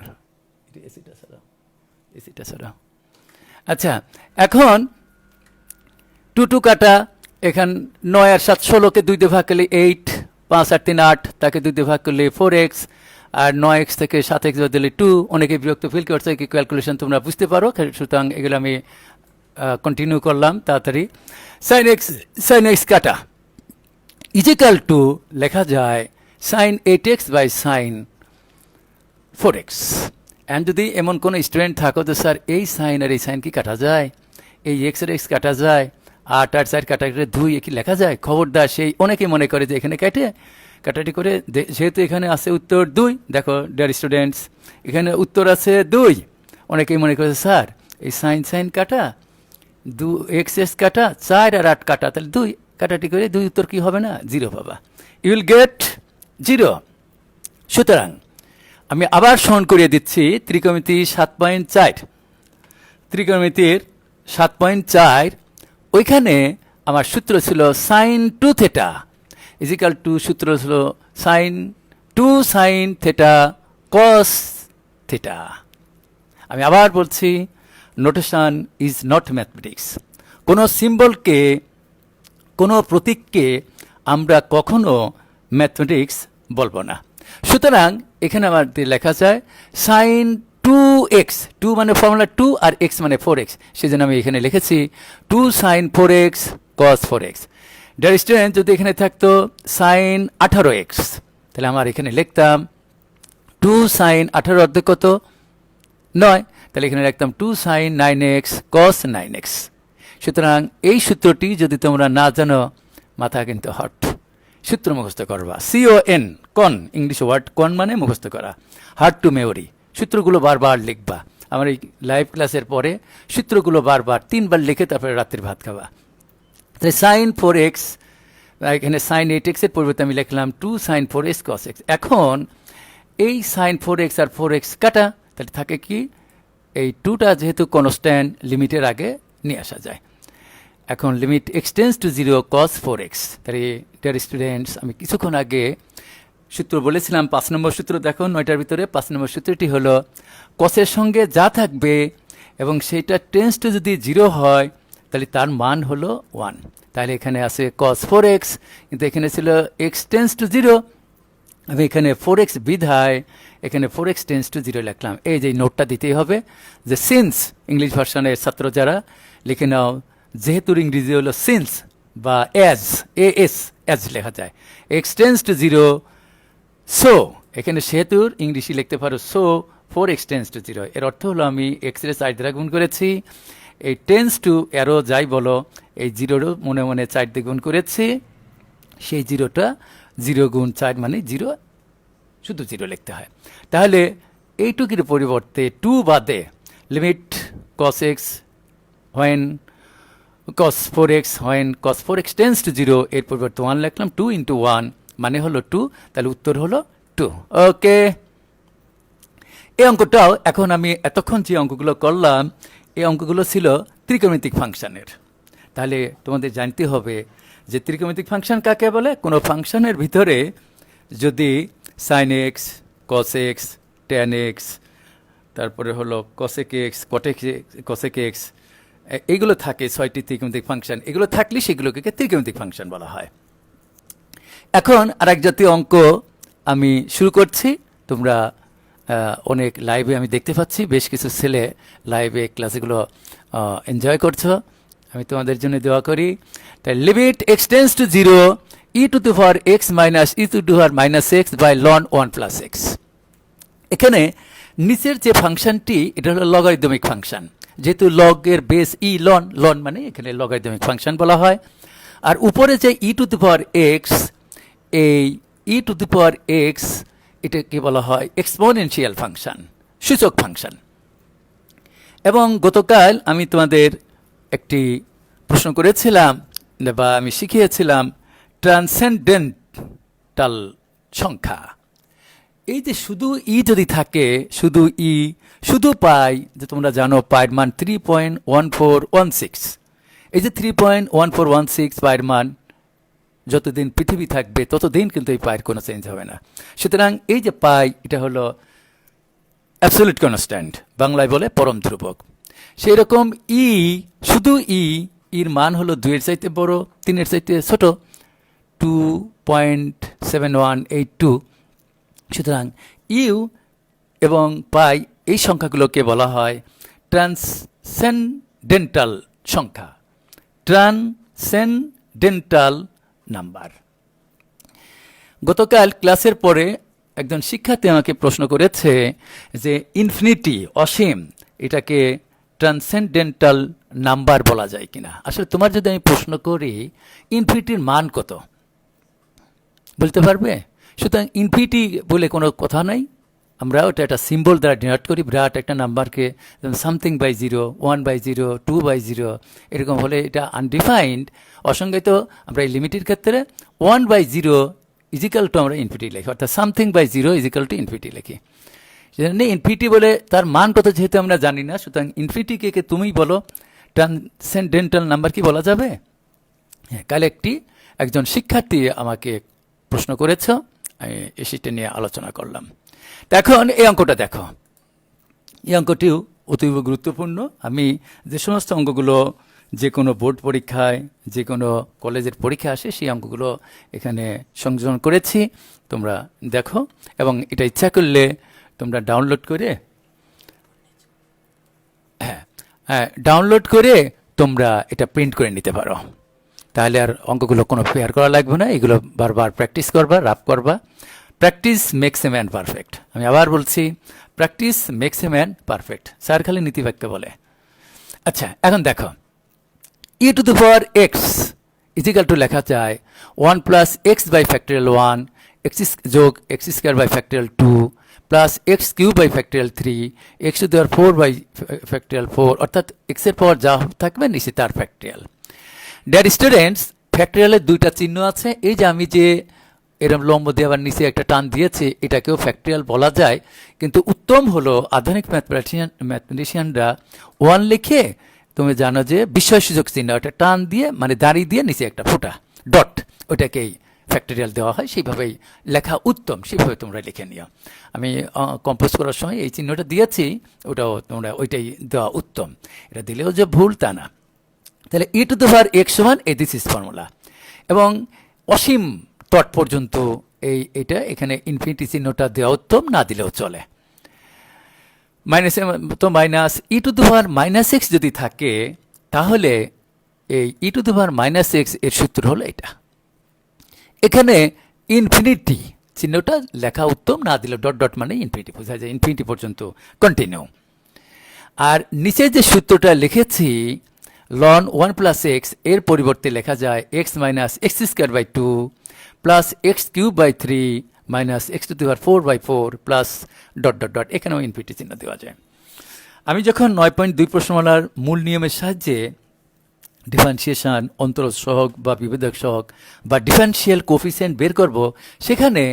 এসিটা ছাড়া। আচ্ছা, এখন 2 কাটা, এখান 9 আর 7 16কে 2 দিয়ে ভাগ করলে 8, 5 আর 3 8, তাকে 2 দিয়ে ভাগ করলে 4x, আর 9x থেকে 7x দিলে 2। অনেকে বিরক্ত ফিল করছে, কি ক্যালকুলেশন তোমরা বুঝতে পারো, সুতরাং এগুলো আমি কন্টিনিউ করলাম তাড়াতাড়ি। সাইন এক্স কাটা ইজিক্যাল টু লেখা যায় sign 8x by sine 4x। And যদি এমন কোনো স্টুডেন্ট থাকো তো স্যার এই সাইন আর এই সাইন কি কাটা যায়, এই এক্স আর এক্স কাটা যায়, 8 আর 4 কাটা 2 কি লেখা যায়? খবরদার, সেই অনেকেই মনে করে যে এখানে কাটাটি করে, যেহেতু এখানে আছে উত্তর 2। দেখো ডিয়ার স্টুডেন্টস, এখানে উত্তর আছে 2। অনেকেই মনে করে স্যার এই সাইন সাইন কাটা, 2x কাটা, 4 আর 8 কাটা, তাহলে 2 কাটাটি করে 2 উত্তর কি হবে না? 0 পাবা। You will get 0। সুতরাং আমি আবার স্মরণ করিয়ে দিচ্ছি ত্রিকোণমিতি 7.4, ত্রিকোণমিতির 7.4, ওইখানে আমার সূত্র ছিল সাইন 2 থেটা ইজিক্যাল টু, সূত্র ছিল sine 2 sine theta cos theta. আমি আবার বলছি, নোটেশন ইজ নট ম্যাথমেটিক্স। কোনো সিম্বলকে, কোনো প্রতীককে আমরা কখনো ম্যাথমেটিক্স বলবো না। সুতরাং এখানে আমাদের লেখা যায় সাইন 2x, 2 মানে ফর্মুলা 2 আর x মানে 4x, সেজন্য আমি এখানে লিখেছি 2 sign 4x cos 4x। Dear student, যদি এখানে থাকতো সাইন 18x, তাহলে আমার এখানে লিখতাম 2 সাইন 18 অর্ধেক কত? 9, তাহলে এখানে লিখতাম 2 সাইন 9x cos 9x। সুতরাং এই সূত্রটি যদি তোমরা না জানো, মাথা কিন্তু হট, সূত্র মুখস্থ করবা। CON, কন, ইংলিশ ওয়ার্ড কন মানে মুখস্থ করা, হার্ড টু মেমোরি। সূত্রগুলো বারবার লিখবা। আমার এই লাইভ ক্লাসের পরে সূত্রগুলো বারবার 3বার লিখে তারপরে রাত্রির ভাত খাবা। তাহলে সাইন 4x, এখানে সাইন 8x এর পরিবর্তে আমি লিখলাম 2 সাইন 4x cos x। এখন এই সাইন 4x আর 4x কাটা, তাহলে থাকে কি, এই 2টা যেহেতু কনস্ট্যান্ট, লিমিটের আগে নিয়ে আসা যায়। এখন limit x tends two 0 cos 4x। তাহলে ডিয়ার স্টুডেন্টস, আমি কিছুক্ষণ আগে সূত্র বলেছিলাম, 5 নম্বর সূত্র দেখো 9টার ভিতরে 5 নম্বর সূত্রটি হলো কসের সঙ্গে যা থাকবে এবং সেইটা টেন্স টু যদি 0 হয়, তাহলে তার মান হলো 1। তাহলে এখানে আছে cos 4x, কিন্তু এখানে ছিল x টেন্স টু 0, আমি এখানে 4x বিধায় এখানে 4x টেন্স টু 0 লিখলাম। এই যে নোটটা দিতেই হবে যে সিন্স, ইংলিশ ভার্সনের ছাত্র যারা লিখে নাও, যেহেতু ইংরেজি হলো সিন্স বা অ্যাজ, অ্যাজ লেখা যায়, এক্স টেন্স টু 0, সো এখানে সেহেতুর ইংলিশে লিখতে পারো সো 4x টেন্স টু 0। এর অর্থ হলো আমি এক্স এর 4 দ্বারা গুণ করেছি, এই টেন্স টু এরও যাই বলো, এই 0রও মনে মনে 4 দিয়ে গুণ করেছি, সেই 0টা 0 গুণ 4 মানে 0, শুধু 0 লিখতে হয়। তাহলে এইটুকির পরিবর্তে 2 বাদে limit cos x when cos 4x when cos 4x tense to 0 এর পরিবর্তে 1 লিখলাম, 2 ইন্টু 1 মানে হলো 2, তাহলে উত্তর হলো 2। ওকে, এই অঙ্কটাও এখন আমি এতক্ষণ যে অঙ্কগুলো করলাম, এই অঙ্কগুলো ছিল ত্রিকোণমিতিক ফাংশনের। তাহলে তোমাদের জানতে হবে যে ত্রিকোণমিতিক ফাংশন কাকে বলে। কোনো ফাংশনের ভিতরে যদি sine x, cos x, tan x, তারপরে হলো কসেক এক্স, কসেক এক্স, এইগুলো থাকে 6টি ত্রিকোণমিতিক ফাংশন, এগুলো থাকলে সেগুলোকে ত্রিকোণমিতিক ফাংশন বলা হয়। এখন আরেক জাতীয় অঙ্ক আমি শুরু করছি। তোমরা অনেক লাইভে আমি দেখতে পাচ্ছি বেশ কিছু ছেলে লাইভে ক্লাসগুলো এনজয় করছো, আমি তোমাদের জন্য দোয়া করি। তাই limit x tends to 0 e to the power x minus e to the power minus x by ln 1 plus x. এখানে নিচের যে ফাংশনটি এটা হলো লগারিদমিক ফাংশন, যেহেতু লগের বেস ই, লন মানে এখানে লগারিদমিক ফাংশন বলা হয়। আর উপরে যে ই টু দি পাওয়ার এক্স, এই e to the power x এটাকে বলা হয় এক্সপোনেনশিয়াল ফাংশন, সূচক ফাংশন। এবং গতকাল আমি তোমাদের একটি প্রশ্ন করেছিলাম বা আমি শিখিয়েছিলাম ট্রান্সেন্ডেন্টাল সংখ্যা। এই যে শুধু ই যদি থাকে, শুধু ই, শুধু পাই, যে তোমরা জানো পায়ের মান 3.1416, এই যে 3.1416 পায়ের মান যতদিন পৃথিবী থাকবে ততদিন কিন্তু এই পায়ের কোনো চেঞ্জ হবে না। সুতরাং এই যে পাই এটা হলো অ্যাবসলিউট কনস্ট্যান্ট, বাংলায় বলে পরম ধ্রুবক। সেই রকম ই, শুধু ইর মান হলো 2-এর চাইতে বড়, 3-এর চাইতে ছোট, 2.7182। সুতরাং ইউ এবং পাই এই সংখ্যাগুলোকে বলা হয় ট্রান্সেন্ডেন্টাল সংখ্যা, ট্রান্সেন্ডেন্টাল নাম্বার। গতকাল ক্লাসের পরে একজন শিক্ষার্থী আমাকে প্রশ্ন করেছে যে ইনফিনিটি, অসীম, এটাকে ট্রান্সেন্ডেন্টাল নাম্বার বলা যায় কিনা। আসলে তোমার যদি আমি প্রশ্ন করি ইনফিনিটির মান কত, বলতে পারবে? সুতরাং ইনফিনিটি বলে কোনো কথা নাই, আমরা ওটা একটা সিম্বল দ্বারা ডিনোট করি, বিরাট একটা নাম্বারকে, সামথিং বাই 0, 1/0, 2/0, এরকম হলে এটা আনডিফাইন্ড, অসংজ্ঞায়িত। আমরা এই লিমিটের ক্ষেত্রে 1/0 ইজিক্যাল টু আমরা ইনফিনিটি লিখি, অর্থাৎ something by 0 is equal to infinity লিখি। সেজন্য ইনফিনিটি বলে তার মান কত যেহেতু আমরা জানি না, সুতরাং ইনফিনিটিকে তুমি বলো ট্রান্সেন্ডেন্টাল নাম্বার কি বলা যাবে? হ্যাঁ, কাল একজন শিক্ষার্থী আমাকে প্রশ্ন করেছ, আমি সেটা নিয়ে আলোচনা করলাম। এখন এই অঙ্কটা দেখো, এই অঙ্কটিও অতীব গুরুত্বপূর্ণ। আমি যে সমস্ত অঙ্কগুলো যে কোনো বোর্ড পরীক্ষায়, যে কোনো কলেজের পরীক্ষা আসে, সেই অঙ্কগুলো এখানে সংযোজন করেছি, তোমরা দেখো। এবং এটা ইচ্ছা করলে তোমরা ডাউনলোড করে, ডাউনলোড করে তোমরা এটা প্রিন্ট করে নিতে পারো। তাহলে আর অঙ্কগুলো কোনো ফেয়ার করা লাগবে না, এগুলো বারবার প্র্যাকটিস করবা, রাফ করবা। Practice makes a man perfect. আমি আবার বলছি, practice makes a man perfect, sir খালি নীতিবাক্য বলে। আচ্ছা, এখন দেখো, e to the power x is equal to লেখা যায় 1 plus x by factorial 1 x যোগ x square by factorial 2 plus x cube by factorial 3 x to the power 4 by factorial 4, অর্থাৎ এক্সের পাওয়ার যা থাকবে নিচে তার ফ্যাক্টরিয়াল। ডিয়ার স্টুডেন্টস, ফ্যাক্টরিয়ালের দুইটা চিহ্ন আছে। এই যে আমি যে এরম লম্ব দিয়ে আবার নিচে একটা টান দিয়েছি, এটাকেও ফ্যাক্টরিয়াল বলা যায়। কিন্তু উত্তম হলো আধুনিক ম্যাথমেটিশিয়ানরা 1 লিখে, তুমি জানো যে বিস্ময়সূচক চিহ্ন, ওটা টান দিয়ে মানে দাঁড়িয়ে দিয়ে নিচে একটা ফোঁটা ডট, ওটাকেই ফ্যাক্টরিয়াল দেওয়া হয়। সেইভাবেই লেখা উত্তম, সেইভাবে তোমরা লিখে নিও। আমি কম্পোজ করার সময় এই চিহ্নটা দিয়েছি, ওটাও তোমরা ওইটাই দেওয়া উত্তম। এটা দিলেও যে ভুল তা না। তাহলে ই টু দি পাওয়ার এক্স সমান এই দিস ইজ ফর্মুলা। এবং অসীম তট পর্যন্ত এটা এখানে ইনফিনিটি চিহ্নটা দেওয়া উত্তম, না দিলেও চলে। মাইনাস তো minus e to the power minus x যদি থাকে তাহলে এই e to the power minus x এর সূত্র হলো এটা। এখানে ইনফিনিটি চিহ্নটা লেখা উত্তম, না দিলে ডট ডট মানে ইনফিনিটি বোঝা যায়, ইনফিনিটি পর্যন্ত কন্টিনিউ। আর নিচে যে সূত্রটা লিখেছি লন 1 প্লাস এক্স, এর পরিবর্তে লেখা যায় x minus x square by 2 plus x cube by 3 minus x to the power 4 by 4 plus dot dot dot, এখানেও ইনফিনিটি চিহ্ন দেওয়া যায়। আমি যখন 9.2 প্রশ্নমালার মূল নিয়মের সাহায্যে ডিফারেন্সিয়েশন, অন্তরজ সহগ বা বিভেদক সহগ বা ডিফারেন্সিয়াল কোফিসিয়েন্ট বের করব, সেখানে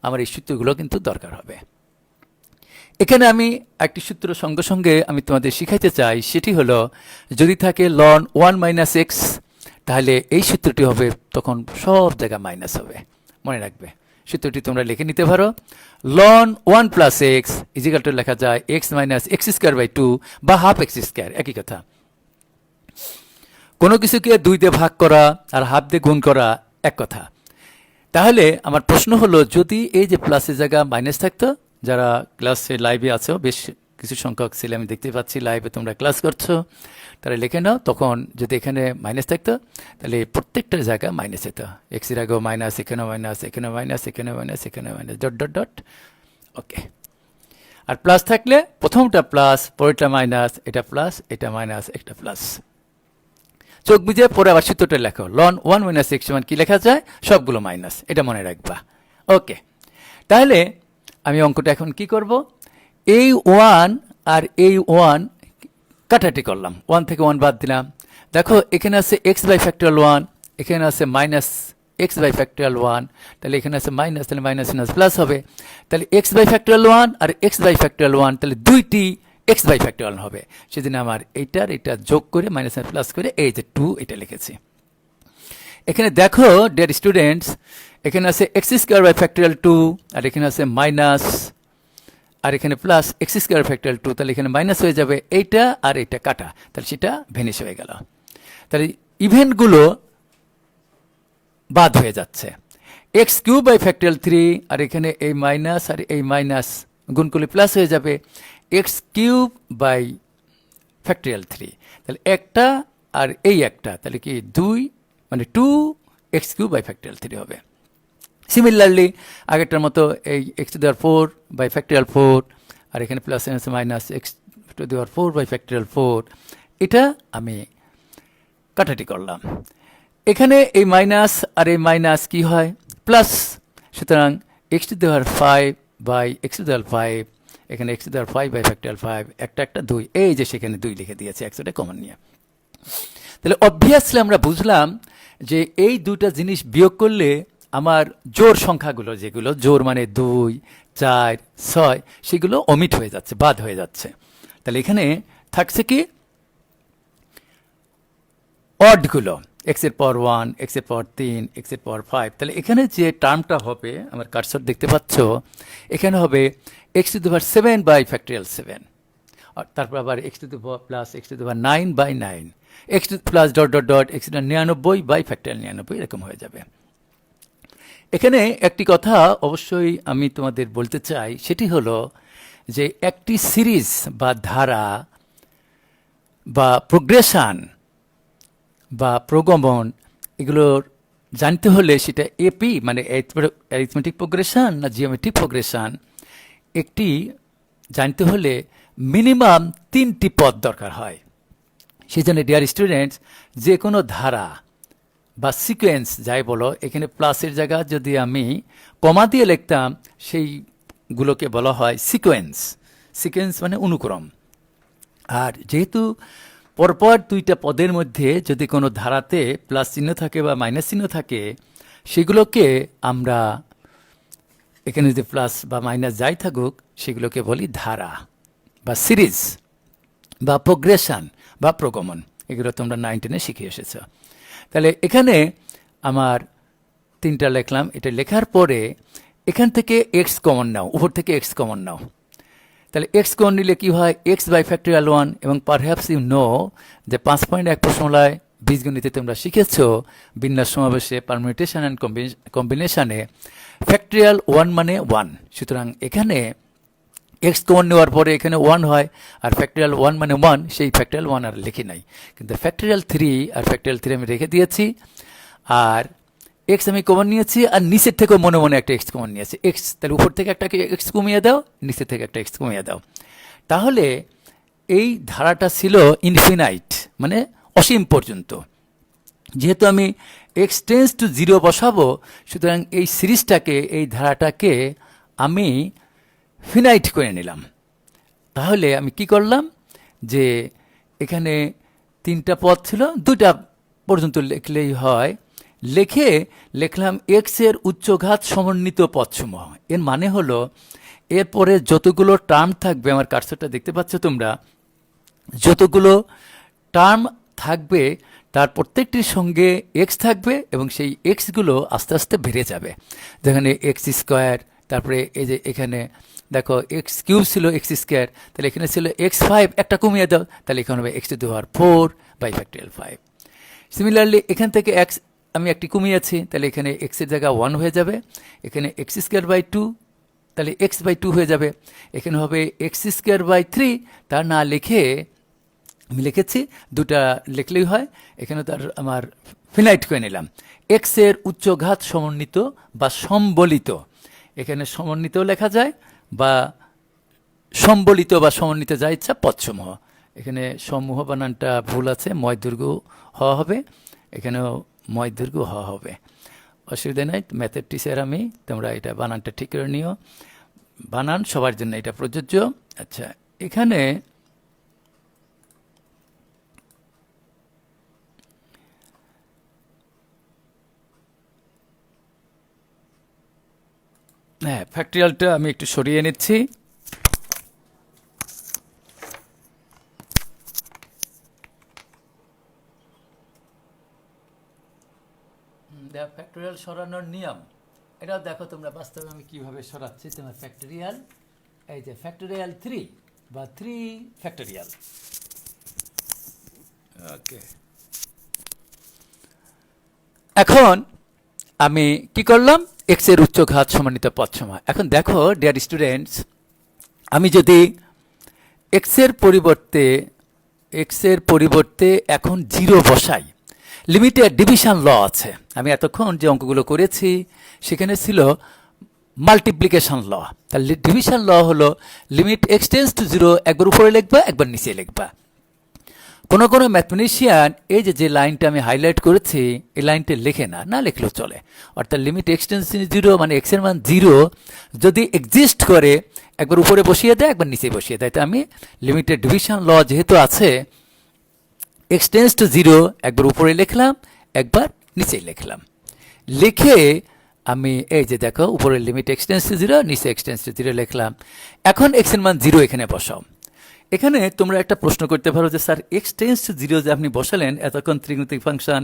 আমার এই সূত্রগুলো কিন্তু দরকার হবে। এখানে আমি একটি সূত্র সঙ্গে সঙ্গে আমি তোমাদের শিখাইতে চাই, সেটি হলো যদি থাকে লন 1 মাইনাস এক্স, তাহলে এই সূত্রটি হবে তখন সব জায়গায় মাইনাস হবে, মনে রাখবে। সূত্রটি তোমরা লিখে নিতে পারো, ln 1 plus x is equal to লেখা যায় x minus x square by 2 বা হাফ এক্স স্কোয়ার, একই কথা। কোনো কিছুকে 2 দিয়ে ভাগ করা আর হাফ দিয়ে গুণ করা এক কথা। তাহলে আমার প্রশ্ন হলো, যদি এই যে প্লাসের জায়গা মাইনাস থাকতো, যারা ক্লাসে লাইভে আছো, বেশ কিছু সংখ্যক ছেলে আমি দেখতে পাচ্ছি লাইভে তোমরা ক্লাস করছো, তারা লিখে নাও, তখন যদি এখানে মাইনাস থাকতো তাহলে প্রত্যেকটা জায়গায় মাইনাস হতো, এক্সের আগেও মাইনাস, এখানেও মাইনাস, এখানেও মাইনাস, এখানেও মাইনাস, এখানেও মাইনাস, ডট ডট ডট, ওকে। আর প্লাস থাকলে প্রথমটা প্লাস, পরেরটা মাইনাস, এটা প্লাস, এটা মাইনাস, একটা প্লাস। চোখ বুঝে পরে আবার সূত্রটা লেখো, লন 1 মাইনাস এক্স সমান কি লেখা যায়, সবগুলো মাইনাস, এটা মনে রাখবা, ওকে। তাহলে আমি অঙ্কটা এখন কি করব, এই 1 আর এই 1 কাটাটি করলাম, 1 থেকে 1 বাদ দিলাম। দেখো এখানে আছে এক্স বাই ফ্যাক্টরিয়াল 1, এখানে আছে মাইনাস এক্স বাই ফ্যাক্টরিয়াল 1, তাহলে এখানে আছে মাইনাস, তাহলে মাইনাস মাইনাস প্লাস হবে। তাহলে এক্স বাই ফ্যাক্টরিয়াল 1 আর এক্স বাই ফ্যাক্টরিয়াল 1, তাহলে দুইটি এক্স বাই ফ্যাক্টরিয়াল হবে। সেদিন আমার এটা যোগ করে মাইনাস প্লাস করে এই যে 2 এটা লিখেছি। এখানে দেখো ডিয়ার স্টুডেন্টস, এখানে আছে এক্স স্কোয়ার বাই ফ্যাক্টরিয়াল 2, আর এখানে আছে মাইনাস, আর এখানে প্লাস এক্স স্কোয়ার ফ্যাক্টরিয়াল 2, তাহলে এখানে মাইনাস হয়ে যাবে, এইটা আর এইটা কাটা, তাহলে সেটা ভেনিশ হয়ে গেল। তাহলে ইভেন্টগুলো বাদ হয়ে যাচ্ছে। এক্স কিউব বাই ফ্যাক্টরিয়াল 3, আর এখানে এই মাইনাস আর এই মাইনাস গুণ করলে প্লাস হয়ে যাবে এক্স কিউব বাই ফ্যাক্টরিয়াল 3, তাহলে একটা আর এই একটা, তাহলে কি 2 মানে 2 এক্স কিউব বাই ফ্যাক্টরিয়াল 3 হবে। সিমিলারলি আগেরটার মতো এই x to the power 4 by factorial 4, আর এখানে প্লাস আছে minus x to the power 4 by factorial 4, এটা আমি কাটাটি করলাম। এখানে এই মাইনাস আর এই মাইনাস কি হয়, প্লাস, সুতরাং x to the power 5 by x to the power 5, এখানে x to the power 5 by factorial 5, একটা 2, এই যে সেখানে 2 লিখে দিয়েছে, একশোটা কমন নিয়ে। তাহলে অবভিয়াসলি আমরা বুঝলাম যে এই দুটা জিনিস বিয়োগ করলে আমার জোড় সংখ্যাগুলো, যেগুলো জোড় মানে 2, 4, 6, সেগুলো অমিট হয়ে যাচ্ছে, বাদ হয়ে যাচ্ছে। তাহলে এখানে থাকছে কি অডগুলো, এক্স এর পাওয়ার 1, এক্স এর পাওয়ার 3, এক্স এর পাওয়ার 5। তাহলে এখানে যে টার্মটা হবে, আমার কার্সর দেখতে পাচ্ছ, এখানে হবে x to the power 7 by factorial 7, আর তারপর আবার x to the power plus x to the power 9 by 9, x to plus dot dot dot x to 99 by factorial 99, এরকম হয়ে যাবে। এখানে একটি কথা অবশ্যই আমি তোমাদের বলতে চাই, সেটি হলো যে একটি সিরিজ বা ধারা বা প্রোগ্রেশন বা প্রগমন, এগুলোর জানতে হলে সেটা এপি মানে অ্যারিথমেটিক প্রোগ্রেশন না জিওমেট্রিক প্রোগ্রেশন, একটি জানতে হলে মিনিমাম 3টি পদ দরকার হয়। সেই জন্য ডিয়ার স্টুডেন্টস, যে কোনো ধারা বা সিকোয়েন্স যাই বলো, এখানে প্লাসের জায়গা যদি আমি কমা দিয়ে লিখতাম, সেইগুলোকে বলা হয় সিকোয়েন্স। সিকোয়েন্স মানে অনুক্রম। আর যেহেতু পরপর 2টা পদের মধ্যে যদি কোনো ধারাতে প্লাস চিহ্ন থাকে বা মাইনাস চিহ্ন থাকে, সেগুলোকে আমরা এখানে যদি প্লাস বা মাইনাস যাই থাকুক, সেগুলোকে বলি ধারা বা সিরিজ বা প্রোগ্রেশন বা প্রগমন। এগুলো তোমরা 9, 10-এ শিখে এসেছ। তাহলে এখানে আমার 3টা লিখলাম, এটা লেখার পরে এখান থেকে এক্স কমন নাও, উপর থেকে এক্স কমন নাও। তাহলে এক্স কমন নিলে কি হয়, এক্স বাই ফ্যাক্টরিয়াল 1, এবং পারহ্যাপস ইউ নো যে 5.1 প্রশ্নমালায় বীজগণিতে তোমরা শিখেছ বিন্যাস সমাবেশে পারমিউটেশন অ্যান্ড কম্বিনেশনে ফ্যাক্টরিয়াল 1 মানে 1, সুতরাং এখানে এক্স কমন নেওয়ার পরে এখানে 1 হয়, আর ফ্যাক্টরিয়াল 1 মানে 1, সেই ফ্যাক্টরিয়াল 1 আর লিখি নাই, কিন্তু ফ্যাক্টরিয়াল 3 আর ফ্যাক্টরিয়াল 3 আমি রেখে দিয়েছি। আর এক্স আমি কমন নিয়েছি, আর নিচের থেকেও মনে মনে একটা এক্স কমন নিয়েছি। এক্স তাহলে উপর থেকে একটা এক্স কমিয়ে দাও, নিচের থেকে একটা এক্স কমিয়ে দাও। তাহলে এই ধারাটা ছিল ইনফিনাইট, মানে অসীম পর্যন্ত। যেহেতু আমি এক্স টেন্স টু 0 বসাবো, সুতরাং এই সিরিজটাকে, এই ধারাটাকে আমি ফিনাইট করে নিলাম। তাহলে আমি কি করলাম, যে এখানে 3টা পদ ছিল, 2টা পর্যন্ত লিখলেই হয়, লিখলাম এক্স এর উচ্চঘাত সমন্বিত পদসমূহ। এর মানে হলো এরপরে যতগুলো টার্ম থাকবে, আমার কার্সরটা দেখতে পাচ্ছ তোমরা, যতগুলো টার্ম থাকবে তার প্রত্যেকটির সঙ্গে এক্স থাকবে, এবং সেই এক্সগুলো আস্তে আস্তে বেড়ে যাবে। যেখানে এক্স স্কোয়ার, তারপরে এই যে এখানে দেখো এক্স কিউব ছিল এক্স স্কোয়ার, তাহলে এখানে ছিল x5, একটা কমিয়ে দাও, তাহলে এখানে হবে x⁴ বাই ফ্যাক্টরিয়াল 5। সিমিলারলি এখান থেকে এক্স আমি একটি কমিয়েছি, তাহলে এখানে এক্সের জায়গা 1 হয়ে যাবে, এখানে x²/2, তাহলে x/2 হয়ে যাবে, এখানে হবে x²/3, তা না লিখে আমি লিখেছি, 2টা লিখলেই হয়। এখানে তার আমার ফিনাইট করে নিলাম, এক্স এর উচ্চঘাত সমন্বিত বা সম্বলিত, এখানে সমন্বিত লেখা যায় বা সম্বলিত বা সমন্বিত, যা ইচ্ছা, পদসমূহ। এখানে সমূহ বানানটা ভুল আছে, ময় দীর্ঘ হ হবে, এখানেও ময় দীর্ঘ হ হবে, অসুবিধা নাই, ম্যাথের টিচার আমি, তোমরা এটা বানানটা ঠিক করে নিও, বানান সবার জন্য এটা প্রযোজ্য। আচ্ছা, এখানে হ্যাঁ, ফ্যাক্টরিয়ালটা আমি একটু সরিয়ে নিচ্ছি। ফ্যাক্টরিয়াল সরানোর নিয়ম এটাও দেখো তোমরা, বাস্তবে আমি কিভাবে সরাচ্ছি। তোমার ফ্যাক্টরিয়াল, এই যে ফ্যাক্টরিয়াল 3 বা 3 ফ্যাক্টরিয়াল, ওকে। এখন আমি কি করলাম, এক্স এর উচ্চঘাত সমন্বিত পদসমূহ। এখন দেখো ডিয়ার স্টুডেন্টস, আমি যদি এক্স এর পরিবর্তে এখন 0 বসাই, লিমিটেড ডিভিশন ল আছে। আমি এতক্ষণ যে অঙ্কগুলো করেছি সেখানে ছিল মাল্টিপ্লিকেশন ল, তাহলে ডিভিশন ল হলো লিমিট এক্স টেন্স টু 0, একবার উপরে লিখবা, একবার নিচে লিখবা। কোনো কোনো ম্যাথমেটিশিয়ান এই যে লাইনটা আমি হাইলাইট করেছি, এই লাইনটা লেখে না লিখলেও চলে। অর্থাৎ লিমিট এক্স টেন্স টু 0 মানে এক্স এর মান 0 যদি এক্সিস্ট করে, একবার উপরে বসিয়ে দেয়, একবার নিচে বসিয়ে দেয়। তো আমি লিমিটেড ডিভিশন ল যেহেতু আছে, এক্স টেন্স টু 0 একবার উপরে লিখলাম, একবার নিচে লিখলাম, লিখে আমি এই যে দেখো উপরে লিমিট এক্স টেন্স টু 0, নিচে এক্স টেন্স টু 0 লিখলাম। এখন এক্স এর মান 0 এখানে বসাও। এখানে তোমরা একটা প্রশ্ন করতে পারো যে স্যার এক্স টেন্স টু 0 যে আপনি বসালেন, এতক্ষণ ত্রিগুণিতিক function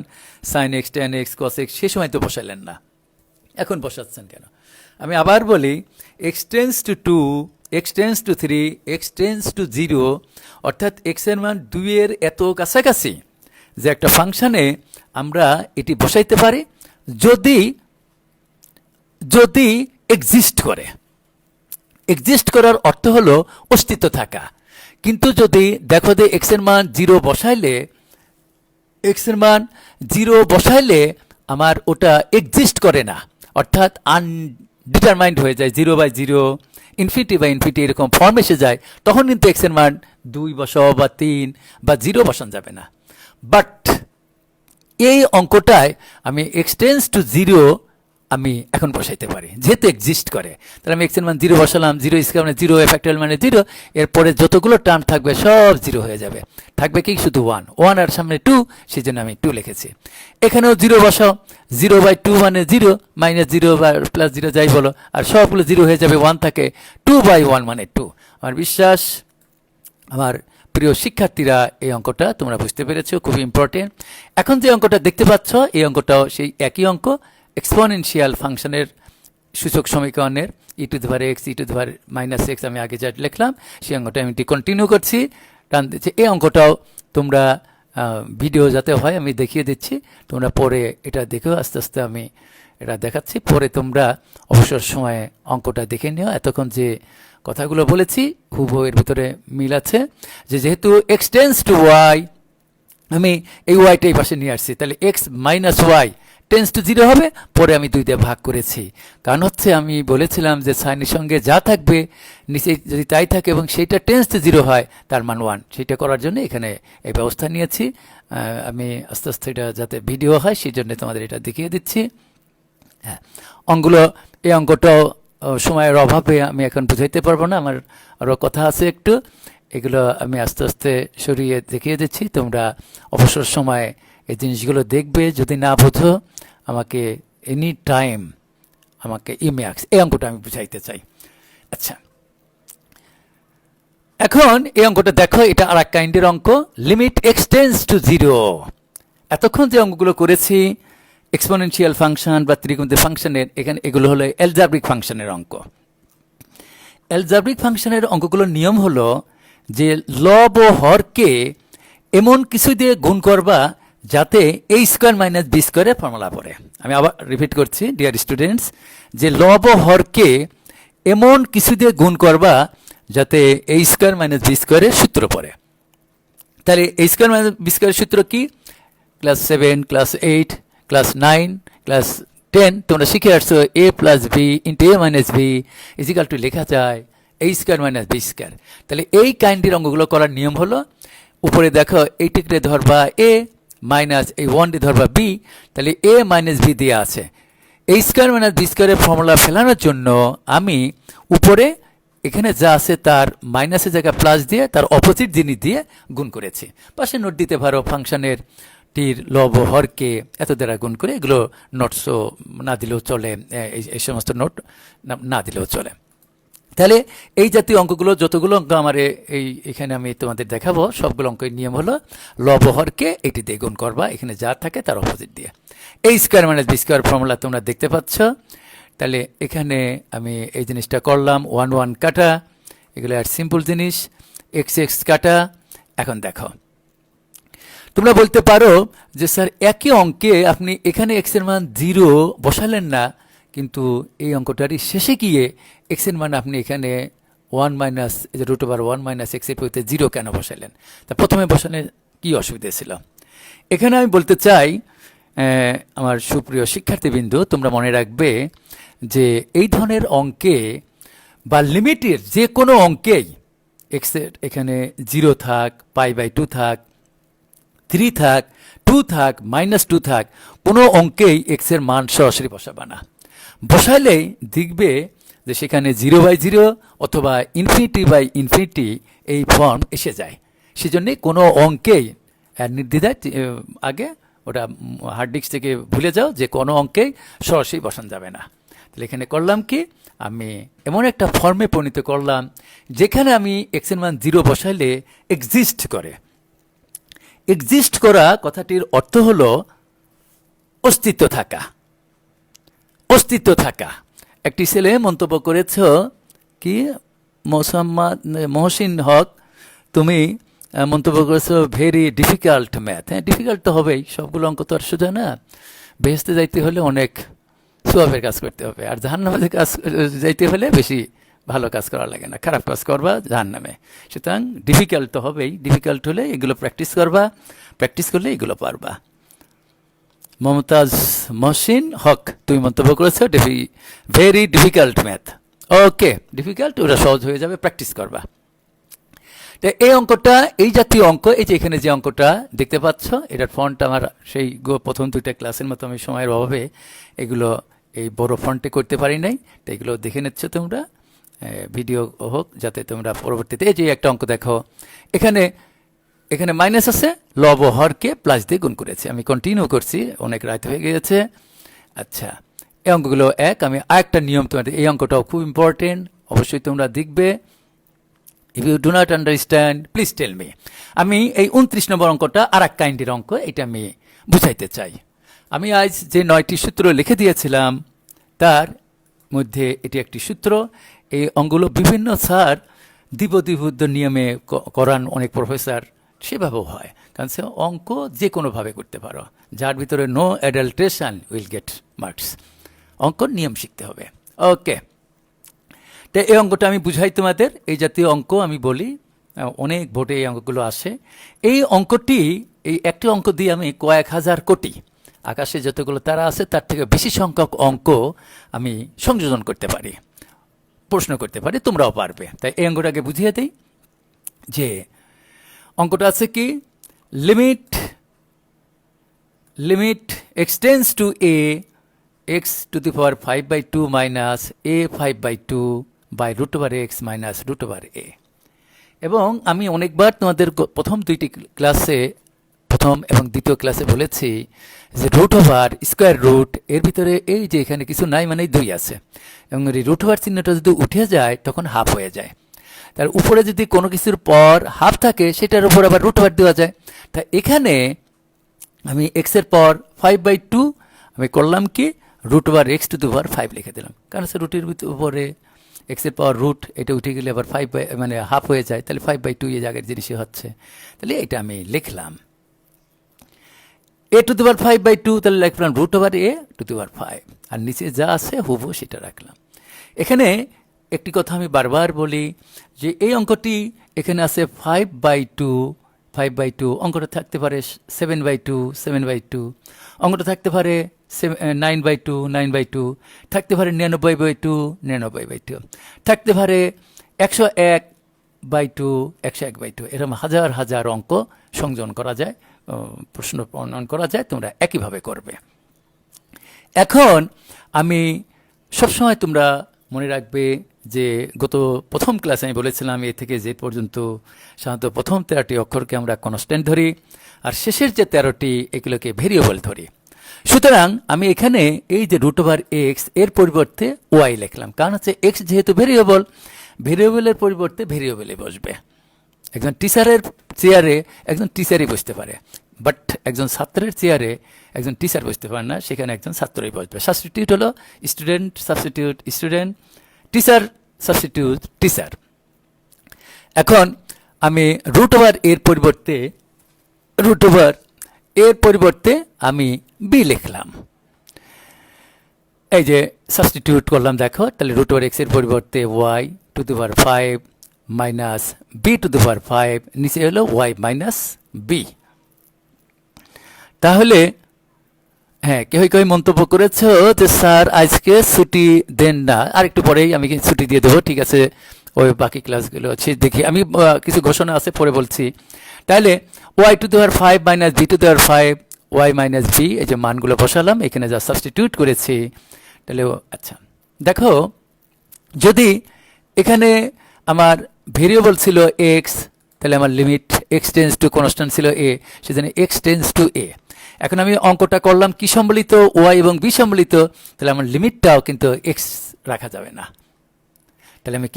sine x, tan x, cos x, সে সময় তো বসালেন না, এখন বসাচ্ছেন কেন? আমি আবার বলি, x tends two 2, x tends two 3, x tends to 0, অর্থাৎ এক্স এর মান 2 এর এত কাছাকাছি যে একটা ফাংশনে আমরা এটি বসাইতে পারি যদি এক্সিস্ট করে। এক্সিস্ট করার অর্থ হলো অস্তিত্ব থাকা। কিন্তু যদি দেখো যে এক্স এর মান 0 বসাইলে আমার ওটা এক্সিস্ট করে না, অর্থাৎ আনডিটারমাইন্ড হয়ে যায়, 0/0, ইনফিনিটি এরকম ফর্ম এসে যায়, তখন কিন্তু এক্স এর মান 2 বসাও বা 3 বা 0 বসানো যাবে না। বাট এই অঙ্কটায় আমি এক্স টেন্স টু 0 আমি এখন বসাইতে পারি, যেহেতু এক্সিস্ট করে। তাহলে আমি এক্স এর মান 0 বসালাম, 0 স্কয়ার মানে 0, ফ্যাক্টরিয়াল মানে 0, এরপরে যতগুলো টার্ম থাকবে সব 0 হয়ে যাবে, থাকবে কি শুধু 1 আর সামনে 2, সেই জন্য আমি 2 লিখেছি। এখানেও 0 বসাও, 0/2 মানে 0, -0 বা +0 যাই বলো, আর সবগুলো 0 হয়ে যাবে, 1 থাকে, 2/1 মানে 2। আমার বিশ্বাস আমার প্রিয় শিক্ষার্থীরা এই অঙ্কটা তোমরা বুঝতে পেরেছো, খুবই ইম্পর্টেন্ট। এখন যে অঙ্কটা দেখতে পাচ্ছ, এই অঙ্কটাও সেই একই অঙ্ক, এক্সপোনেনশিয়াল ফাংশনের সূচক সমীকরণের e⁻x e⁻−x আমি আগে যা লিখলাম সেই অঙ্কটা আমি কন্টিনিউ করছি, টান দিচ্ছি। এই অঙ্কটাও তোমরা ভিডিও যাতে হয় আমি দেখিয়ে দিচ্ছি, তোমরা পরে এটা দেখেও আস্তে আস্তে আমি এটা দেখাচ্ছি, পরে তোমরা অবসর সময়ে অঙ্কটা দেখে নিও। এতক্ষণ যে কথাগুলো বলেছি হুবহু এর ভিতরে মিল আছে, যে যেহেতু এক্স টেন্স টু ওয়াই, আমি এই ওয়াইটা এই পাশে নিয়ে আসছি, তাহলে x minus y tends to 0 হবে। পরে আমি 2 দিয়ে ভাগ করেছি, কারণ হচ্ছে আমি বলেছিলাম যে সাইনের সঙ্গে যা থাকবে নিচে যদি তাই থাকে এবং সেইটা টেন্স টু 0 হয় তার মান 1, সেইটা করার জন্য এখানে এই ব্যবস্থা নিয়েছি। আমি আস্তে আস্তে এটা যাতে ভিডিও হয় সেই জন্য তোমাদের এটা দেখিয়ে দিচ্ছি। হ্যাঁ, অঙ্কগুলো, এই অঙ্কটাও সময়ের অভাবে আমি এখন বুঝাইতে পারবো না, আমার আরও কথা আছে একটু, এগুলো আমি আস্তে আস্তে সরিয়ে দেখিয়ে দিচ্ছি। তোমরা অবসর সময়ে এই জিনিসগুলো দেখবে, যদি না বোঝো আমাকে এনি টাইম আমাকে ইমেক্স, এই অঙ্কটা আমি বুঝাইতে চাই। আচ্ছা, এখন এই অঙ্কটা দেখো, এটা আর এক কাইন্ডের অঙ্ক, লিমিট এক্স টেন্স টু 0। এতক্ষণ যে অঙ্কগুলো করেছি এক্সপোনেনশিয়াল ফাংশন বা ত্রিকোণমিতিক ফাংশনের, এখানে এগুলো হলো অ্যালজাব্রিক ফাংশনের অঙ্ক। অ্যালজাব্রিক ফাংশনের অঙ্কগুলোর নিয়ম হলো যে লব ও হরকে এমন কিছু দিয়ে গুণ করবা যাতে a স্কোয়ার মাইনাস বি স্কোয়ারের ফর্মুলা পড়ে। আমি আবার রিপিট করছি ডিয়ার স্টুডেন্টস, যে লব ও হরকে এমন কিছু দিয়ে গুণ করবা যাতে a স্কোয়ার মাইনাস বি স্কোয়ারের সূত্র পড়ে। তাহলে a স্কোয়ার মাইনাস বি স্কোয়ারের সূত্র কি? ক্লাস 7, ক্লাস 8, ক্লাস 9, ক্লাস 10 তোমরা শিখে আসছো, a plus b into a minus b is equal to লেখা যায় a square minus b square. তাহলে এই কাইন্ডের অঙ্কগুলো করার নিয়ম হলো, উপরে দেখো এইটিকে ধরবা a মাইনাস এই 1 দিয়ে ধরবা b, তাহলে a মাইনাস b দেওয়া আছে। a স্কোয়ার মাইনাস বি স্কোয়ারের ফর্মুলা ফেলানোর জন্য আমি উপরে এখানে যা আছে তার মাইনাসের জায়গায় প্লাস দিয়ে তার অপোজিট জিনিস দিয়ে গুণ করেছি। পাশে নোট দিতে পারো, ফাংশনের টির লব হরকে এত দ্বারা গুণ করে, এগুলো নোটসও না দিলেও চলে, এই সমস্ত নোট না দিলেও চলে। তাহলে এই জাতীয় অঙ্কগুলো, যতগুলো অঙ্ক আমার এখানে আমি তোমাদের দেখাবো, সবগুলো অঙ্কের নিয়ম হলো লব হরকে এটি দিয়ে গুণ করবা, এখানে যা থাকে তার অপোজিট দিয়ে। a square minus b square formula তোমরা দেখতে পাচ্ছ। তাহলে এখানে আমি এই জিনিসটা করলাম, 1 1 কাটা, এগুলো আর সিম্পল জিনিস, এক্স এক্স কাটা। এখন দেখো, তোমরা বলতে পারো যে স্যার একই অঙ্কে আপনি এখানে এক্স এর মান 0 বসালেন না, কিন্তু এই অঙ্কটারই শেষে গিয়ে এক্স এর মান আপনি এখানে 1 minus root over 1 minus x এর পরিবর্তে 0 কেন বসালেন? তা প্রথমে বসালে কি অসুবিধা ছিল? এখানে আমি বলতে চাই, আমার সুপ্রিয় শিক্ষার্থীবৃন্দ, তোমরা মনে রাখবে যে এই ধরনের অঙ্কে বা লিমিটের যে কোনো অঙ্কেই এক্সের এখানে 0 থাক, π/2 থাক, 3 থাক, 2 থাক, -2 থাক, কোনো অঙ্কেই এক্সের মান সরাসরি বসাবা না। বসাইলেই দেখবে যে সেখানে 0/0 অথবা ∞/∞ এই ফর্ম এসে যায়। সেজন্যে কোনো অঙ্কেই নির্দ্বিধায় আগে ওটা হার্ড ডিস্ক থেকে ভুলে যাও যে কোনো অঙ্কেই সরাসরি বসানো যাবে না। তাহলে এখানে করলাম কি, আমি এমন একটা ফর্মে পরিণত করলাম যেখানে আমি এক্স এর মান 0 বসাইলে এক্সিস্ট করে। এক্সিস্ট করা কথাটির অর্থ হলো অস্তিত্ব থাকা। অস্তিত্ব থাকা। একটি ছেলে মন্তব্য করেছ কি, মহসিন হক, তুমি মন্তব্য করেছো ভেরি ডিফিকাল্ট ম্যাথ। হ্যাঁ, ডিফিকাল্ট তো হবেই, সবগুলো অঙ্ক তো আর সোজা না। বেহেশতে যাইতে হলে অনেক সোয়াবের কাজ করতে হবে, আর জাহান্নামে কাজ যাইতে হলে বেশি ভালো কাজ করা লাগে না, খারাপ কাজ করবা জাহান্নামে। সুতরাং ডিফিকাল্ট তো হবেই, ডিফিকাল্ট হলে এগুলো প্র্যাকটিস করবা, প্র্যাকটিস করলে এগুলো পারবা। মমতাজ মহসিন হক, তুমি মন্তব্য করেছো ভেরি ডিফিকাল্ট ম্যাথ। ওকে, ডিফিকাল্ট, ওটা সহজ হয়ে যাবে, প্র্যাকটিস করবা। এই অঙ্কটা, এই জাতীয় অঙ্ক, এই যে এখানে যে অঙ্কটা দেখতে পাচ্ছ, এটার ফন্ট আমার সেই প্রথম 2টা ক্লাসের মতো আমি সময়ের অভাবে এগুলো এই বড় ফন্টে করতে পারি নাই, তো এগুলো দেখে নিচ্ছ তোমরা, ভিডিও হোক যাতে তোমরা পরবর্তীতে। এই যে একটা অঙ্ক দেখো, এখানে এখানে মাইনাস আছে, লব হরকে প্লাস দিয়ে গুণ করেছে। আমি কন্টিনিউ করছি, অনেক রাত হয়ে গিয়েছে। আচ্ছা, এই অঙ্কগুলো আমি আরেকটা নিয়ম তোমাদের, এই অঙ্কটাও খুব ইম্পর্টেন্ট, অবশ্যই তোমরা দেখবে। If you do not understand please tell me. আমি এই 29 নম্বর অঙ্কটা আর এক কাইন্ডের অঙ্ক, এটা আমি বুঝাইতে চাই। আমি আজ যে 9টি সূত্র লিখে দিয়েছিলাম তার মধ্যে এটি একটি সূত্র। এই অঙ্কগুলো বিভিন্ন স্যার দ্বিপদীবদ্ধ নিয়মে করান, অনেক প্রফেসর সেভাবেও হয়, কারণ সে অঙ্ক যে কোনোভাবে করতে পারো, যার ভিতরে no adulteration will get marks. অঙ্কর নিয়ম শিখতে হবে। ওকে, তো এই অঙ্কটা আমি বুঝাই তোমাদের। এই জাতীয় অঙ্ক আমি বলি, অনেক ভোটে এই অঙ্কগুলো আসে। এই অঙ্কটি, এই একটি অঙ্ক দিয়ে আমি কয়েক হাজার কোটি, আকাশে যতগুলো তারা আছে তার থেকে বেশি সংখ্যক অঙ্ক আমি সংযোজন করতে পারি, প্রশ্ন করতে পারি, তোমরাও পারবে। তাই এই অঙ্কটাকে বুঝিয়ে দিই যে অঙ্কটা আছে কি, limit x tends to a x to the power 5/2 minus a 5/2 by root over x minus root over a. এবং আমি অনেকবার তোমাদের প্রথম দুইটি ক্লাসে, প্রথম এবং দ্বিতীয় ক্লাসে বলেছি যে রুট ওভার স্কোয়ার রুট এর ভিতরে এই যে এখানে কিছু নাই মানে 2 আছে, এবং এই রুট ওভার চিহ্নটা যদি উঠে যায় তখন হাফ হয়ে যায়। তার উপরে যদি কোনো কিছুর পর হাফ থাকে সেটার উপর আবার রুট ওভার দেওয়া যায়। তা এখানে আমি এক্সের পর 5/2 আমি করলাম কি, root over x to the power 5 লিখে দিলাম, কারণ সে রুটের উপরে এক্সের পাওয়ার রুট, এটা উঠে গেলে আবার 5 মানে হাফ হয়ে যায়, তাহলে 5/2 এই জায়গার জিনিসই হচ্ছে। তাহলে এটা আমি লিখলাম এ টু দি পাওয়ার 5/2, তাহলে লিখলাম root over a to the power 5, আর নিচে যা আছে হুবহু সেটা রাখলাম। এখানে একটি কথা আমি বারবার বলি যে এই অঙ্কটি এখানে আছে 5/2, অঙ্কটা থাকতে পারে 7/2, অঙ্কটা থাকতে পারে 9/2, থাকতে পারে 99/2, থাকতে পারে 101/2, এরকম হাজার হাজার অঙ্ক সংযোজন করা যায়, প্রশ্ন প্রণয়ন করা যায়, তোমরা একইভাবে করবে। এখন আমি সবসময় তোমরা মনে রাখবে যে গত প্রথম ক্লাসে আমি বলেছিলাম এ থেকে যে পর্যন্ত সাধারণত প্রথম 13টি অক্ষরকে আমরা কনস্ট্যান্ট ধরি, আর শেষের যে 13টি এগুলোকে ভেরিয়েবল ধরি। সুতরাং আমি এখানে এই যে রুট ওভার এক্স এর পরিবর্তে ওয়াই লিখলাম, কারণ হচ্ছে এক্স যেহেতু ভেরিয়েবল, ভেরিয়েবলের পরিবর্তে ভেরিয়েবলে বসবে। একজন টিচারের চেয়ারে একজন টিচারই বসতে পারে, বাট একজন ছাত্রের চেয়ারে একজন টিচার বসতে পারে না, সেখানে একজন ছাত্রই বসবে। সাবস্টিটিউট হলো student, substitute student, teacher substitute teacher. এখন আমি রুট ওভার এর পরিবর্তে আমি বি লিখলাম। এই যে সাবস্টিটিউট করলাম, দেখো, তাহলে রুট ওভার এক্স এর পরিবর্তে y to the power 5 minus b to the power 5, নিচে হলো ওয়াই মাইনাস বি। তাহলে হ্যাঁ, কেউ মন্তব্য করেছ যে স্যার আজকে ছুটি দেন না, আর একটু পরেই আমি ছুটি দিয়ে দেবো। ঠিক আছে, ওই বাকি ক্লাসগুলো আছে দেখি, আমি কিছু ঘোষণা আছে পরে বলছি। তাহলে y to the power 5 minus b to the power 5 y minus b, এই যে মানগুলো বসালাম, এখানে যা সাবস্টিটিউট করেছি। তাহলে আচ্ছা দেখো, যদি এখানে আমার ভেরিয়েবল ছিল এক্স, তাহলে আমার limit x tends to constant ছিল এ, সেজন্য এক্স টেন্স টু এ। এখন আমি অঙ্কটা করলাম কি সম্বলিত, ওয়াই এবং বি সম্বলিত, তাহলে আমার লিমিটটাও কিন্তু এক্স রাখা যাবে না। তাহলে আমি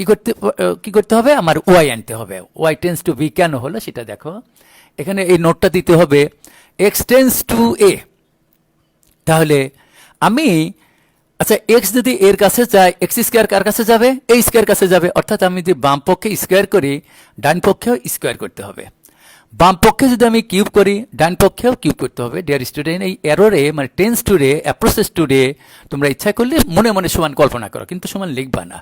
কি করতে হবে, আমার ওয়াই আনতে হবে। ওয়াই টেন্স টু বি কেন হলো সেটা দেখো, এখানে এই নোটটা দিতে হবে এক্স টেন্স টু এ। তাহলে আমি আচ্ছা, এক্স যদি এর কাছে যায়, এক্স স্কোয়ার কার কাছে যাবে, এই স্কোয়ার কাছে যাবে, অর্থাৎ আমি যদি বাম পক্ষে স্কোয়ার করি ডান পক্ষেও স্কোয়ার করতে হবে। বাম পক্ষে যদি আমি কিউব করি ডান পক্ষেও কিউব করতে হবে। ডিয়ার স্টুডেন্ট, এই এররে মানে টেন্স টু রে, অ্যাপ্রোচেস টু রে তোমরা ইচ্ছা করলে মনে মনে সমান কল্পনা করো, কিন্তু সমান লিখবা না।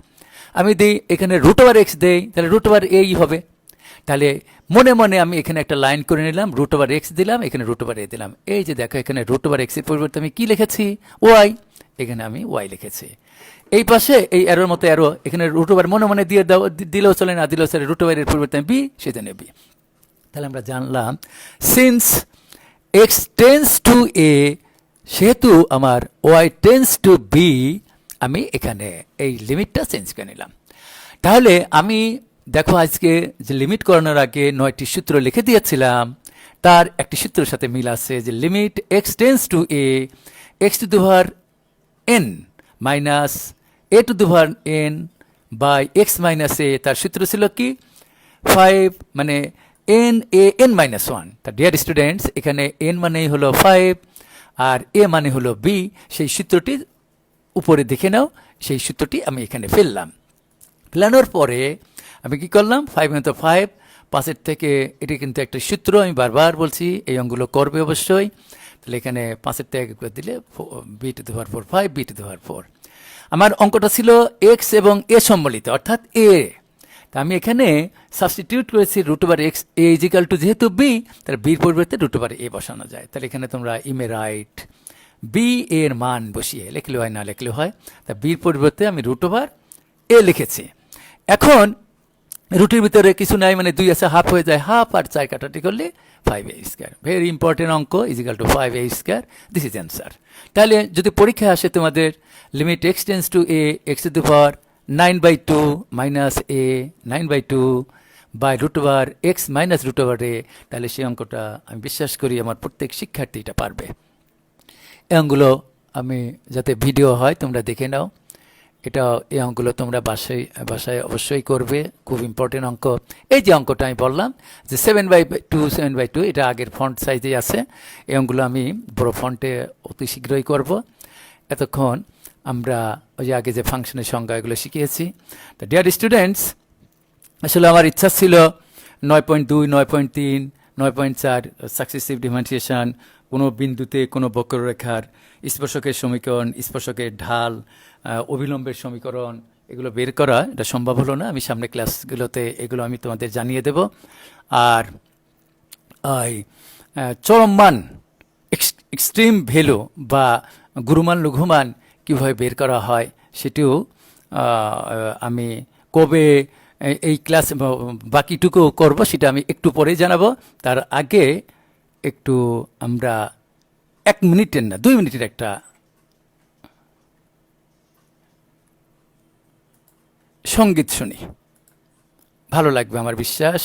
আমি দিই এখানে রুট ওভার এক্স দেই, তাহলে রুট ওভার এই হবে। তাহলে মনে মনে আমি এখানে একটা লাইন করে নিলাম, রুট ওভার এক্স দিলাম, এখানে রুট ওভার এ দিলাম। এই যে দেখো, এখানে রুট ওভার এক্স এর পরিবর্তে আমি কি লিখেছি, ওয়াই, এখানে আমি ওয়াই লিখেছি। এই পাশে এই অ্যারোর মতো অ্যারো, এখানে রুট ওভার মনে মনে দিয়ে দাও, দিলেও চলে, না দিলেও চলে, রুট ওভারের পরিবর্তে আমি বি, সেজন্য বি। তাহলে আমরা জানলাম সিন্স এক্স টেন্স টু এ, সেহেতু আমার ওয়াই টেন্স টু বি, আমি এখানে এই লিমিটটা চেঞ্জ করে নিলাম। তাহলে আমি দেখো, আজকে যে লিমিট করানোর আগে 9টি সূত্র লিখে দিয়েছিলাম, তার একটি সূত্রের সাথে মিল আছে যে limit x tends to a x to the power n minus a to the power n by x minus a, তার সূত্র ছিল কি 5 মানে এন এ এন মাইনাস 1। তা ডিয়ার স্টুডেন্টস, এখানে এন মানেই হলো 5 আর এ মানে হলো বি। সেই সূত্রটি উপরে দেখে নাও, সেই সূত্রটি আমি এখানে ফেললাম। ফেলানোর পরে আমি কি করলাম, 5 তো 5, 5-এর থেকে, এটি কিন্তু একটা সূত্র, আমি বারবার বলছি এই অঙ্কগুলো করবে অবশ্যই। তাহলে এখানে 5-এর ত্যাগ করে দিলে b to the power 4 5 b to the power 4। আমার অঙ্কটা ছিল x এবং a সম্বলিত অর্থাৎ a। তা আমি এখানে সাবস্টিটিউট করেছি রুট ওভার এক্স এ ইজিক্যাল টু যেহেতু বি, তাহলে বির পরিবর্তে রুট ওভার এ বসানো যায়। তাহলে এখানে তোমরা ইমে রাইট বি এর মান বসিয়ে লিখলে হয়, না লিখলে হয়। তা বির পরিবর্তে আমি রুট ওভার এ লিখেছি। এখন রুটের ভিতরে কিছু নাই, মানে 2 আছে, হাফ হয়ে যায়, হাফ আর 4 কাটাটি করলে 5a স্কোয়ার। ভেরি ইম্পর্টেন্ট অঙ্ক, is equal to 5a square. This is answer. তাহলে যদি পরীক্ষায় আসে তোমাদের limit x tends to a x to the power 9/2 minus a 9/2 by root over x minus root over a, তাহলে সেই অঙ্কটা আমি বিশ্বাস করি আমার প্রত্যেক শিক্ষার্থী এটা পারবে। এই অঙ্কগুলো আমি যাতে ভিডিও হয় তোমরা দেখে নাও। এটা এই অঙ্কগুলো তোমরা বাসায় অবশ্যই করবে, খুব ইম্পর্টেন্ট অঙ্ক। এই যে অঙ্কটা আমি বললাম যে 7/2 এটা আগের ফন্ট সাইজেই আছে। এই অঙ্কগুলো আমি বড় ফন্টে অতি শীঘ্রই করব। এতক্ষণ আমরা ওই যে আগে যে ফাংশনের সংজ্ঞা এগুলো শিখিয়েছি। তো ডিয়ার স্টুডেন্টস, আসলে আমার ইচ্ছা ছিল 9.2, 9.3, 9.4 সাকসেসিভ ডিফারেন্সিয়েশন, কোনো বিন্দুতে কোনো বক্ররেখার স্পর্শকের সমীকরণ, স্পর্শকের ঢাল, অবিলম্বের সমীকরণ এগুলো বের করা। এটা সম্ভব হলো না। আমি সামনে ক্লাসগুলোতে এগুলো আমি তোমাদের জানিয়ে দেব। আর চরম মান এক্সট্রিম ভ্যালু বা গুরুমান লঘুমান কীভাবে বের করা হয় সেটিও আমি কবে এই ক্লাস বাকিটুকু করব সেটা আমি একটু পরে জানাবো। তার আগে একটু আমরা 1 মিনিটের না 2 মিনিটের একটা সঙ্গীত শুনি, ভালো লাগবে আমার বিশ্বাস।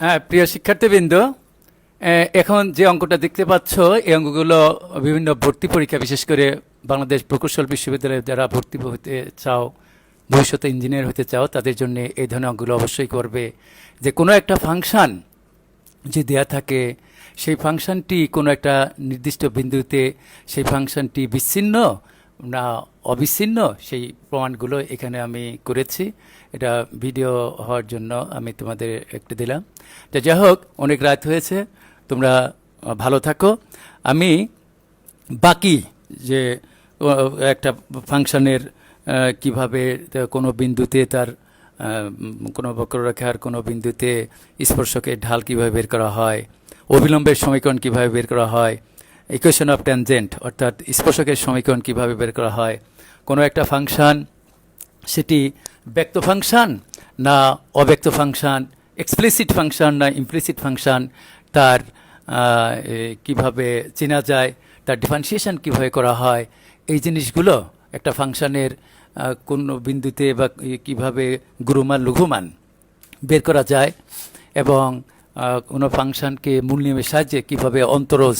হ্যাঁ, প্রিয় শিক্ষার্থীবৃন্দ, এখন যে অঙ্কটা দেখতে পাচ্ছ, এই অঙ্কগুলো বিভিন্ন ভর্তি পরীক্ষা, বিশেষ করে বাংলাদেশ প্রকৌশল বিশ্ববিদ্যালয়ে যারা ভর্তি হতে চাও, ভবিষ্যতে ইঞ্জিনিয়ার হতে চাও, তাদের জন্য এই ধরনের অঙ্কগুলো অবশ্যই করবে। যে কোনো একটা ফাংশন যে দেয়া থাকে, সেই ফাংশনটি কোনো একটা নির্দিষ্ট বিন্দুতে সেই ফাংশনটি বিচ্ছিন্ন না অবিচ্ছিন্ন, সেই প্রমাণগুলো এখানে আমি করেছি। এটা ভিডিও হওয়ার জন্য আমি তোমাদের একটু দিলাম। তো যাই হোক, অনেক রাত হয়েছে, তোমরা ভালো থাকো। আমি বাকি যে একটা ফাংশনের কিভাবে কোনো বিন্দুতে তার কোনো বক্ররেখার কোনো বিন্দুতে স্পর্শকের ঢাল কিভাবে বের করা হয়, অবিলম্বের সমীকরণ কিভাবে বের করা হয়, ইকুয়েশন অফ ট্যানজেন্ট অর্থাৎ স্পর্শকের সমীকরণ কিভাবে বের করা হয়, কোনো একটা ফাংশন সেটি ব্যক্ত ফাংশন না অব্যক্ত ফাংশন, এক্সপ্লিসিট ফাংশন না ইমপ্লিসিট ফাংশন, তার কিভাবে চেনা যায়, তার ডিফারেন্সিয়েশন কিভাবে করা হয়, এই জিনিসগুলো একটা ফাংশনের কোন বিন্দুতে বা কিভাবে গুরুমান লঘুমান বের করা যায়, এবং কোনো ফাংশনকে মূল নিয়মের সাহায্যে কীভাবে অন্তরজ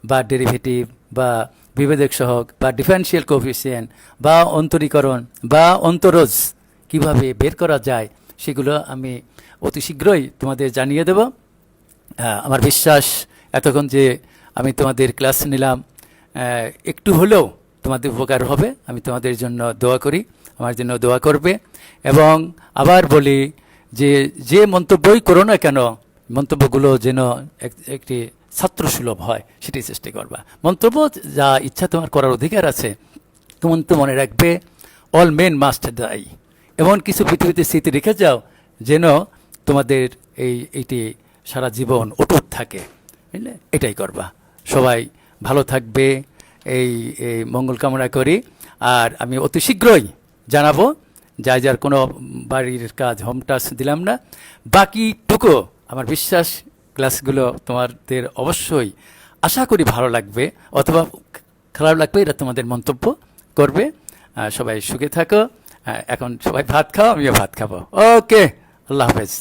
বা ডেরিভেটিভ বা বিভেদক সহগ বা ডিফারেন্সিয়াল কোএফিসিয়েন্ট বা অন্তরীকরণ বা অন্তরজ কিভাবে বের করা যায়, সেগুলো আমি অতি শীঘ্রই তোমাদের জানিয়ে দেব। আমার বিশ্বাস এতক্ষণ যে আমি তোমাদের ক্লাস নিলাম, একটু হলেও তোমাদের উপকার হবে। আমি তোমাদের জন্য দোয়া করি, আমার জন্য দোয়া করবে। এবং আবার বলি যে যে মন্তব্যই করো না কেন, মন্তব্যগুলো যেন একটি ছাত্রসুলভ হয়, সেটি চেষ্টা করবা। মন্তব্য যা ইচ্ছা তোমার করার অধিকার আছে, তোমার তো মনে রাখবে অল মেন মাস্ট ডাই, এমন কিছু পৃথিবীতে স্মৃতি রেখে যাও যেন তোমাদের এইটি সারা জীবন অটুট থাকে, বুঝলে? এটাই করবা। সবাই ভালো থাকবে, এই মঙ্গল কামনা করি। আর আমি অতি শীঘ্রই জানাবো, যার কোনো বাড়ির কাজ হোম টাস্ক দিলাম না, বাকিটুকু আমার বিশ্বাস ক্লাসগুলো তোমাদের অবশ্যই আশা করি ভালো লাগবে, অথবা খারাপ লাগবে, এটা তোমাদের মন্তব্য করবে। সবাই সুখে থাকো। এখন সবাই ভাত খাও, আমিও ভাত খাবো। ওকে, আল্লাহ হাফেজ।